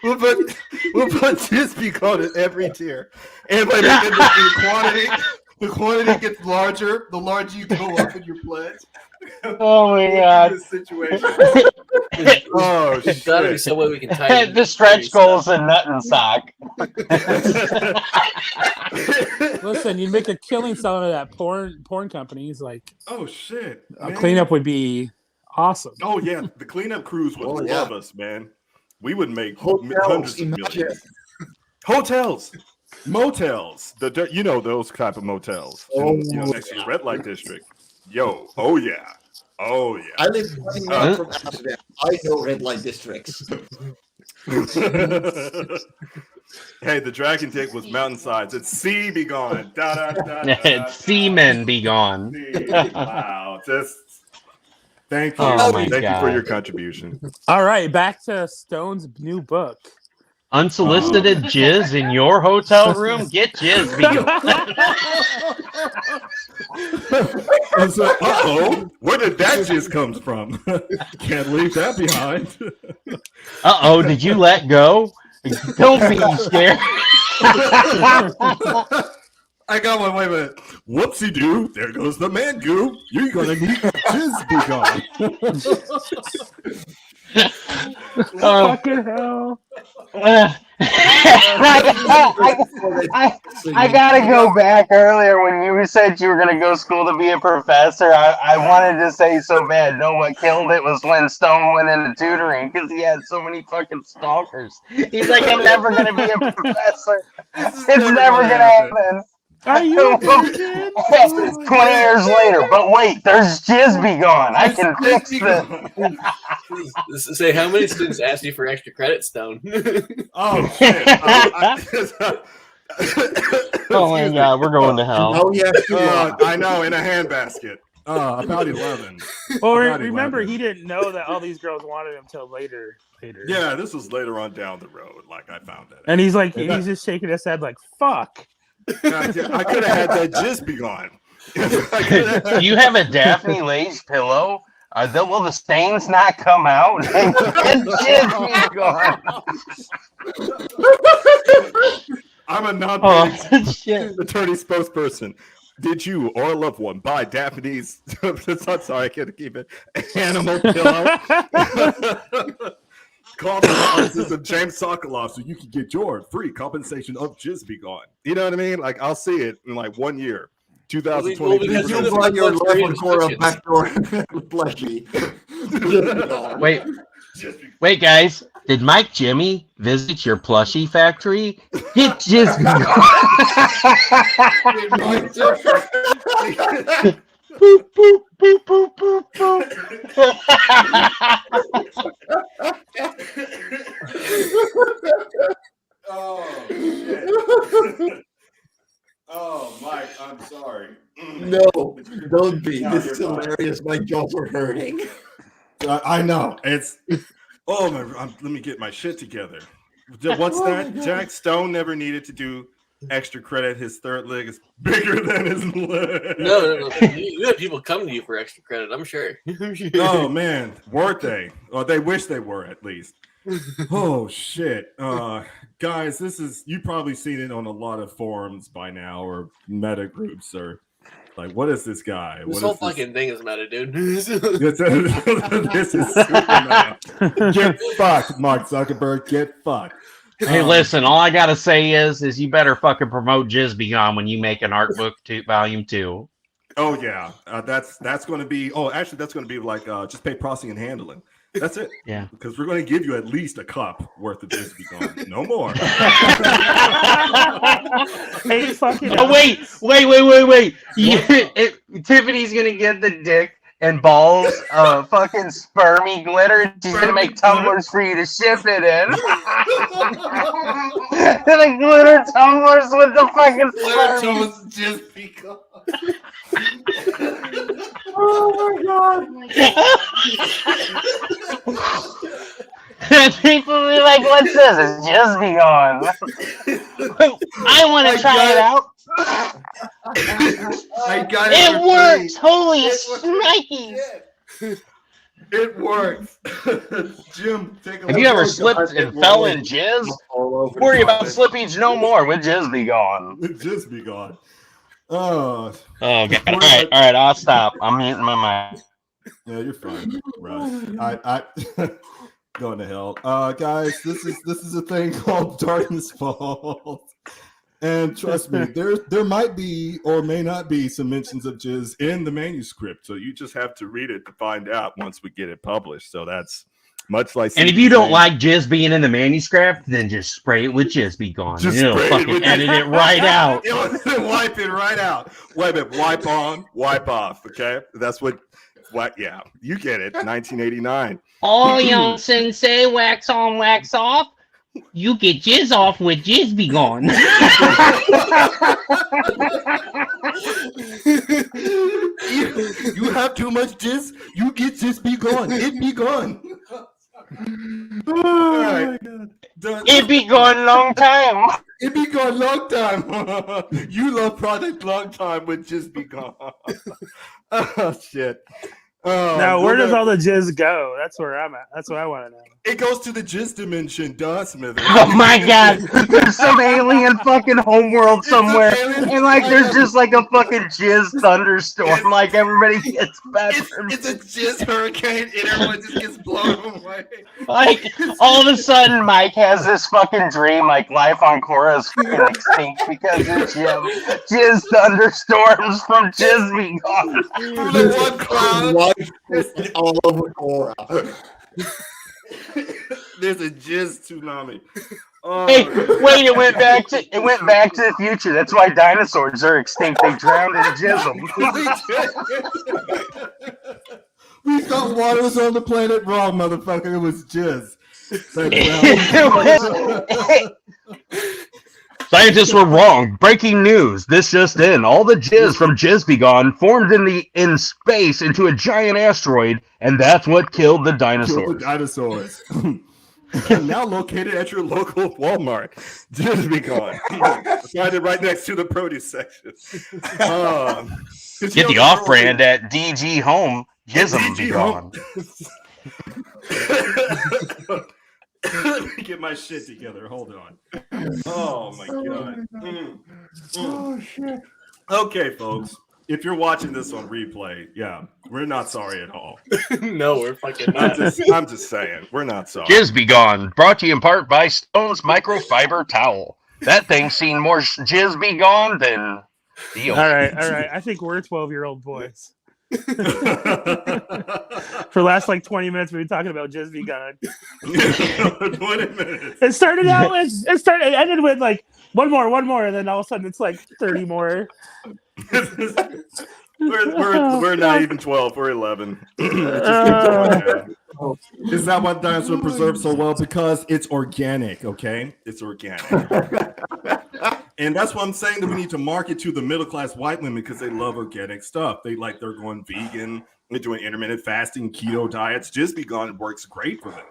We'll put Jizz Be Gone in every tier, and by the quantity gets larger. The larger you go up in your pledge. Oh my god! This situation. Oh shit! Gotta be some way we can tie the stretch goals and nut and sock. Listen, you'd make a killing selling of that porn companies. Like, oh shit! A cleanup would be awesome. Oh yeah, the cleanup crews would love us, man. We would make hundreds of millions. Hotels, motels, those type of motels. Next to the red light district. Oh yeah. Oh yeah. I live 20 minutes from Amsterdam. I know red light districts. Hey, the dragon dick was mountainsides. It's sea be gone. It's seamen be gone. Wow. Just thank you. Oh my Thank God. you for your contribution. All right, back to Stone's new book. Unsolicited jizz in your hotel room? Get jizz be gone. Uh-oh. Where did that jizz come from? Can't leave that behind. Uh-oh, did you let go? Don't be scared. I got one. Wait a minute. Whoopsie doo. There goes the man goo. You're going to need jizz be gone. Fucking hell. I gotta go back earlier when you said you were gonna go to school to be a professor. I wanted to say so bad. No, what killed it was when Stone went into tutoring because he had so many fucking stalkers. He's like, I'm never gonna be a professor. It's never gonna happen. Are you 20 years later, but wait, there's jizz be gone. I can fix Say, how many students asked you for extra credit, Stone? Oh shit! Oh my God, we're going to hell. Oh yeah, I know, in a handbasket. About 11. Well, About remember, 11. he didn't know that all these girls wanted him till later. Yeah, this was later on down the road. Like I found that. And he's like, he's just shaking his head like, "Fuck." I could have had that jizz be gone. Do you have a Daphne Lace pillow? Will the stains not come out? Jizz be gone. I'm a non-paid attorney spokesperson. Did you or a loved one buy Daphne's? I'm sorry, I can't keep it. Animal pillow. Call the offices of James Sokoloff so you can get your free compensation of jizz be gone. You know what I mean? Like I'll see it in like 1 year. 2020. You brought your life for a backdoor plushie. Wait, guys. Did Mike Jimmy visit your plushie factory? Get jizz be gone. Boop, boop, boop, boop, boop, boop. Oh, shit. Oh, Mike, I'm sorry. No, don't be. This is hilarious. My jaws are hurting. I know. It's. Oh, my. Let me get my shit together. What's that? Jack Stone never needed to do extra credit. His third leg is bigger than his leg. No. You had people come to you for extra credit, I'm sure. Oh, man. Weren't they? Or they wish they were, at least. Oh, shit. Guys, this is, you've probably seen it on a lot of forums by now, or meta groups, or like, what is this guy? This whole fucking thing is meta, dude. This is super meta. Get fucked, Mark Zuckerberg. Get fucked. Hey, listen, all I gotta say is you better fucking promote Jizz Be Gone when you make an art book volume 2. Oh yeah, that's going to be. Oh, actually, that's going to be like just pay processing and handling. That's it. Yeah, because we're going to give you at least a cup worth of Jizz Be Gone. No more. Hey, fucking. Oh wait! Tiffany's gonna get the dick and balls of fucking spermy glitter. She's gonna make tumblers for you to ship it in. The glitter tumblers with the fucking spermy. Just because. Oh my god! People will be like, "What's this? It's Just Be Gone." I want to try it out. I got it. It works! Holy snikes! It works. Jim, take a Have you ever slipped and fell in jizz? Worry about slippage no more with Jizz Be Gone. Jizz Be Gone. Oh god! All right, I'll stop. I'm muting my mic. Yeah, you're fine, Russ. I going to hell. Guys, this is a thing called Darkness Falls. And trust me, there might be or may not be some mentions of jizz in the manuscript. So you just have to read it to find out once we get it published. So that's much like. And if you don't like jizz being in the manuscript, then just spray it with Jizz Be Gone. Just It'll fucking edit it right out. Wipe it right out. Wipe it. Wipe on, wipe off. Okay, that's what What? Yeah, you get it. 1989. Oh, young sensei, wax on, wax off. You get jizz off with jizz be gone. You have too much jizz, you get jizz be gone. It be gone. Oh my God. It be gone long time. It be gone long time. You love product long time with jizz be gone. Oh shit. Now, where does all the jizz go? That's where I'm at. That's what I want to know. It goes to the jizz dimension, Smith. Oh my God! There's some alien fucking homeworld somewhere, and like there's just like a fucking jizz thunderstorm. Like everybody gets better. It's a jizz hurricane, and everyone just gets blown away. Like all of a sudden, Mike has this fucking dream, like life on Korra is fucking extinct because of jizz thunderstorms from Jizz be gone. The one cloud. All over Korra. There's a jizz tsunami. Oh. Hey, wait! It went back to the future. That's why dinosaurs are extinct. They drowned in jism. We thought water was on the planet. Wrong, motherfucker. It was jizz. Scientists were wrong. Breaking news. This just in. All the jizz from Jizz Be Gone formed in space into a giant asteroid, and that's what killed the dinosaurs. Now located at your local Walmart. Jizz Be Gone. Find it right next to the produce section. Get the off-brand at DG Home. Jizm Be Gone. Let me get my shit together. Hold on. Oh my God. Oh shit. Okay, folks. If you're watching this on replay, yeah, we're not sorry at all. No, we're fucking not. I'm just saying, we're not sorry. Jizz Be Gone, brought to you in part by Stone's Microfiber Towel. That thing's seen more jizz be gone than the All right. I think we're 12-year-old boys. For the last like 20 minutes, we've been talking about Jizz Be Gone. 20 minutes. It ended with like one more, and then all of a sudden it's like 30 more. We're not even 12. We're 11. Is that what dinosaur preserves so well? Because it's organic. Okay, it's organic. And that's what I'm saying, that we need to market to the middle class white women because they love organic stuff. They're going vegan, they're doing intermittent fasting, keto diets. Jizz Be Gone, it works great for them.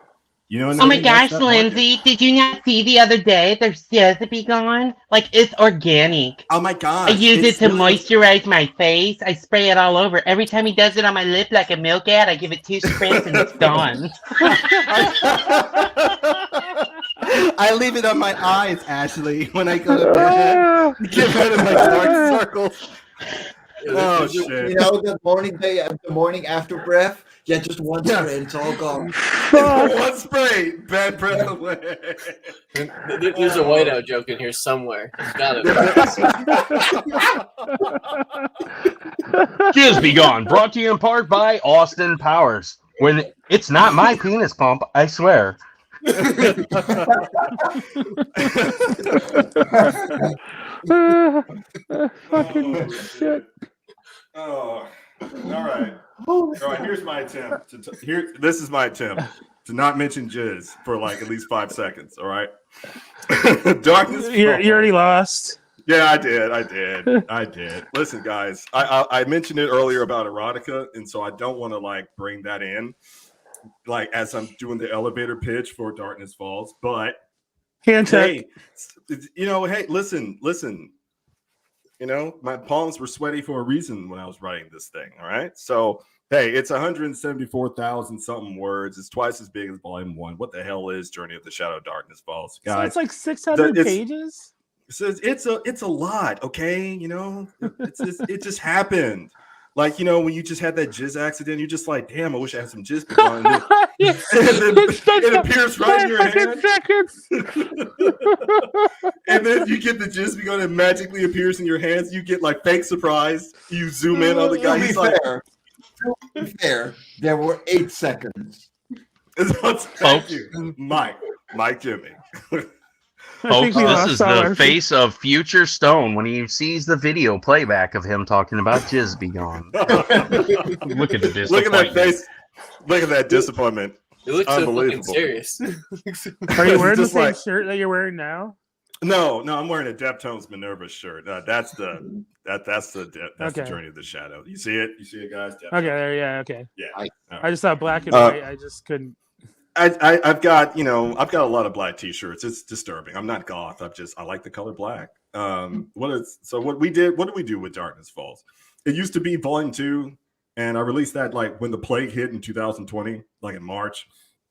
You know. Oh my gosh, Lindsay, did you not see the other day? There's Jizz Be Gone. Like, it's organic. Oh my God. I use it to moisturize my face. I spray it all over. Every time he does it on my lip like a milk ad, I give it 2 sprays and it's gone. I leave it on my eyes, Ashley, when I go to bed. Get rid of my dark circles. Oh shit! You know, the morning after breath. Yeah, just one spray, it's all gone. One spray, bad breath away. There's a whiteout joke in here somewhere. Got it. Jizz Be Gone, brought to you in part by Austin Powers. When it's not my penis pump, I swear. Fucking shit. Oh, all right. All right, here's my attempt. This is my attempt to not mention jizz for like at least 5 seconds. All right. Darkness. You already lost. Yeah, I did. Listen, guys, I mentioned it earlier about erotica, and so I don't want to like bring that in, like as I'm doing the elevator pitch for Darkness Falls. But hand check. Hey, listen. My palms were sweaty for a reason when I was writing this thing. All right. So, hey, it's 174,000 something words. It's twice as big as Volume 1. What the hell is Journey of the Shadow Darkness Falls? Guys, so it's like 600 pages? It's a lot. Okay. It just happened. Like, when you just had that jizz accident, you're just like, damn, I wish I had some jizz on it. It appears right in your hand. And then you get the jizz begun, it magically appears in your hands. You get like fake surprised. You zoom in on the guy. He's like, to be fair, there were 8 seconds. Thank you, Mike Jimmy. Folks, this is the face of future Stone when he sees the video playback of him talking about Jizz Be Gone. Look at the disappointment. Look at that face. Look at that disappointment. It looks so fucking unbelievable. serious. Are you wearing the same shirt that you're wearing now? No, I'm wearing a Deftones Minerva shirt. That's the Journey of the Shadow. You see it? You see it, guys? Deftones. Okay, yeah, okay. Yeah. I just saw black and white. I just couldn't. I've got a lot of black T-shirts. It's disturbing. I'm not goth. I like the color black. What did we do with Darkness Falls? It used to be Volume 2, and I released that like when the plague hit in 2020, like in March.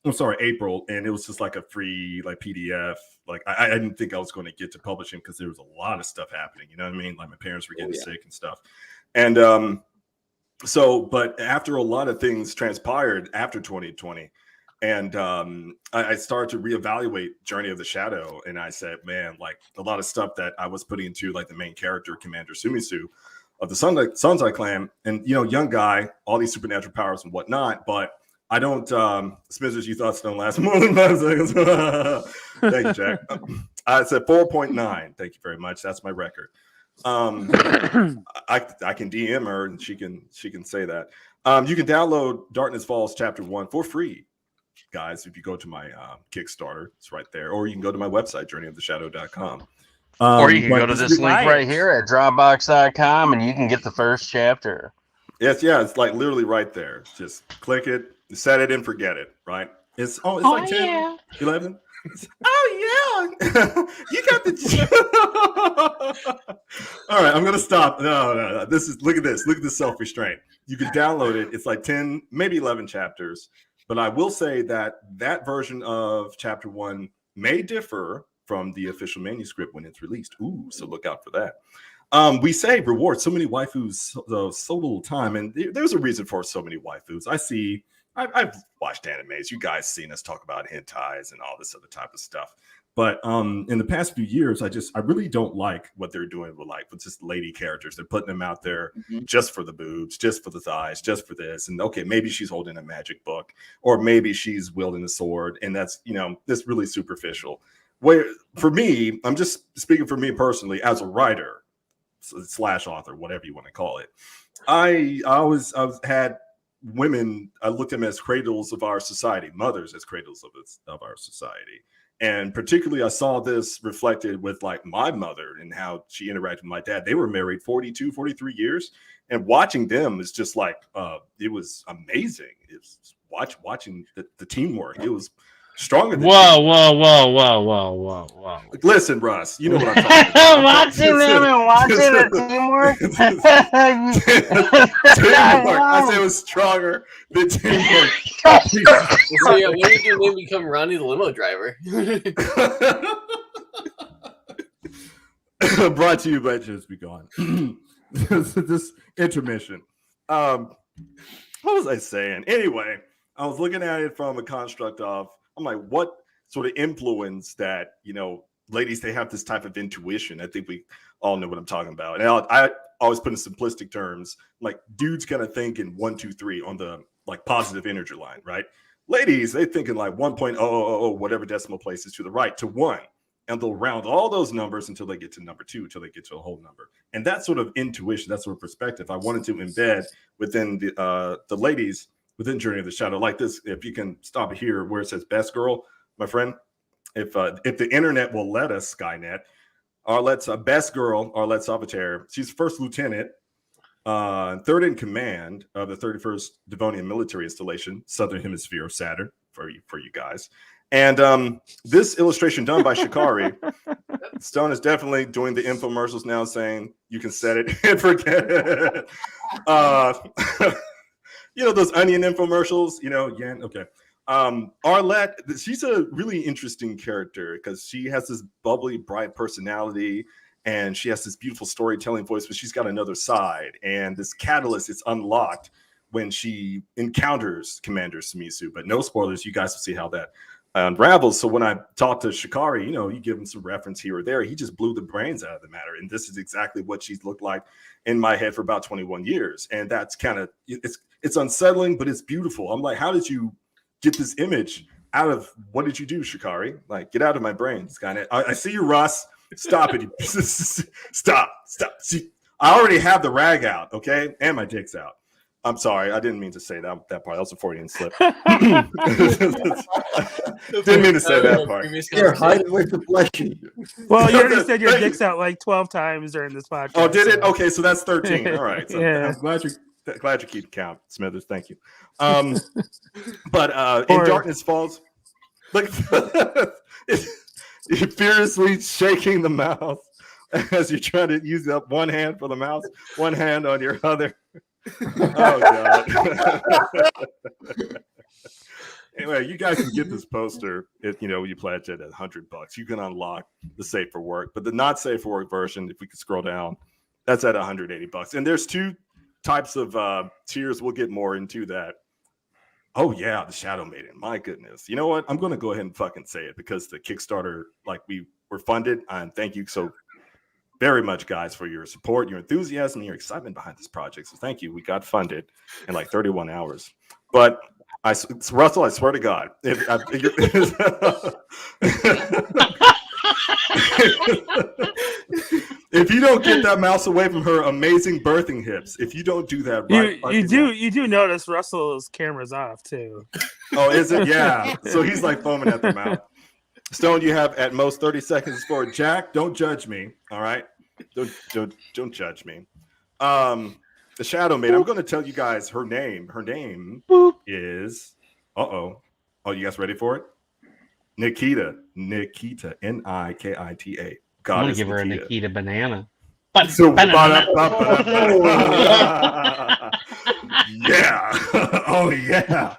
I'm sorry, April, and it was just like a free like PDF. Like I didn't think I was going to get to publishing because there was a lot of stuff happening. You know what I mean? Like my parents were getting sick and stuff. And but after a lot of things transpired after 2020, and I started to reevaluate Journey of the Shadow, and I said, man, like a lot of stuff that I was putting into like the main character, Commander Sumisu of the Sunzai clan, and young guy, all these supernatural powers and whatnot, but I don't, Smithers, you thought Stone last more than 5 seconds. Thank you, Jack. I said 4.9. Thank you very much. That's my record. I can DM her and she can say that. You can download Darkness Falls Chapter 1 for free, guys, if you go to my Kickstarter. It's right there. Or you can go to my website, journeyoftheshadow.com. Or you can go to this link right here at Dropbox.com and you can get the first chapter. Yes, it's like literally right there. Just click it, set it and forget it, right? It's like 10, 11. Oh yeah. You got the All right, I'm gonna stop. No. Look at this. Look at the self-restraint. You can download it. It's like 10, maybe 11 chapters. But I will say that version of chapter 1 may differ from the official manuscript when it's released. Ooh, so look out for that. We say reward so many waifus so little time, and there's a reason for so many waifus. I've watched animes. You guys seen us talk about hentais and all this other type of stuff. But in the past few years, I really don't like what they're doing with just lady characters. They're putting them out there just for the boobs, just for the thighs, just for this. And okay, maybe she's holding a magic book, or maybe she's wielding a sword, and that's this really superficial. Where for me, I'm just speaking for me personally as a writer / author, whatever you want to call it. I've had women. I looked at them as cradles of our society, mothers as cradles of our society. And particularly, I saw this reflected with like my mother and how she interacted with my dad. They were married 42, 43 years. And watching them is just like, it was amazing. It was watching the teamwork. It was stronger than Whoa. Listen, Russ, you know what I'm talking about. Watching them and watching the teamwork. Teamwork. I said it was stronger than teamwork. So yeah, when did your name become Ronnie the limo driver? Brought to you by Just Be Gone. This intermission. What was I saying? Anyway, I was looking at it from a construct of, I'm like, what sort of influence that, ladies, they have this type of intuition. I think we all know what I'm talking about. And I always put in simplistic terms, like dudes kind of think in 1, 2, 3 on the like positive integer line, right? Ladies, they think in like 1.000, whatever decimal place is to the right, to 1. And they'll round all those numbers until they get to number 2, until they get to a whole number. And that sort of intuition, that sort of perspective, I wanted to embed within the ladies within Journey of the Shadow. Like this, if you can stop it here where it says best girl, my friend, if the internet will let us, Skynet, Arlette's best girl, Arlette Salvatore, she's first lieutenant, third in command of the 31st Devonian military installation, Southern Hemisphere of Saturn, for you guys. And this illustration done by Shikari, Stone is definitely doing the infomercials now, saying you can set it and forget it. Those onion infomercials, Yen, okay. Arlette, she's a really interesting character because she has this bubbly, bright personality and she has this beautiful storytelling voice, but she's got another side. And this catalyst is unlocked when she encounters Commander Sumisu. But no spoilers, you guys will see how that unravels. So when I talked to Shikari, you give him some reference here or there. He just blew the brains out of the matter. And this is exactly what she's looked like in my head for about 21 years. And that's kind of, it's unsettling, but it's beautiful. I'm like, how did you get this image out of what did you do, Shikari? Like, get out of my brain, Skynet. I see you, Russ. Stop it. Stop. See, I already have the rag out, okay? And my dick's out. I'm sorry. I didn't mean to say that part. That was a Freudian slip. Didn't mean to say that part. You're hiding with the fleshy. Well, you already said your dick's out like 12 times during this podcast. Oh, did it? Okay, so that's 13. All right. So Yeah. I'm glad you keep count, Smithers. Thank you. But in Darkness Falls, look, you're furiously shaking the mouse as you're trying to use up one hand for the mouse, one hand on your other. Oh God. Anyway, you guys can get this poster if you pledge it at $100. You can unlock the safe for work, but the not safe for work version, if we could scroll down, that's at $180. And there's two types of tiers. We'll get more into that. Oh yeah, the Shadow Maiden. My goodness. You know what? I'm going to go ahead and fucking say it because the Kickstarter, like, we were funded, and thank you so very much, guys, for your support, your enthusiasm, and your excitement behind this project. So thank you. We got funded in like 31 hours. But Russell, I swear to God, if you don't get that mouse away from her amazing birthing hips, if you don't do that right, you do notice Russell's camera's off too. Oh, is it? Yeah. So he's like foaming at the mouth. Stone, you have at most 30 seconds for it. Jack, don't judge me. All right, don't judge me. The Shadow Maiden. I'm going to tell you guys her name. Her name is. Oh, you guys ready for it? Nikita, Nikita, Nikita. God, I'm gonna give her a Nikita banana. Yeah. Oh yeah.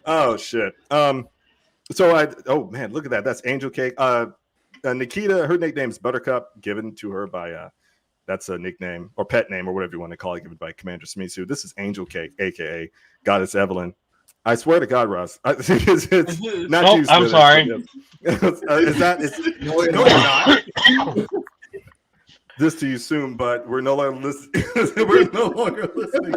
Oh shit. Oh man, look at that. That's Angel Cake. Nikita, her nickname is Buttercup, given to her by that's a nickname or pet name or whatever you want to call it, given by Commander Smitsu. This is Angel Cake, aka Goddess Evelyn. I swear to God, Russ. It's not you. I'm sorry. No, you're not. This to you soon, but we're no longer listening. We're no longer listening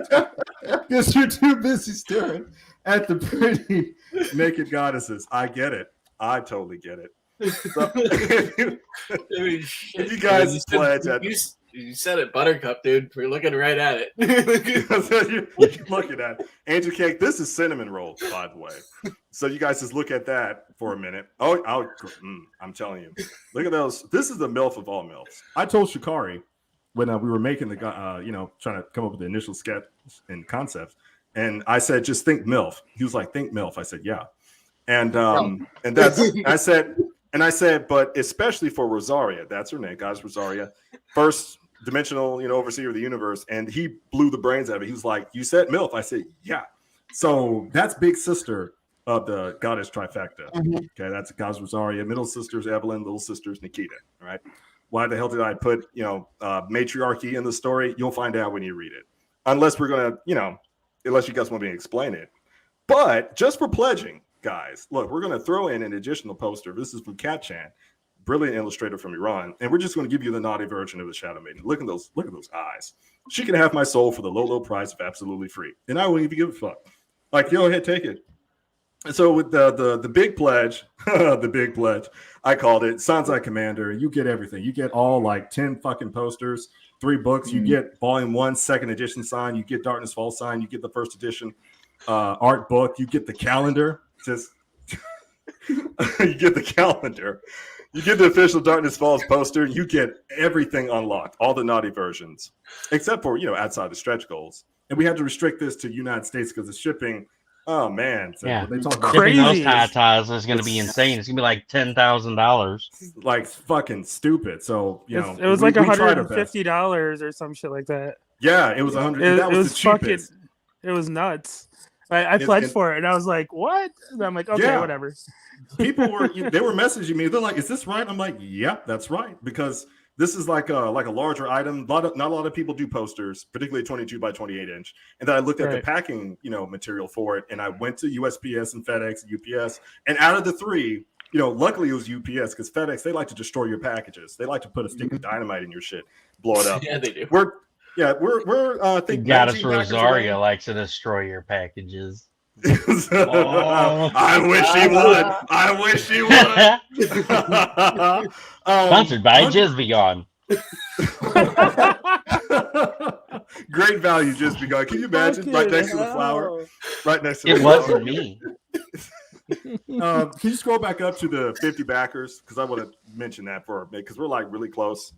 because you're too busy staring at the pretty naked goddesses. I get it. I totally get it. So, if you guys pledge at. You said it, Buttercup, dude. We're looking right at it. You're looking at it. Angel Cake. This is cinnamon rolls, by the way. So you guys just look at that for a minute. I'm telling you, look at those. This is the MILF of all MILFs. I told Shikari when we were making the, trying to come up with the initial sketch and concepts, and I said, just think MILF. He was like, think MILF. I said, yeah, and that's I said, but especially for Rosaria, that's her name, guys. Rosaria, first dimensional, overseer of the universe, and he blew the brains out of it. He was like, "You said MILF." I said, "Yeah." So that's big sister of the goddess trifecta. Mm-hmm. Okay, that's Goddess Rosaria, middle sisters Evelyn, little sisters Nikita. All right. Why the hell did I put matriarchy in the story? You'll find out when you read it. Unless we're gonna, unless you guys want me to explain it. But just for pledging, guys, look, we're gonna throw in an additional poster. This is from Kat Chan, brilliant illustrator from Iran, and we're just going to give you the naughty version of the Shadow Maiden. Look at those eyes. She can have my soul for the low price of absolutely free, and I won't even give a fuck. Like, go ahead, take it. And so with the big pledge, the big pledge, I called it Sanzai Commander. You get everything. You get all like 10 fucking posters, 3 books. You get Volume 1, 2nd edition sign. You get Darkness Falls sign. You get the 1st edition art book. You get the calendar. Just you get the calendar. You get the official Darkness Falls poster. You get everything unlocked, all the naughty versions, except for, outside the stretch goals. And we had to restrict this to United States because of shipping. Oh, man. So yeah. They talk about shipping those ties is going to be insane. It's going to be like $10,000. Like fucking stupid. So, it was like $150 or some shit like that. Yeah, it was $100. That was the cheapest. It was nuts. I pledged for it, and I was like, "What?" And I'm like, "Okay, whatever." People were messaging me. They're like, "Is this right?" I'm like, "Yeah, that's right," because this is like a larger item. Not a lot of people do posters, particularly 22 by 28 inch. And then I looked at the packing, material for it, and I went to USPS and FedEx and UPS. And out of the 3, luckily it was UPS because FedEx, they like to destroy your packages. They like to put a stick of dynamite in your shit, blow it up. Yeah, they do. We're I think Goddess Rosaria likes to destroy your packages. I wish he would. I wish he would. Sponsored by Just Be Gone. Great value, Just Be Gone. Can you imagine right next to the flower? Right next to the It flower. wasn't me. Can you scroll back up to the 50 backers? Because I want to mention that for a minute, because we're like really close.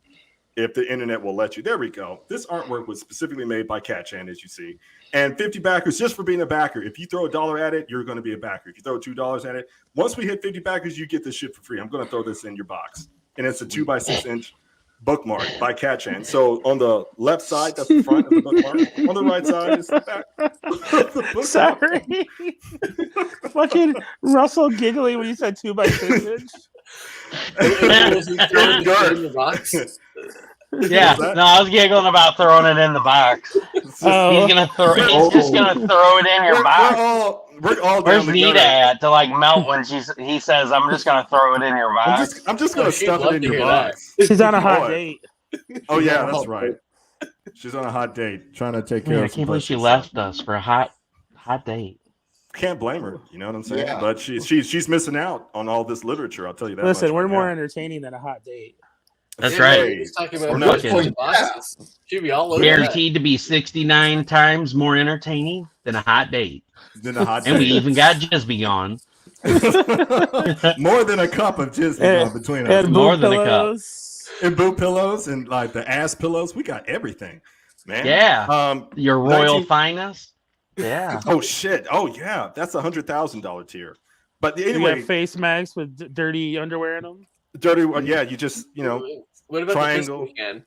If the internet will let you. There we go. This artwork was specifically made by Catchan, as you see. And 50 backers just for being a backer. If you throw $1 at it, you're going to be a backer. If you throw $2 at it, once we hit 50 backers, you get this shit for free. I'm going to throw this in your box. And it's a 2x6-inch bookmark by Catchan. So on the left side, that's the front of the bookmark. On the right side is the back. Sorry. Fucking Russell giggling when you said 2x6-inch. Yeah, no, I was giggling about throwing it in the box. He's gonna throw. He's just gonna throw it in your box. We're all Where's Nita at to like melt when he says, "I'm just gonna throw it in your box." I'm just gonna stuff it in your box. She's on a hot date. Oh yeah, that's right. She's on a hot date, trying to take care Man, I of. can't believe she left us for a hot date. Can't blame her. You know what I'm saying? Yeah. But she's missing out on all this literature. I'll tell you that. Listen, much we're right more now. entertaining than a hot date. That's right. He's talking about We're not fucking boxes. She'd be all over Guaranteed to be 69 times more entertaining than a hot date. Than a hot And we date. even got Just Be Gone. More than a cup of just between us. and more than a cup. And boot pillows and like the ass pillows. We got everything, man. Yeah. Your royal finest. Yeah. Oh shit. Oh yeah. That's $100,000 tier. But You anyway, got face masks with dirty underwear in them. dirty. Yeah, you just What about triangle. the can?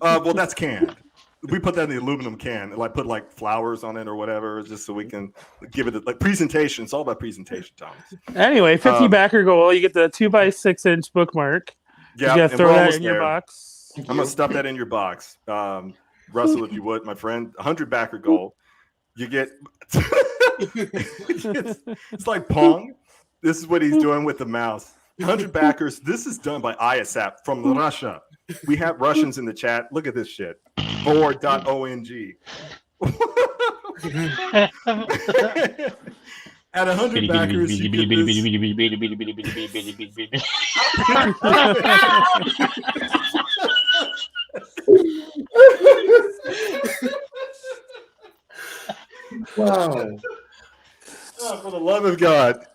Well, that's canned. We put that in the aluminum can and like put like flowers on it or whatever, just so we can give it like presentation. It's all about presentation, Thomas. Anyway, 50 backer goal. You get the 2x6-inch bookmark. Yeah, you gotta and throw we're that almost in your there. box. I'm gonna stuff that in your box, Russell, if you would, my friend. 100 backer goal. You get. it's like Pong. This is what he's doing with the mouse. 100 backers. This is done by ISAP from Russia. We have Russians in the chat. Look at this shit. Vor.ong. At 100 backers, you get Wow. Oh, for the love of God.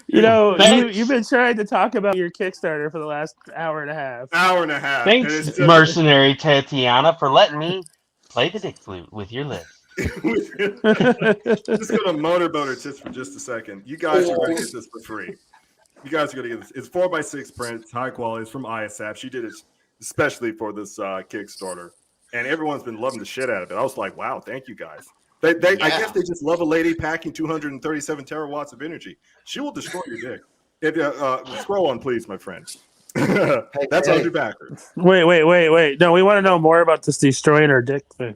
You know, you've been trying to talk about your Kickstarter for the last hour and a half. Hour and a half. Thanks, mercenary Tatiana, for letting me play the dick flute with your lips. Just go to Motorboater just for just a second. You guys are going to get this for free. You guys are going to get this. It's 4x6 print. It's high quality. It's from ISAP. She did it especially for this Kickstarter. And everyone's been loving the shit out of it. I was like, wow, thank you guys. I guess they just love a lady packing 237 terawatts of energy. She will destroy your dick. If you scroll on, please, my friend. That's 100 backers. Wait. No, we want to know more about this destroying our dick thing.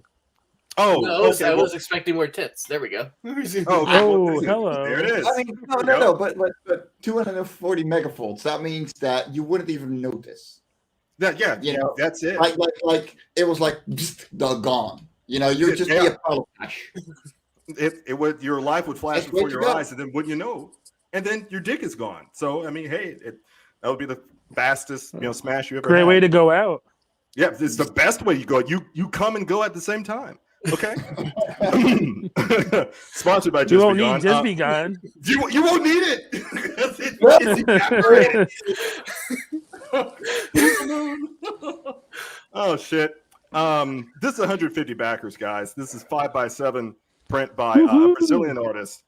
Oh, no, I was expecting more tits. There we go. Oh, hello. There it is. I mean, no, but 240 megafolds. That means that you wouldn't even notice. Yeah, you know, that's it. Like it was like gone. You know, you'd just be a puddle flash. It would, your life would flash That's before what you your got. eyes, and then wouldn't you know? And then your dick is gone. So I mean, hey, that would be the fastest smash you ever. Great had. way to go out. Yeah, it's the best way you go. You come and go at the same time. Okay. Sponsored by Just You won't Be need Gone. Just Be Gone. You won't need it. Oh shit. This is 150 backers, guys. This is 5x7 print by a Brazilian artist,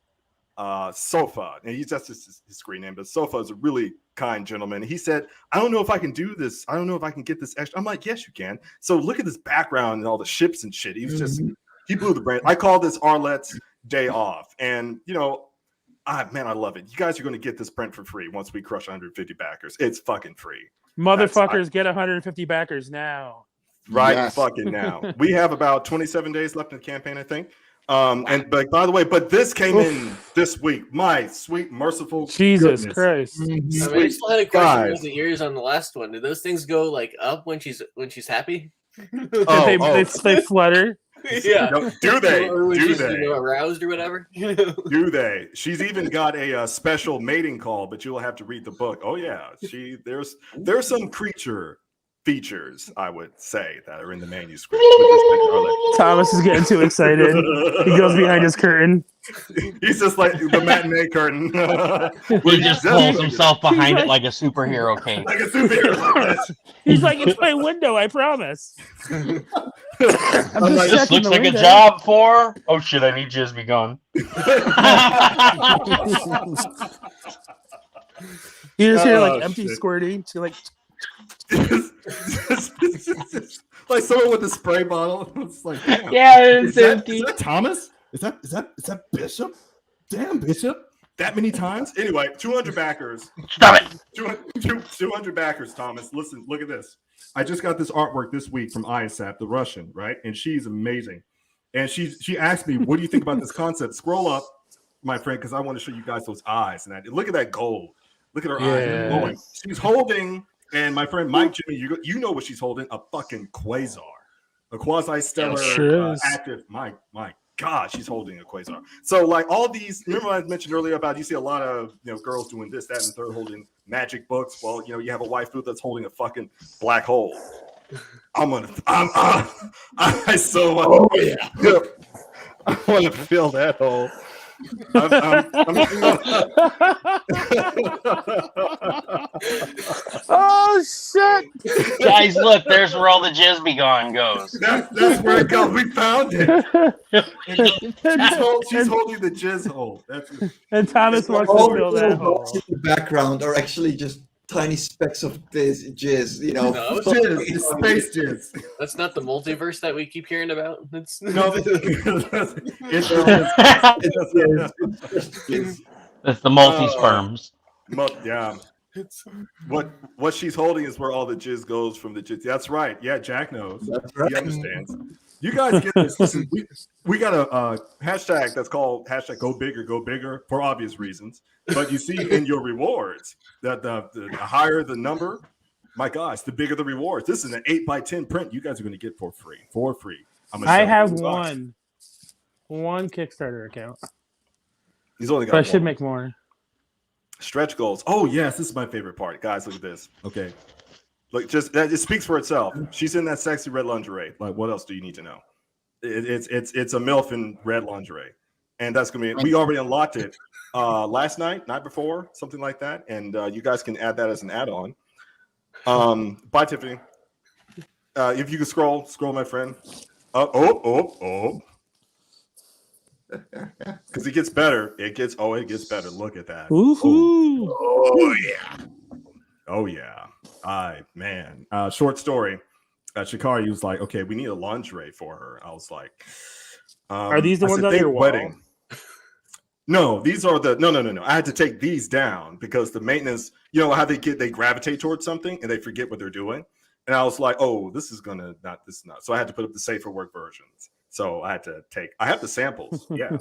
Sofa. And that's just his screen name, but Sofa is a really kind gentleman. He said, I don't know if I can do this. I don't know if I can get this extra. I'm like, yes, you can. So look at this background and all the ships and shit. He was just, he blew the brain. I call this Arlette's day off. And, man, I love it. You guys are going to get this print for free once we crush 150 backers. It's fucking free. Motherfuckers, get 150 backers now. Right fucking now. We have about 27 days left in the campaign, I think. But by the way, this came in this week. My sweet, merciful Jesus goodness. Christ. I still had a question with the ears on the last one. Do those things go like up when she's happy? They flutter. Yeah. No, do they? Or was Do just, they? aroused or whatever? Do they? She's even got a special mating call, but you'll have to read the book. Oh yeah, there's some creature features, I would say, that are in the manuscript. Thomas is getting too excited. He goes behind his curtain. He's just like the matinee curtain. He just pulls himself behind it like a superhero cape. Like a superhero. He's like, it's my window, I promise. This looks like a job for. Oh shit! I need jizz be gone. You just hear like empty squirting. So like, like someone with a spray bottle. It's like, damn. Yeah, it's empty. Is that Thomas? Is that Bishop? Damn, Bishop. That many times? Anyway, 200 backers. Stop it. 200 backers, Thomas. Listen, look at this. I just got this artwork this week from ISAP, the Russian, right? And she's amazing. And she asked me, what do you think about this concept? Scroll up, my friend, because I want to show you guys those eyes. And look at that gold. Look at her eyes glowing. She's holding, and my friend Mike Jimmy, you know what she's holding? A fucking quasar. A quasi-stellar active. My God, she's holding a quasar. So like all these, remember I mentioned earlier about you see a lot of girls doing this, that, and the third holding magic books. Well, you have a waifu that's holding a fucking black hole. I want to fill that hole. oh shit! Guys, look, there's where all the jizz be gone goes. That's where it goes. We found it. She's holding the jizz hole. And Thomas wants to fill that hole. In the background are actually just tiny specks of this jizz, No, jizz, space jizz. That's not the multiverse that we keep hearing about. It's no, That's the multi-sperms. Yeah. What she's holding is where all the jizz goes from the jizz. That's right. Yeah, Jack knows. That's right. He understands. You guys get this. Listen, we got a hashtag that's called hashtag go bigger for obvious reasons. But you see in your rewards that the higher the number, my gosh, the bigger the rewards. This is an 8x10 print you guys are going to get for free. I have one Kickstarter account. He's only got but I one. should make more. Stretch goals. Oh yes, this is my favorite part. Guys, look at this. Okay. Look, just that it speaks for itself. She's in that sexy red lingerie. Like, what else do you need to know? It's a MILF in red lingerie, and that's gonna be. We already unlocked it last night before, something like that, and you guys can add that as an add-on. Bye, Tiffany. If you can scroll, my friend. Because it gets better. It gets better. Look at that. Ooh. Oh yeah. Man. Short story. Shikari was like, okay, we need a lingerie for her. I was like, are these the ones on your wedding? No, these are the no. I had to take these down because the maintenance, how they gravitate towards something and they forget what they're doing. And I was like, oh, this is not. So I had to put up the safer work versions. So I have the samples, yeah.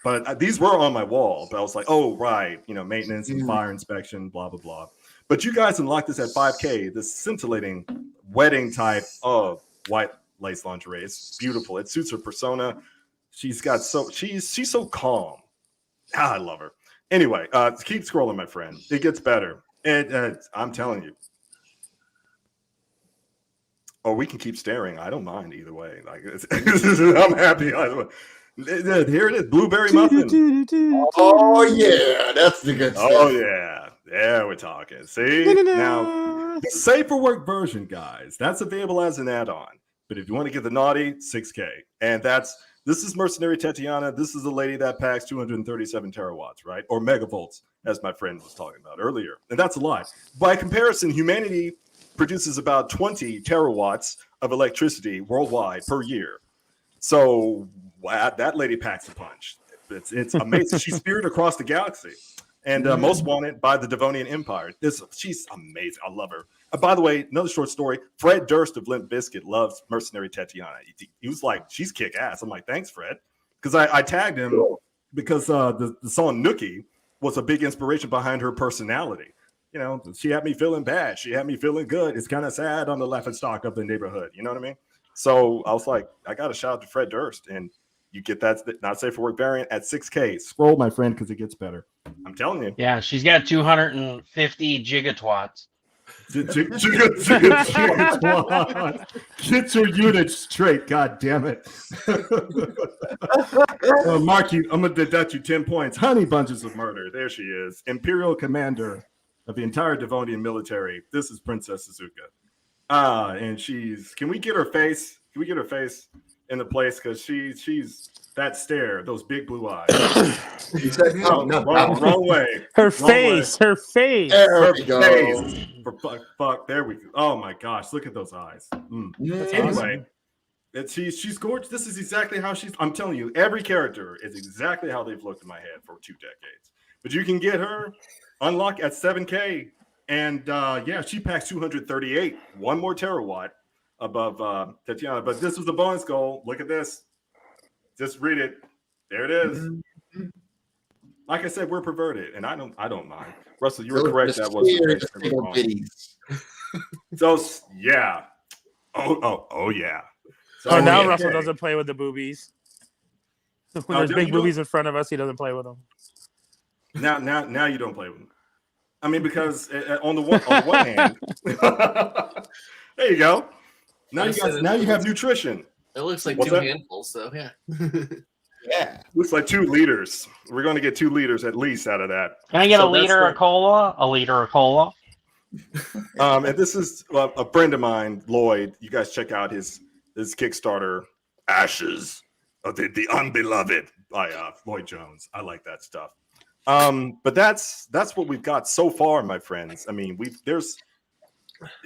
But these were on my wall. But I was like, oh, right, maintenance and fire inspection, blah, blah, blah. But you guys unlocked this at 5K, this scintillating wedding type of white lace lingerie. It's beautiful. It suits her persona. She's so calm. I love her. Anyway, keep scrolling, my friend. It gets better. And I'm telling you. Or we can keep staring. I don't mind either way. Like I'm happy either way. Here it is, blueberry muffin. Oh yeah, that's the good stuff. Oh yeah, there we're talking. See now, the safer work version, guys. That's available as an add-on. But if you want to get the naughty, 6K, and this is Mercenary Tatiana. This is a lady that packs 237 terawatts, right, or megavolts, as my friend was talking about earlier. And that's a lot. By comparison, humanity produces about 20 terawatts of electricity worldwide per year. So that lady packs a punch. It's amazing. She's speared across the galaxy and most wanted by the Devonian Empire. She's amazing. I love her. By the way, another short story. Fred Durst of Limp Bizkit loves Mercenary Tatiana. He was like, she's kick ass. I'm like, thanks, Fred. Because I tagged him because the song Nookie was a big inspiration behind her personality. She had me feeling bad. She had me feeling good. It's kind of sad on the laughing stock of the neighborhood. You know what I mean? So I was like, I got to shout out to Fred Durst, and you get that not safe for work variant at 6K. Scroll, my friend, because it gets better. I'm telling you. Yeah, she's got 250 gigatwats. Get your units straight, god damn it. Mark, I'm gonna deduct you 10 points. Honey Bunches of Murder. There she is. Imperial Commander of the entire Devonian military. This is Princess Suzuka. And she's can we get her face? Can we get her face in the place? Because she's that stare, those big blue eyes. Wrong way. Her face. There we go. Face. Fuck. There we go. Oh my gosh, look at those eyes. Anyway, she's gorgeous. This is exactly how she's. I'm telling you, every character is exactly how they've looked in my head for 2 decades. But you can get her unlocked at 7K, and she packs 238, 1 more terawatt above Tatiana. But this was the bonus goal. Look at this. Just read it. There it is. Like I said, we're perverted, and I don't mind. Russell, you were correct. That was so yeah. Oh yeah. So now Russell doesn't play with the boobies. When there's big boobies in front of us, he doesn't play with them. Now you don't play with them. I mean, because on the one hand, there you go. Now you have nutrition. It looks like two handfuls, so yeah. Yeah. Looks like 2 liters. We're going to get 2 liters at least out of that. Can I get a liter of cola? A liter of cola? And this is a friend of mine, Lloyd. You guys check out his Kickstarter, Ashes of the Unbeloved by Lloyd Jones. I like that stuff. But that's what we've got so far, my friends. I mean,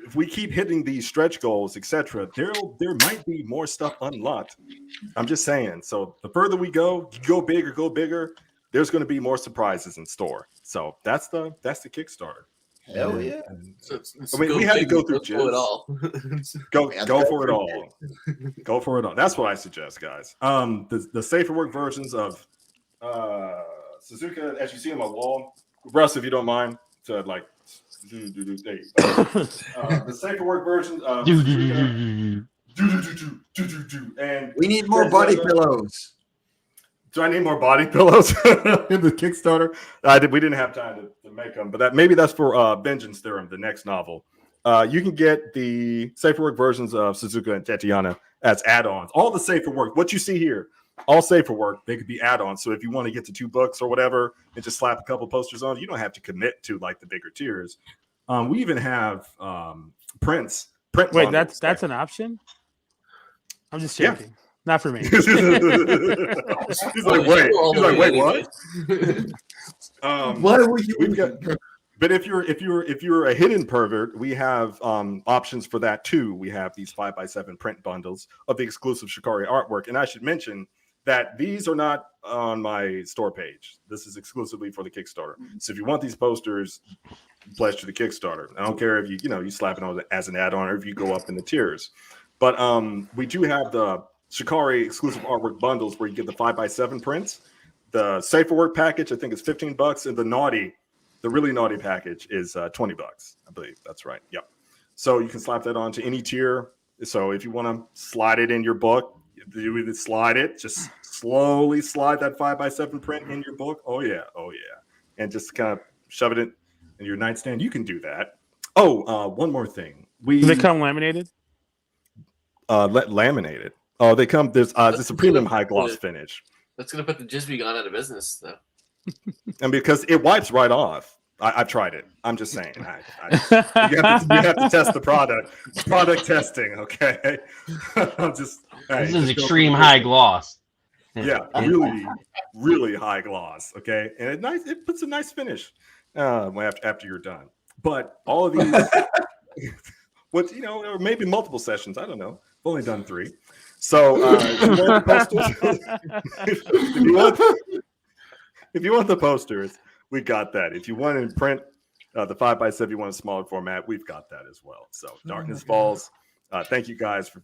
if we keep hitting these stretch goals, etc., there might be more stuff unlocked. I'm just saying. So the further we go bigger. There's going to be more surprises in store. So that's the Kickstarter. Hell yeah! We had to go through it all. Go for it all. Go for it all. That's what I suggest, guys. The safer work versions of Suzuka, as you see on my wall, Russ, if you don't mind, to like. The safer work version of and we need more body pillows. Do I need more body pillows in the Kickstarter? We didn't have time to make them, but maybe that's for Vengeance Theorem, the next novel. You can get the safer work versions of Suzuka and Tatiana as add-ons. All the safer work, what you see here, all safer work, they could be add-ons. So if you want to get to 2 books or whatever and just slap a couple posters on, you don't have to commit to like the bigger tiers. We even have print. Wait, that's an option? I'm just joking. Yeah. Not for me. He's like, wait, what? What are we? But if you're a hidden pervert, we have options for that too. We have these 5x7 print bundles of the exclusive Shikari artwork, and I should mention that these are not on my store page. This is exclusively for the Kickstarter. So if you want these posters, pledge to the Kickstarter. I don't care if you slap it on as an add-on or if you go up in the tiers. But we do have the Shikari exclusive artwork bundles where you get the 5x7 prints. The safer work package, I think, is $15, and the really naughty package is $20. I believe that's right. Yep. So you can slap that onto any tier. So if you want to slide it in your book, you either slide it, just slowly slide that 5x7 print in your book. Oh yeah, and just kind of shove it in your nightstand. You can do that. Oh, one more thing. Do they come laminated? Laminated. Oh, they come. There's it's a premium high gloss finish. That's gonna put the Jizby Gun out of business, though. And because it wipes right off. I've tried it. I'm just saying. You have to test the product. Product testing, okay? This is extreme high gloss. Yeah, really, really high gloss, okay? And it puts a nice finish after you're done. But all of these, or maybe multiple sessions. I don't know. I've only done 3. So if you want the posters, we got that. If you want in print, the 5x7, you want a smaller format, we've got that as well. So Darkness Falls. Thank you guys for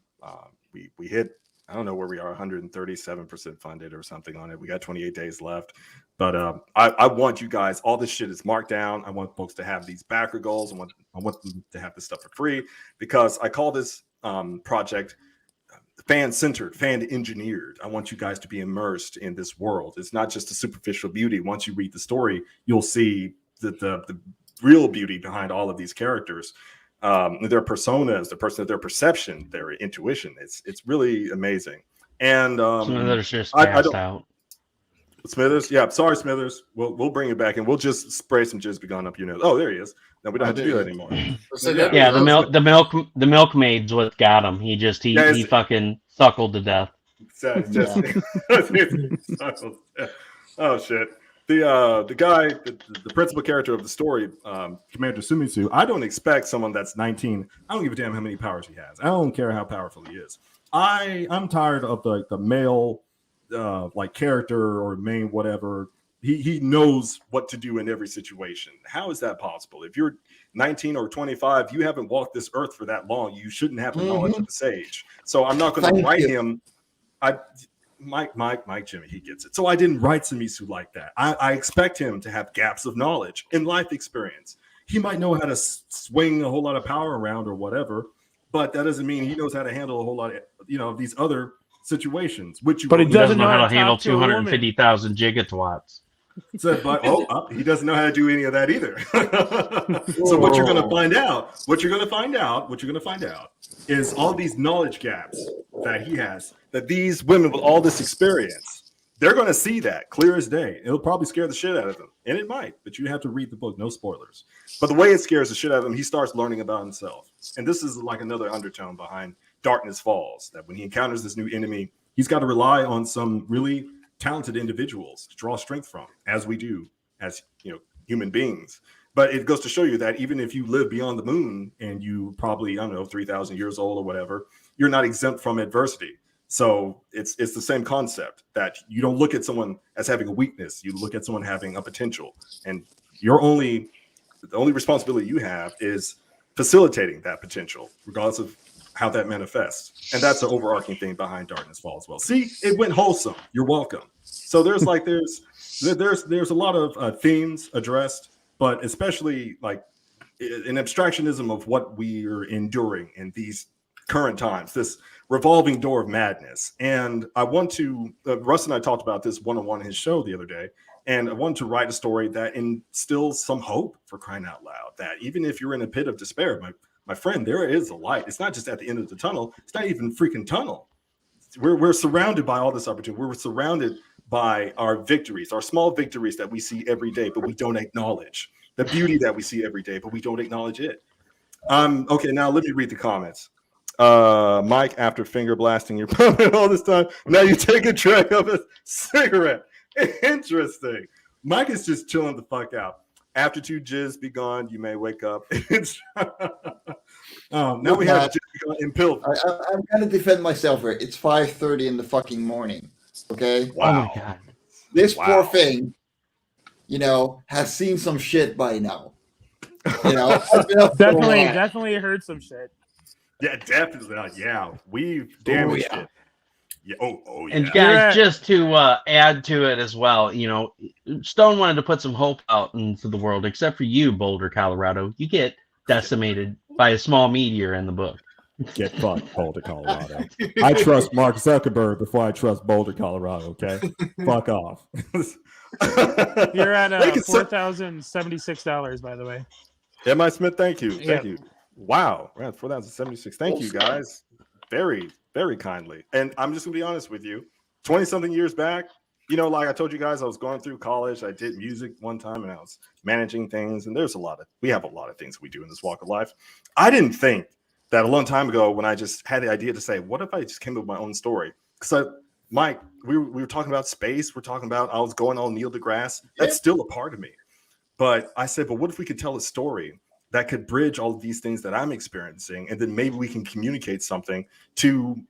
we hit, I don't know where we are, 137% funded or something on it. We got 28 days left. But I want you guys, all this shit is marked down. I want folks to have these backer goals. I want them to have this stuff for free, because I call this project fan-centered, fan-engineered. I want you guys to be immersed in this world. It's not just a superficial beauty. Once you read the story, you'll see the real beauty behind all of these characters, their personas, their perception, their intuition. It's really amazing. And Smithers just passed out. Smithers, yeah, sorry, Smithers. We'll bring it back and we'll just spray some jizz begun up your nose. Oh, there he is. No, we don't have to do that anymore. Yeah, the milkmaid's what got him. He fucking suckled to death. Oh shit. The guy, the principal character of the story, Commander Sumitsu, I don't expect someone that's 19. I don't give a damn how many powers he has. I don't care how powerful he is. I'm tired of the male like character or main whatever. He knows what to do in every situation. How is that possible? If you're 19 or 25, you haven't walked this earth for that long. You shouldn't have the knowledge of the sage. So I'm not going to write him. Mike, Jimmy, he gets it. So I didn't write Sumitsu like that. I expect him to have gaps of knowledge and life experience. He might know how to swing a whole lot of power around or whatever, but that doesn't mean he knows how to handle a whole lot of these other situations. But he doesn't know how to handle 250,000 gigatwatts. So, he doesn't know how to do any of that either. So what you're going to find out is all these knowledge gaps that he has, that these women with all this experience, they're going to see that clear as day. It'll probably scare the shit out of them, and it might, but you have to read the book, no spoilers. But the way it scares the shit out of him, he starts learning about himself. And this is like another undertone behind Darkness Falls, that when he encounters this new enemy, he's got to rely on some really talented individuals to draw strength from, as we do as human beings. But it goes to show you that even if you live beyond the moon and you probably 3,000 years old or whatever, you're not exempt from adversity. So it's the same concept, that you don't look at someone as having a weakness, you look at someone having a potential, and the only responsibility you have is facilitating that potential, regardless of how that manifests. And that's the overarching thing behind Darkness Falls as well. See, it went wholesome. You're welcome. So there's there's a lot of themes addressed, but especially like an abstractionism of what we are enduring in these current times, this revolving door of madness. And I want to, Russ and I talked about this one-on-one in his show the other day, and I wanted to write a story that instills some hope, for crying out loud, that even if you're in a pit of despair, my friend, there is a light. It's not just at the end of the tunnel. It's not even freaking tunnel. We're surrounded by all this opportunity. We're surrounded by our victories, our small victories that we see every day, but we don't acknowledge the beauty that we see every day, but we don't acknowledge it. Okay, now let me read the comments. Mike, after finger blasting your comment all this time, now you take a drag of a cigarette. Interesting. Mike is just chilling the fuck out. After two jizz be gone, you may wake up. Now we have jizz be gone in pill. I'm going to defend myself here. It's 5:30 in the fucking morning. Okay. Wow. Oh my God. This poor thing, has seen some shit by now. Definitely heard some shit. Yeah, definitely. Yeah, we've damaged it. Yeah. Oh, yeah. And guys, just to add to it as well, Stone wanted to put some hope out into the world. Except for you, Boulder, Colorado, you get decimated by a small meteor in the book. Get fucked, Boulder, Colorado. I trust Mark Zuckerberg before I trust Boulder, Colorado. Okay, fuck off. You're at $4,076, by the way. M.I. Smith, thank you. Wow, we're at 4,076. Thank you, guys. Very, very kindly. And I'm just gonna be honest with you. 20-something years back, like I told you guys, I was going through college. I did music one time, and I was managing things. And we have a lot of things we do in this walk of life. I didn't think that a long time ago, when I just had the idea to say, what if I just came up with my own story? Because Mike, we were talking about space. We're talking about I was going on Neil deGrasse. That's still a part of me. But I said, but what if we could tell a story that could bridge all of these things that I'm experiencing, and then maybe we can communicate something to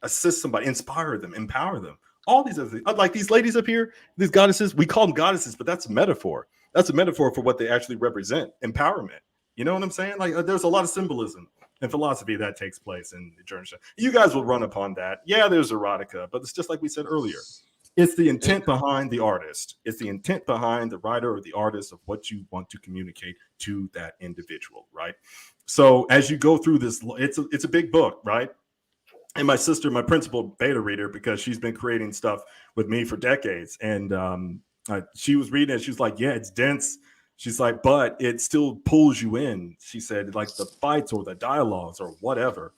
assist somebody, inspire them, empower them. All these other things, like these ladies up here, these goddesses. We call them goddesses, but that's a metaphor. That's a metaphor for what they actually represent: empowerment. You know what I'm saying? Like there's a lot of symbolism and philosophy that takes place in the journey. You guys will run upon that. Yeah, there's erotica, but it's just like we said earlier. It's the intent behind the artist. It's the intent behind the writer or the artist of what you want to communicate to that individual, right? So as you go through this, it's a big book, right? and my sister, my principal beta reader, because she's been creating stuff with me for decades. And she was reading it. She was like, yeah, it's dense. She's like, but it still pulls you in. She said, like the fights or the dialogues or whatever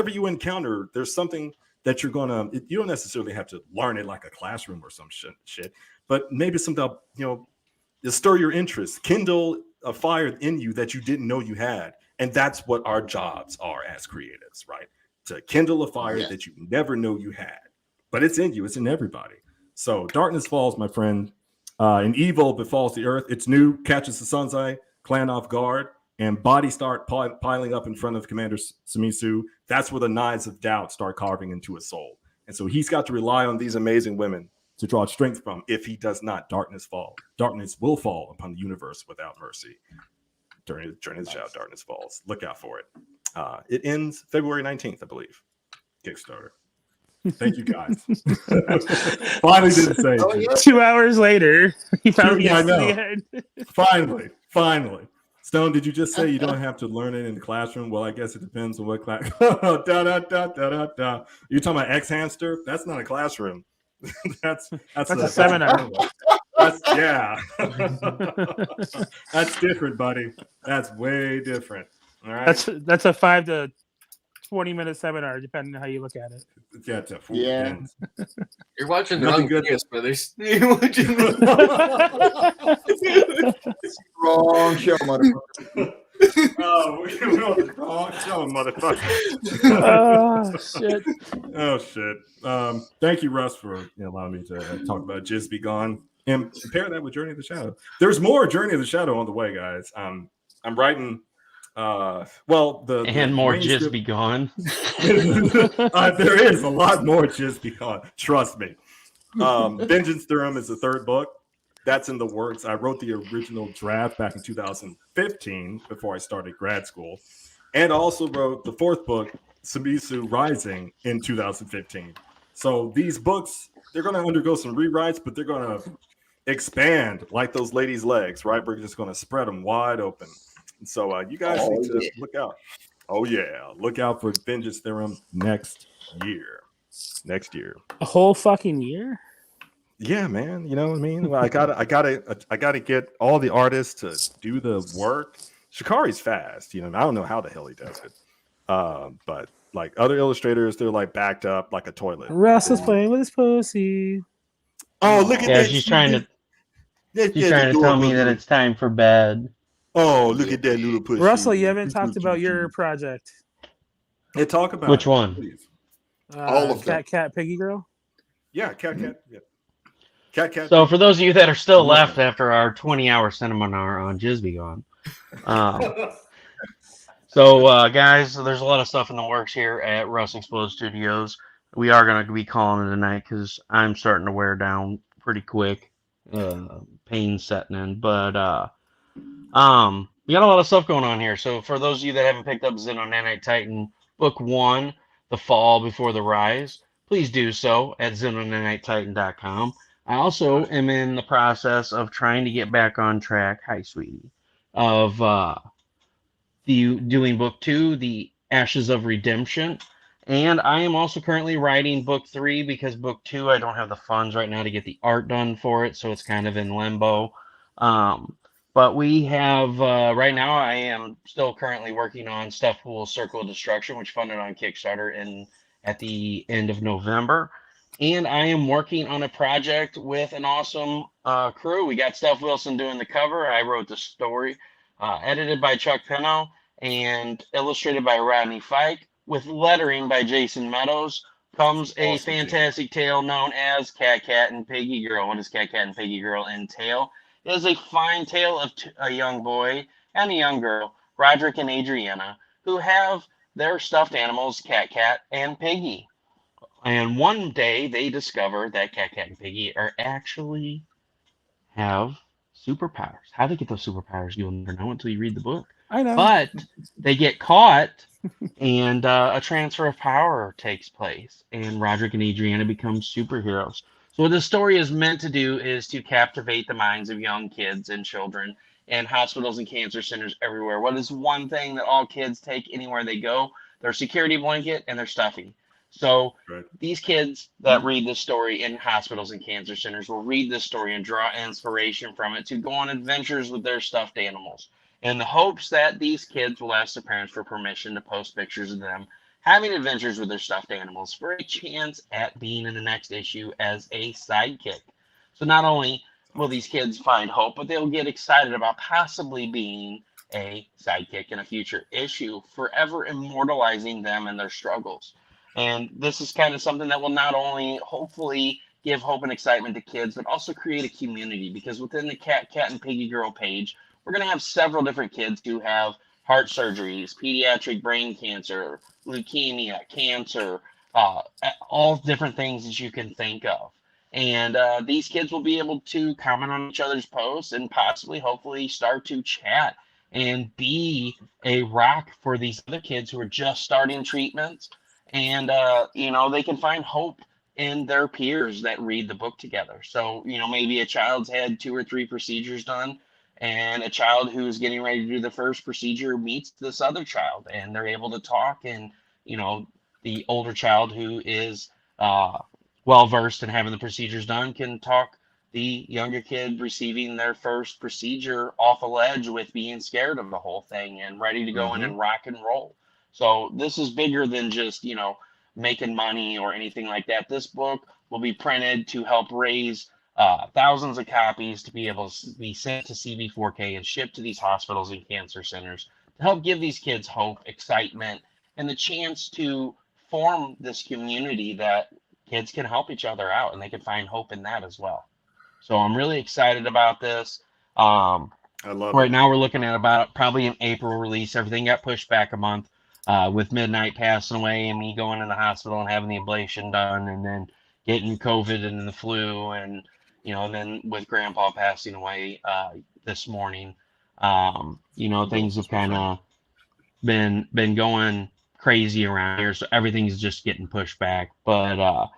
you encounter, there's something that you're going to, you don't necessarily have to learn it like a classroom or some shit, but maybe something, to stir your interest, kindle a fire in you that you didn't know you had. And that's what our jobs are as creatives, right? To kindle a fire that you never know you had, but it's in you. It's in everybody. So darkness falls, my friend, and evil befalls the earth. It's new, catches the sun's eye, clan off guard, and bodies start piling up in front of Commander Samisu. That's where the knives of doubt start carving into his soul. And so he's got to rely on these amazing women to draw strength from. If he does not, darkness fall. Darkness will fall upon the universe without mercy. During the Shadow, darkness falls. Look out for it. It ends February 19th, I believe. Kickstarter. Thank you, guys. Finally didn't say it. 2 hours later, he finally gets to know. the end. Finally. Stone, did you just say you don't have to learn it in the classroom? Well, I guess it depends on what class. You're talking about X-Hamster? That's not a classroom. That's a seminar. Yeah. That's different, buddy. That's way different. All right. That's a 5 to 20-minute seminar, depending on how you look at it. Yeah. You're watching the Nothing wrong good. Yes, brothers. You're watching Wrong show, motherfucker. Oh, we're on the wrong show, motherfucker. Oh shit. Thank you, Russ, for allowing me to talk about Jizz Be Gone and compare that with Journey of the Shadow. There's more Journey of the Shadow on the way, guys. I'm writing. More Jizz Be Gone. There is a lot more Jizz Be Gone. Trust me. Vengeance Theorem is the third book. That's in the works. I wrote the original draft back in 2015 before I started grad school. And I also wrote the fourth book, Samisu Rising, in 2015. So these books, they're going to undergo some rewrites, but they're going to expand like those ladies' legs, right? We're just going to spread them wide open. And so you guys need to look out. Oh, yeah. Look out for Vengeance Theorem next year. A whole fucking year? Yeah, man. You know what I mean? Well, I gotta get all the artists to do the work. Shikari's fast. I don't know how the hell he does it. But like other illustrators, they're like backed up like a toilet. Russell's playing with his pussy. Oh, look at that! She's trying to tell me that it's time for bed. Oh, look at that little pussy. Russell, you haven't talked about your project. Hey, talk about which one? All of them. Cat, Piggy Girl. Yeah, Cat. Yeah. Cat. So for those of you that are still left after our 20-hour seminar on Jizz Be Gone, guys, there's a lot of stuff in the works here at Russ Explode Studios. We are going to be calling it a night because I'm starting to wear down pretty quick. Pain setting in, but we got a lot of stuff going on here. So for those of you that haven't picked up Xeno Nanite Titan Book 1, The Fall Before the Rise, please do so at xenonanitetitan.com. I also am in the process of trying to get back on track, hi sweetie, of doing Book 2, The Ashes of Redemption. And I am also currently writing Book 3 because Book 2, I don't have the funds right now to get the art done for it, so it's kind of in limbo. But we have, right now, I am still currently working on Stuff Pool Circle of Destruction, which funded on Kickstarter at the end of November. And I am working on a project with an awesome crew. We got Steph Wilson doing the cover. I wrote the story, edited by Chuck Pino and illustrated by Rodney Fike, with lettering by Jason Meadows. Comes a fantastic tale known as Cat and Piggy Girl. What does Cat and Piggy Girl entail? It is a fine tale of a young boy and a young girl, Roderick and Adriana, who have their stuffed animals, Cat and Piggy. And one day they discover that Cat and Piggy are actually have superpowers. How they get those superpowers, you'll never know until you read the book. I know. But they get caught, and a transfer of power takes place, and Roderick and Adriana become superheroes. So what the story is meant to do is to captivate the minds of young kids and children in hospitals and cancer centers everywhere. What is one thing that all kids take anywhere they go? Their security blanket and their stuffy. So these kids that read this story in hospitals and cancer centers will read this story and draw inspiration from it to go on adventures with their stuffed animals, in the hopes that these kids will ask their parents for permission to post pictures of them having adventures with their stuffed animals for a chance at being in the next issue as a sidekick. So not only will these kids find hope, but they'll get excited about possibly being a sidekick in a future issue, forever immortalizing them and their struggles. And this is kind of something that will not only hopefully give hope and excitement to kids, but also create a community, because within the Cat and Piggy Girl page, we're going to have several different kids who have heart surgeries, pediatric brain cancer, leukemia, cancer, all different things that you can think of. And these kids will be able to comment on each other's posts and possibly, hopefully, start to chat and be a rock for these other kids who are just starting treatments. And, they can find hope in their peers that read the book together. So, maybe a child's had 2 or 3 procedures done, and a child who's getting ready to do the first procedure meets this other child, and they're able to talk. And, the older child who is well-versed in having the procedures done can talk the younger kid receiving their first procedure off a ledge with being scared of the whole thing and ready to go in and rock and roll. So this is bigger than just, making money or anything like that. This book will be printed to help raise thousands of copies to be able to be sent to CB4K and shipped to these hospitals and cancer centers to help give these kids hope, excitement, and the chance to form this community that kids can help each other out, and they can find hope in that as well. So I'm really excited about this. I love it. Right now we're looking at about probably an April release. Everything got pushed back a month with Midnight passing away and me going in the hospital and having the ablation done, and then getting COVID and the flu, and then with Grandpa passing away this morning. Things have kind of been going crazy around here, so everything's just getting pushed back. But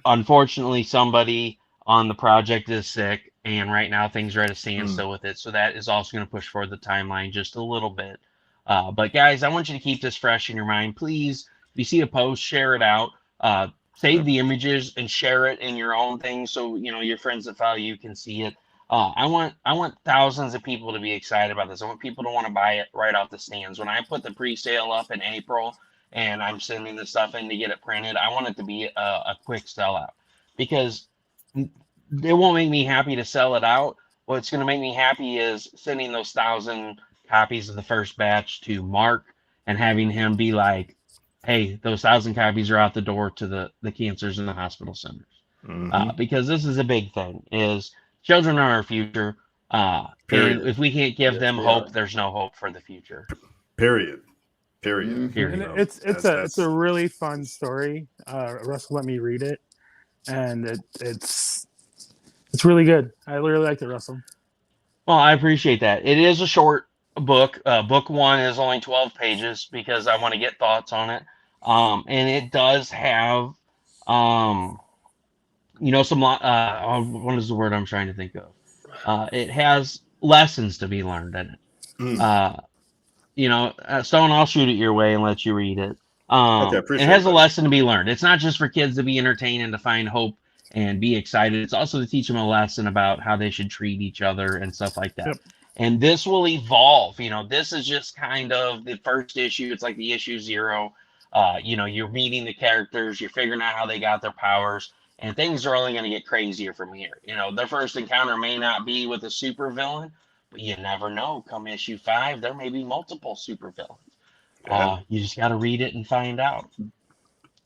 unfortunately, somebody on the project is sick, and right now things are at a standstill with it. So that is also going to push forward the timeline just a little bit. But guys, I want you to keep this fresh in your mind. Please, if you see a post, share it out. Save the images and share it in your own thing, so your friends that follow you can see it. I want thousands of people to be excited about this. I want people to want to buy it right off the stands. When I put the pre-sale up in April and I'm sending the stuff in to get it printed, I want it to be a quick sellout, because it won't make me happy to sell it out. What's going to make me happy is sending those 1,000 copies of the first batch to Mark and having him be like, hey, those 1,000 copies are out the door to the cancers in the hospital centers. Because this is a big thing, is children are our future. And if we can't give them hope, there's no hope for the future. Period. And it's a really fun story. Russell let me read it, and it's really good. I really liked it, Russell. Well, I appreciate that. It is a short book. Book 1 is only 12 pages because I want to get thoughts on it. And it does have, some, what is the word I'm trying to think of? It has lessons to be learned in it. Stone, I'll shoot it your way and let you read it. It has a lesson to be learned. It's not just for kids to be entertained and to find hope and be excited. It's also to teach them a lesson about how they should treat each other and stuff like that. Yep. And this will evolve. This is just kind of the first issue. It's like the issue 0. You're meeting the characters, you're figuring out how they got their powers, and things are only going to get crazier from here. Their first encounter may not be with a super villain, but you never know. Come issue 5, there may be multiple super villains. You just got to read it and find out.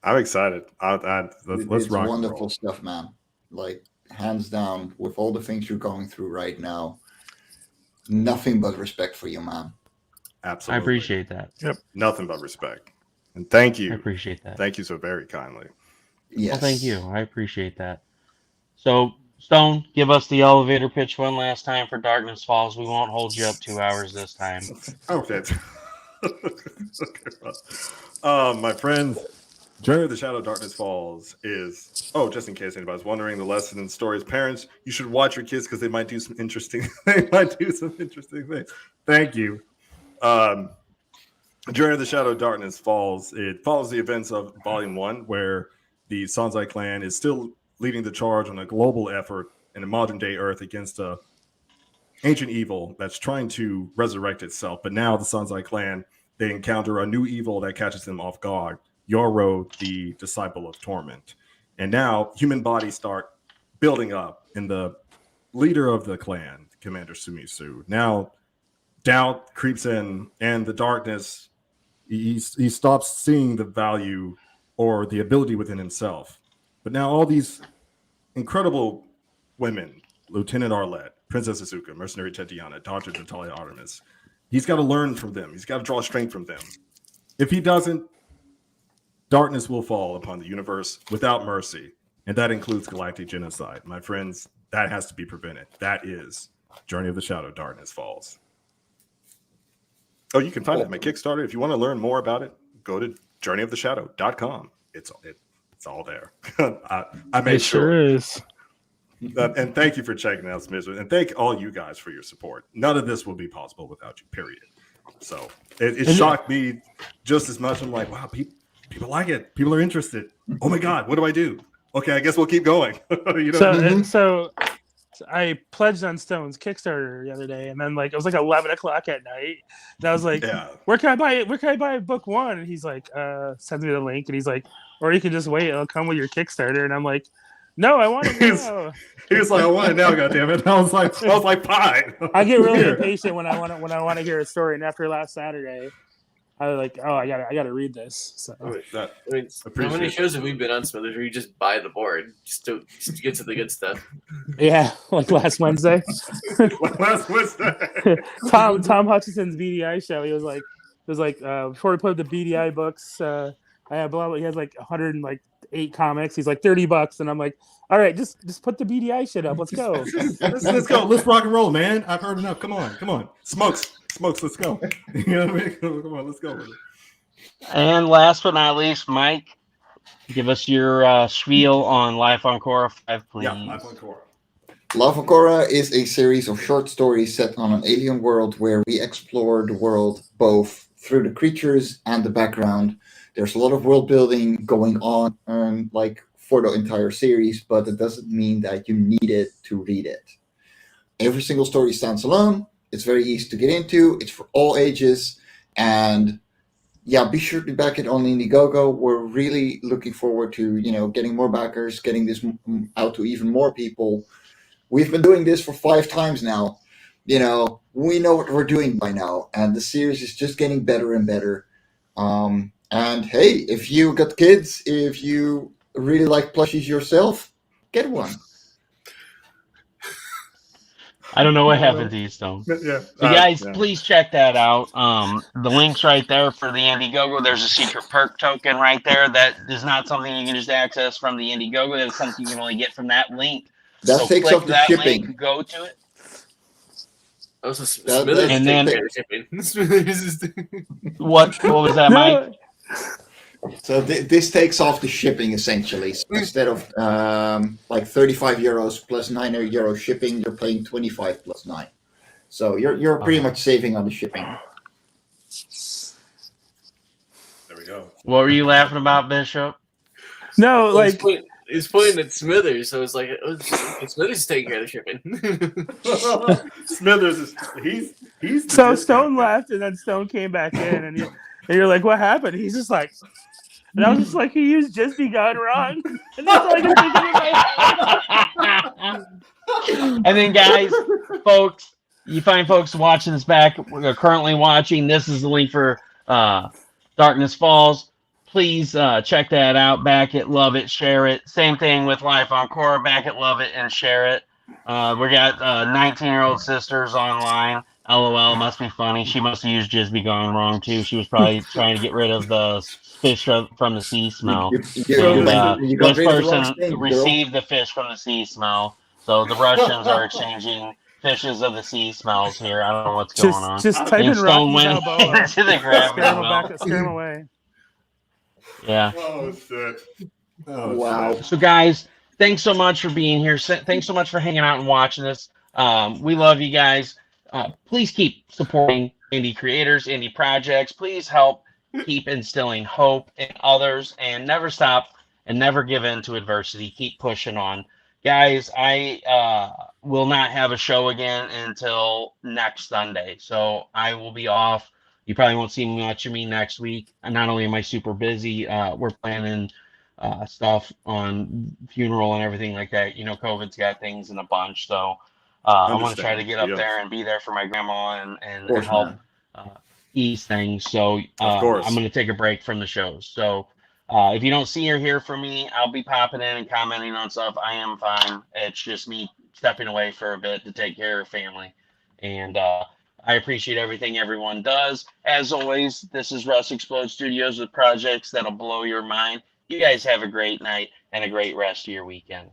I'm excited. Let's rock. Wonderful stuff, man. Like, hands down, with all the things you're going through right now, nothing but respect for you, man. Absolutely. I appreciate that. Yep. Nothing but respect. And thank you. I appreciate that. Thank you so very kindly. Yes. Well, thank you. I appreciate that. So, Stone, give us the elevator pitch one last time for Darkness Falls. We won't hold you up 2 hours this time. Okay. My friends, Journey of the Shadow Darkness Falls is, just in case anybody's wondering, the lesson in the story is, parents, you should watch your kids because they might do some interesting things. Thank you. Journey of the Shadow Darkness Falls. It follows the events of Volume 1, where the Sanzai clan is still leading the charge on a global effort in a modern-day Earth against a ancient evil that's trying to resurrect itself. But now the Sanzai clan, they encounter a new evil that catches them off guard. Yoro, the disciple of torment. And now human bodies start building up, and the leader of the clan, Commander Sumisu, now doubt creeps in, and the darkness, he stops seeing the value or the ability within himself. But now all these incredible women, Lieutenant Arlette, Princess Asuka, Mercenary Tetiana, Dr. Natalia Artemis, he's got to learn from them. He's got to draw strength from them. If he doesn't, darkness will fall upon the universe without mercy, and that includes galactic genocide. My friends, that has to be prevented. That is Journey of the Shadow Darkness Falls. Oh, you can find it on my Kickstarter. If you want to learn more about it, go to journeyoftheshadow.com. It's all there. I made sure. Sure is. And thank you for checking out, Smith. And thank all you guys for your support. None of this would be possible without you, period. So it shocked me just as much. I'm like, wow, people like it. People are interested. Oh my God, what do I do? Okay, I guess we'll keep going. You know? So I pledged on Stone's Kickstarter the other day, and then it was like 11 o'clock at night, and I was like, where can I buy it? Where can I buy book one? And he's like, sends me the link, and he's like, or you can just wait, it'll come with your Kickstarter. And I'm like, no, I want it now. He was like, I want it now, goddammit. I was like, fine. I get really impatient when I want to hear a story, and after last Saturday, I was like, oh, I gotta read this. So how many shows have we been on, Smithers, where you just buy the board just to get to the good stuff? Yeah, like last Wednesday. Last Wednesday. Tom Hutchinson's BDI show. He was like, before we put up the BDI books, I have blah blah. He has 108 comics. He's like $30, and I'm like, all right, just put the BDI shit up. Let's go. Let's go. Let's rock and roll, man. I've heard enough. Come on. Smokes, let's go. You know what I mean? Come on, let's go. And last but not least, Mike, give us your spiel on Life on Korra 5, please. Yeah, Life on Korra. Life on Korra is a series of short stories set on an alien world where we explore the world both through the creatures and the background. There's a lot of world building going on, for the entire series, but it doesn't mean that you need it to read it. Every single story stands alone. It's very easy to get into. It's for all ages. And yeah, be sure to back it on Indiegogo. We're really looking forward to, getting more backers, getting this out to even more people. We've been doing this for 5 times now. We know what we're doing by now. And the series is just getting better and better. And hey, if you got kids, if you really like plushies yourself, get one. I don't know what happened to you, Stone. Yeah. So guys, please check that out. The link's right there for the Indiegogo. There's a secret perk token right there. That is not something you can just access from the Indiegogo. That's something you can only get from that link. That so takes click off the that shipping. link, go to it. And then what was that, Mike? So this takes off the shipping essentially. So instead of €35 plus €9 shipping, you're paying 25 plus 9. So you're pretty much saving on the shipping. There we go. What were you laughing about, Bishop? No, he's pointing at Smithers, so it's like Smithers is taking care of the shipping. Smithers he's so Stone left, and then Stone came back in, and you're like, what happened? He's just like, and I was just like, he used just begun wrong. And that's all I can think of. And then, guys, folks, you find folks watching this back. We're currently watching. This is the link for Darkness Falls. Please check that out. Back it, love it, share it. Same thing with Life on Korra. Back it, love it, and share it. We got 19-year-old sisters online. LOL, must be funny. She must have used Jizz Be Gone wrong, too. She was probably trying to get rid of the fish from the sea smell. This person received the fish from the sea smell. So the Russians are exchanging fishes of the sea smells here. I don't know what's going on. Just type in Stone Rocky's Balboa. to the grab. Scare him away. Yeah. Oh, shit. Wow. Shit. So, guys, thanks so much for being here. Thanks so much for hanging out and watching this. We love you guys. Please keep supporting indie creators, indie projects. Please help keep instilling hope in others and never stop and never give in to adversity. Keep pushing on. Guys, I will not have a show again until next Sunday. So I will be off. You probably won't see much of me next week. And not only am I super busy, we're planning stuff on funeral and everything like that. You know, COVID's got things in a bunch. So I want to try to get up there and be there for my grandma and help ease things. So I'm going to take a break from the shows. So if you don't see or hear from me, I'll be popping in and commenting on stuff. I am fine. It's just me stepping away for a bit to take care of family. And I appreciate everything everyone does. As always, this is Russ Explode Studios with projects that'll blow your mind. You guys have a great night and a great rest of your weekend.